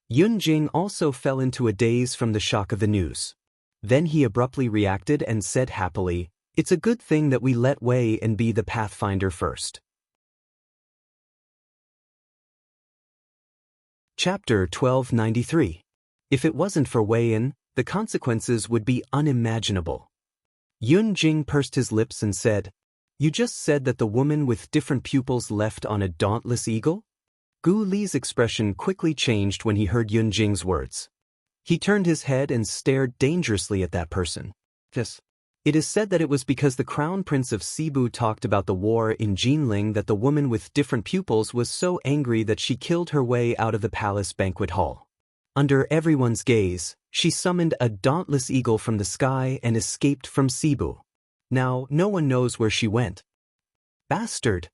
Yun Jing also fell into a daze from the shock of the news. Then he abruptly reacted and said happily, It's a good thing that we let Wei and be the Pathfinder first. Chapter 1293. If it wasn't for Wei Yan, the consequences would be unimaginable. Yun Jing pursed his lips and said, You just said that the woman with different pupils left on a dauntless eagle? Gu Li's expression quickly changed when he heard Yun Jing's words. He turned his head and stared dangerously at that person. Yes. It is said that it was because the Crown Prince of Cebu talked about the war in Jinling that the woman with different pupils was so angry that she killed her way out of the palace banquet hall. Under everyone's gaze, she summoned a dauntless eagle from the sky and escaped from Cebu. Now, no one knows where she went. Bastard!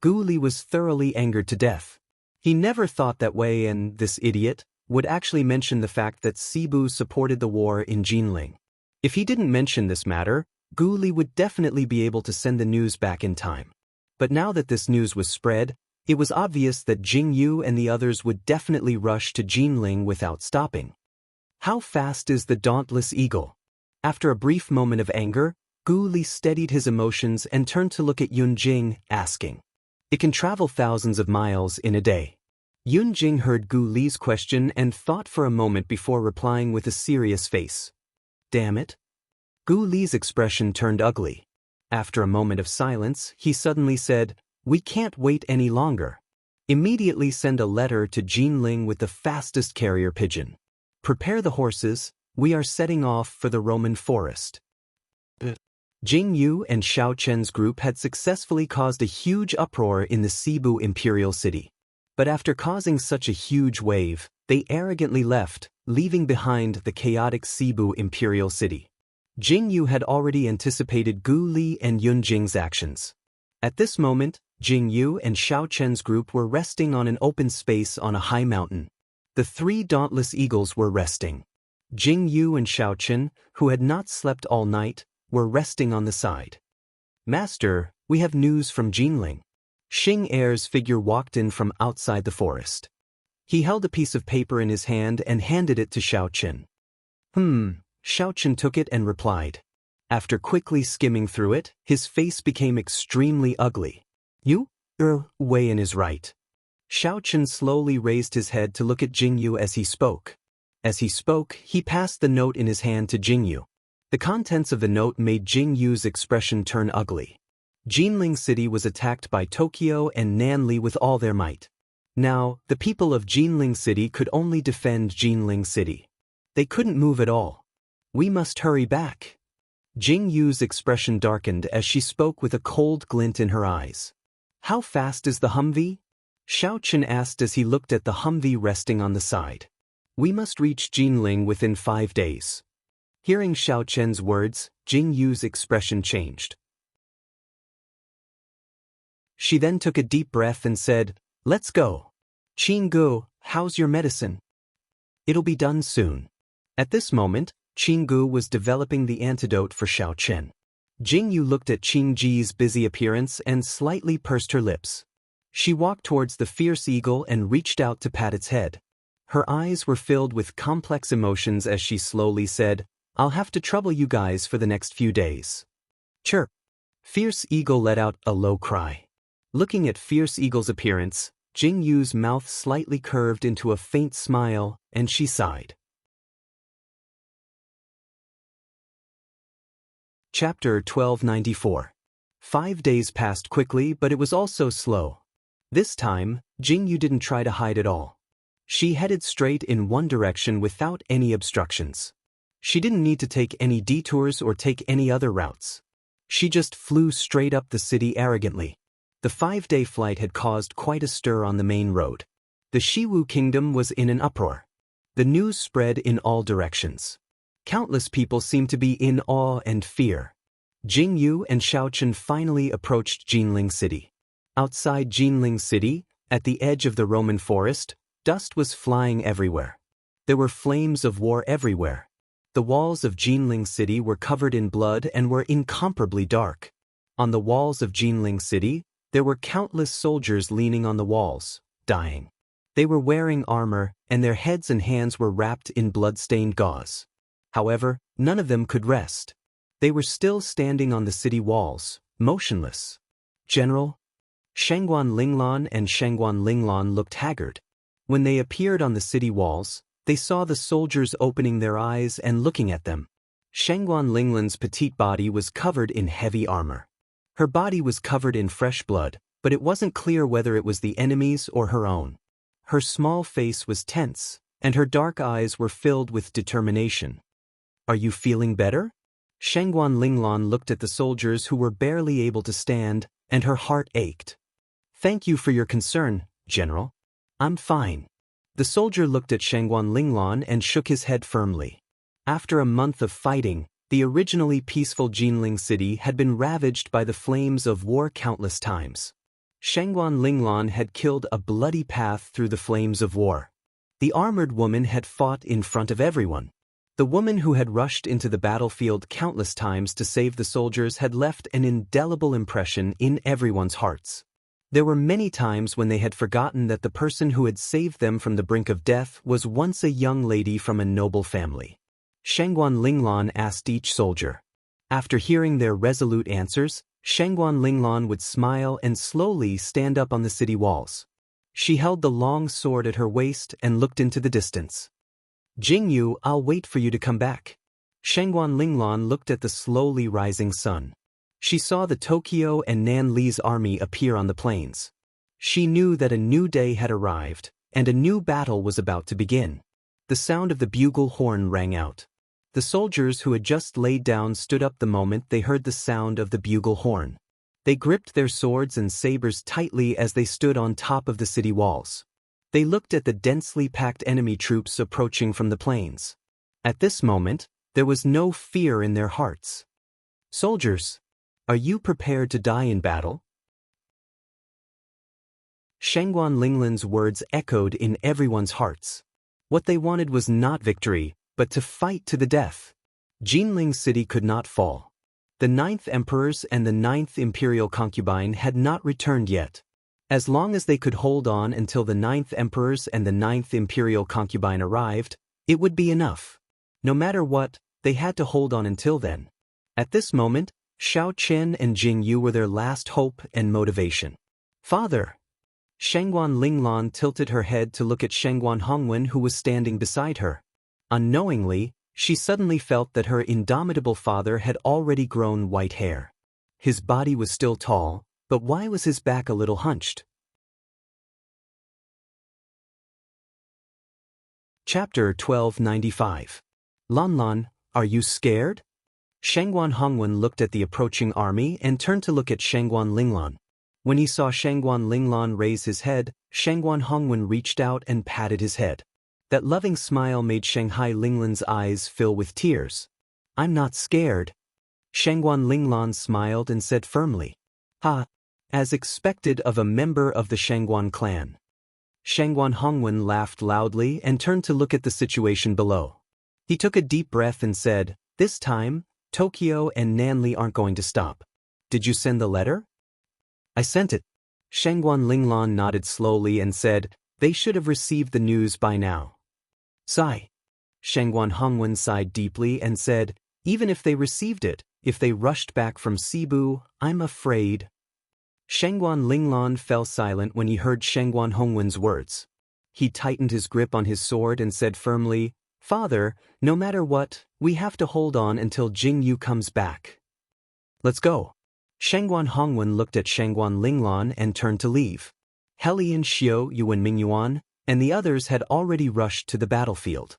Gu Li was thoroughly angered to death. He never thought that Wei and this idiot would actually mention the fact that Cebu supported the war in Jinling. If he didn't mention this matter, Gu Li would definitely be able to send the news back in time. But now that this news was spread, it was obvious that Jingyu and the others would definitely rush to Jinling without stopping. How fast is the dauntless eagle? After a brief moment of anger, Gu Li steadied his emotions and turned to look at Yun Jing, asking, It can travel thousands of miles in a day. Yun Jing heard Gu Li's question and thought for a moment before replying with a serious face. Damn it. Gu Li's expression turned ugly. After a moment of silence, he suddenly said, We can't wait any longer. Immediately send a letter to Jinling with the fastest carrier pigeon. Prepare the horses, we are setting off for the Roman forest. Jingyu and Xiao Chen's group had successfully caused a huge uproar in the Cebu Imperial City. But after causing such a huge wave, they arrogantly left, leaving behind the chaotic Cebu Imperial City. Jingyu had already anticipated Gu Li and Yun Jing's actions. At this moment, Jingyu and Xiao Chen's group were resting on an open space on a high mountain. The three dauntless eagles were resting. Jingyu and Xiao Chen, who had not slept all night, were resting on the side. Master, we have news from Jinling. Xing Er's figure walked in from outside the forest. He held a piece of paper in his hand and handed it to Xiao Chen. Xiao Chen took it and replied. After quickly skimming through it, his face became extremely ugly. Wei Yan is right. Xiao Chen slowly raised his head to look at Jingyu as he spoke. As he spoke, he passed the note in his hand to Jingyu. The contents of the note made Jingyu's expression turn ugly. Jinling City was attacked by Tokyo and Nanli with all their might. Now, the people of Jinling City could only defend Jinling City. They couldn't move at all. We must hurry back. Jingyu's expression darkened as she spoke with a cold glint in her eyes. How fast is the Humvee? Xiao Chen asked as he looked at the Humvee resting on the side. We must reach Jinling within 5 days. Hearing Xiao Chen's words, Jing Yu's expression changed. She then took a deep breath and said, "Let's go. Qinggu, how's your medicine? It'll be done soon." At this moment, Qinggu was developing the antidote for Xiao Chen. Jing Yu looked at Qingji's busy appearance and slightly pursed her lips. She walked towards the fierce eagle and reached out to pat its head. Her eyes were filled with complex emotions as she slowly said, "I'll have to trouble you guys for the next few days." Chirp. Fierce Eagle let out a low cry. Looking at Fierce Eagle's appearance, Jing Yu's mouth slightly curved into a faint smile, and she sighed. Chapter 1294. 5 days passed quickly, but it was also slow. This time, Jing Yu didn't try to hide at all. She headed straight in one direction without any obstructions. She didn't need to take any detours or take any other routes. She just flew straight up the city arrogantly. The 5-day flight had caused quite a stir on the main road. The Shiwu kingdom was in an uproar. The news spread in all directions. Countless people seemed to be in awe and fear. Jing Yu and Xiao Chen finally approached Jinling City. Outside Jinling City, at the edge of the Roman forest, dust was flying everywhere. There were flames of war everywhere. The walls of Jinling City were covered in blood and were incomparably dark. On the walls of Jinling City, there were countless soldiers leaning on the walls, dying. They were wearing armor, and their heads and hands were wrapped in blood-stained gauze. However, none of them could rest. They were still standing on the city walls, motionless. General? Shangguan Linglan and Shangguan Linglan looked haggard. When they appeared on the city walls, they saw the soldiers opening their eyes and looking at them. Shangguan Linglan's petite body was covered in heavy armor. Her body was covered in fresh blood, but it wasn't clear whether it was the enemy's or her own. Her small face was tense, and her dark eyes were filled with determination. "Are you feeling better?" Shangguan Linglan looked at the soldiers who were barely able to stand, and her heart ached. "Thank you for your concern, General. I'm fine." The soldier looked at Shangguan Linglan and shook his head firmly. After a month of fighting, the originally peaceful Jinling City had been ravaged by the flames of war countless times. Shangguan Linglan had killed a bloody path through the flames of war. The armored woman had fought in front of everyone. The woman who had rushed into the battlefield countless times to save the soldiers had left an indelible impression in everyone's hearts. There were many times when they had forgotten that the person who had saved them from the brink of death was once a young lady from a noble family. Shangguan Linglan asked each soldier. After hearing their resolute answers, Shangguan Linglan would smile and slowly stand up on the city walls. She held the long sword at her waist and looked into the distance. "Jing Yu, I'll wait for you to come back." Shangguan Linglan looked at the slowly rising sun. She saw the Tokyo and Nan Li's army appear on the plains. She knew that a new day had arrived, and a new battle was about to begin. The sound of the bugle horn rang out. The soldiers who had just laid down stood up the moment they heard the sound of the bugle horn. They gripped their swords and sabers tightly as they stood on top of the city walls. They looked at the densely packed enemy troops approaching from the plains. At this moment, there was no fear in their hearts. "Soldiers, are you prepared to die in battle?" Shangguan Linglan's words echoed in everyone's hearts. What they wanted was not victory, but to fight to the death. Jinling City could not fall. The 9th Emperors and the 9th Imperial Concubine had not returned yet. As long as they could hold on until the 9th Emperors and the 9th Imperial Concubine arrived, it would be enough. No matter what, they had to hold on until then. At this moment, Xiao Chen and Jing Yu were their last hope and motivation. "Father!" Shangguan Linglan tilted her head to look at Shangguan Hongwen, who was standing beside her. Unknowingly, she suddenly felt that her indomitable father had already grown white hair. His body was still tall, but why was his back a little hunched? Chapter 1295. Lanlan, are you scared? Shangguan Hongwen looked at the approaching army and turned to look at Shangguan Linglan. When he saw Shangguan Linglan raise his head, Shangguan Hongwen reached out and patted his head. That loving smile made Shanghai Linglan's eyes fill with tears. I'm not scared. Shangguan Linglan smiled and said firmly. Ha! As expected of a member of the Shangguan clan. Shangguan Hongwen laughed loudly and turned to look at the situation below. He took a deep breath and said, "This time, Tokyo and Nanli aren't going to stop. Did you send the letter?" "I sent it." Shangguan Linglan nodded slowly and said, "They should have received the news by now." Sigh. Shangguan Hongwen sighed deeply and said, "Even if they received it, if they rushed back from Cebu, I'm afraid." Shangguan Linglan fell silent when he heard Shangguan Hongwen's words. He tightened his grip on his sword and said firmly, "Father, no matter what, we have to hold on until Jingyu comes back. Let's go." Shangguan Hongwen looked at Shangguan Linglan and turned to leave. Helian Xiao Yuan Mingyuan and the others had already rushed to the battlefield.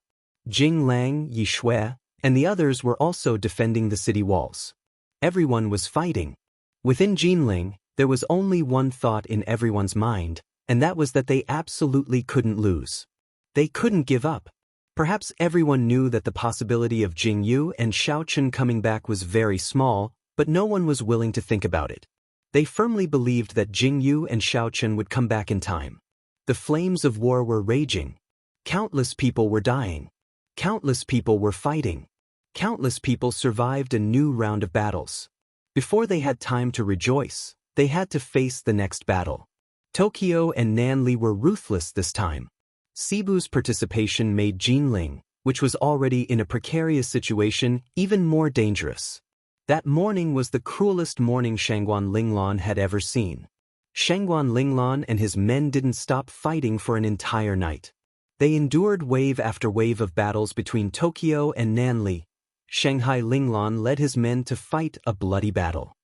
Jing Lang, Yi Shui, and the others were also defending the city walls. Everyone was fighting. Within Jinling, there was only one thought in everyone's mind, and that was that they absolutely couldn't lose. They couldn't give up. Perhaps everyone knew that the possibility of Jingyu and Xiaochen coming back was very small, but no one was willing to think about it. They firmly believed that Jingyu and Xiaochen would come back in time. The flames of war were raging. Countless people were dying. Countless people were fighting. Countless people survived a new round of battles. Before they had time to rejoice, they had to face the next battle. Tokyo and Nanli were ruthless this time. Cebu's participation made Jinling, which was already in a precarious situation, even more dangerous. That morning was the cruelest morning Shangguan Linglan had ever seen. Shangguan Linglan and his men didn't stop fighting for an entire night. They endured wave after wave of battles between Tokyo and Nanli. Shanghai Linglan led his men to fight a bloody battle.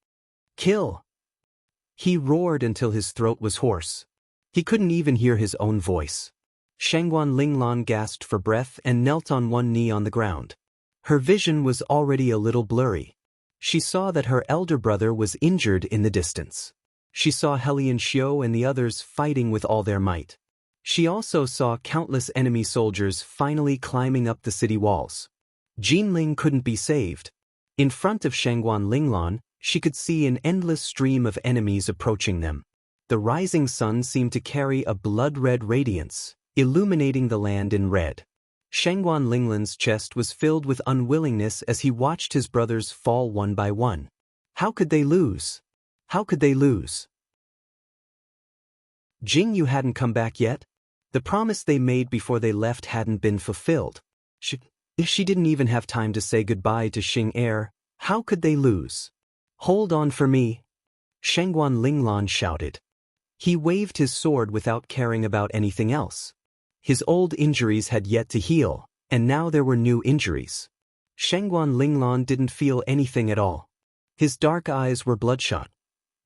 "Kill!" He roared until his throat was hoarse. He couldn't even hear his own voice. Shangguan Linglan gasped for breath and knelt on one knee on the ground. Her vision was already a little blurry. She saw that her elder brother was injured in the distance. She saw Helian Xiao and the others fighting with all their might. She also saw countless enemy soldiers finally climbing up the city walls. Jinling couldn't be saved. In front of Shangguan Linglan, she could see an endless stream of enemies approaching them. The rising sun seemed to carry a blood-red radiance, illuminating the land in red. Shangguan Linglan's chest was filled with unwillingness as he watched his brothers fall one by one. How could they lose? How could they lose? Jingyu hadn't come back yet. The promise they made before they left hadn't been fulfilled. If she didn't even have time to say goodbye to Xing Er, how could they lose? "Hold on for me," Shangguan Linglan shouted. He waved his sword without caring about anything else. His old injuries had yet to heal, and now there were new injuries. Shangguan Linglan didn't feel anything at all. His dark eyes were bloodshot.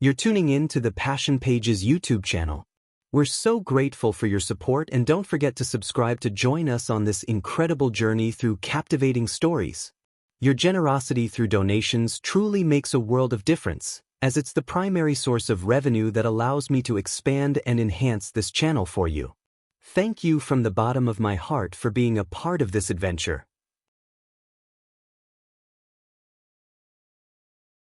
You're tuning in to the Passion Pages YouTube channel. We're so grateful for your support, and don't forget to subscribe to join us on this incredible journey through captivating stories. Your generosity through donations truly makes a world of difference, as it's the primary source of revenue that allows me to expand and enhance this channel for you. Thank you from the bottom of my heart for being a part of this adventure.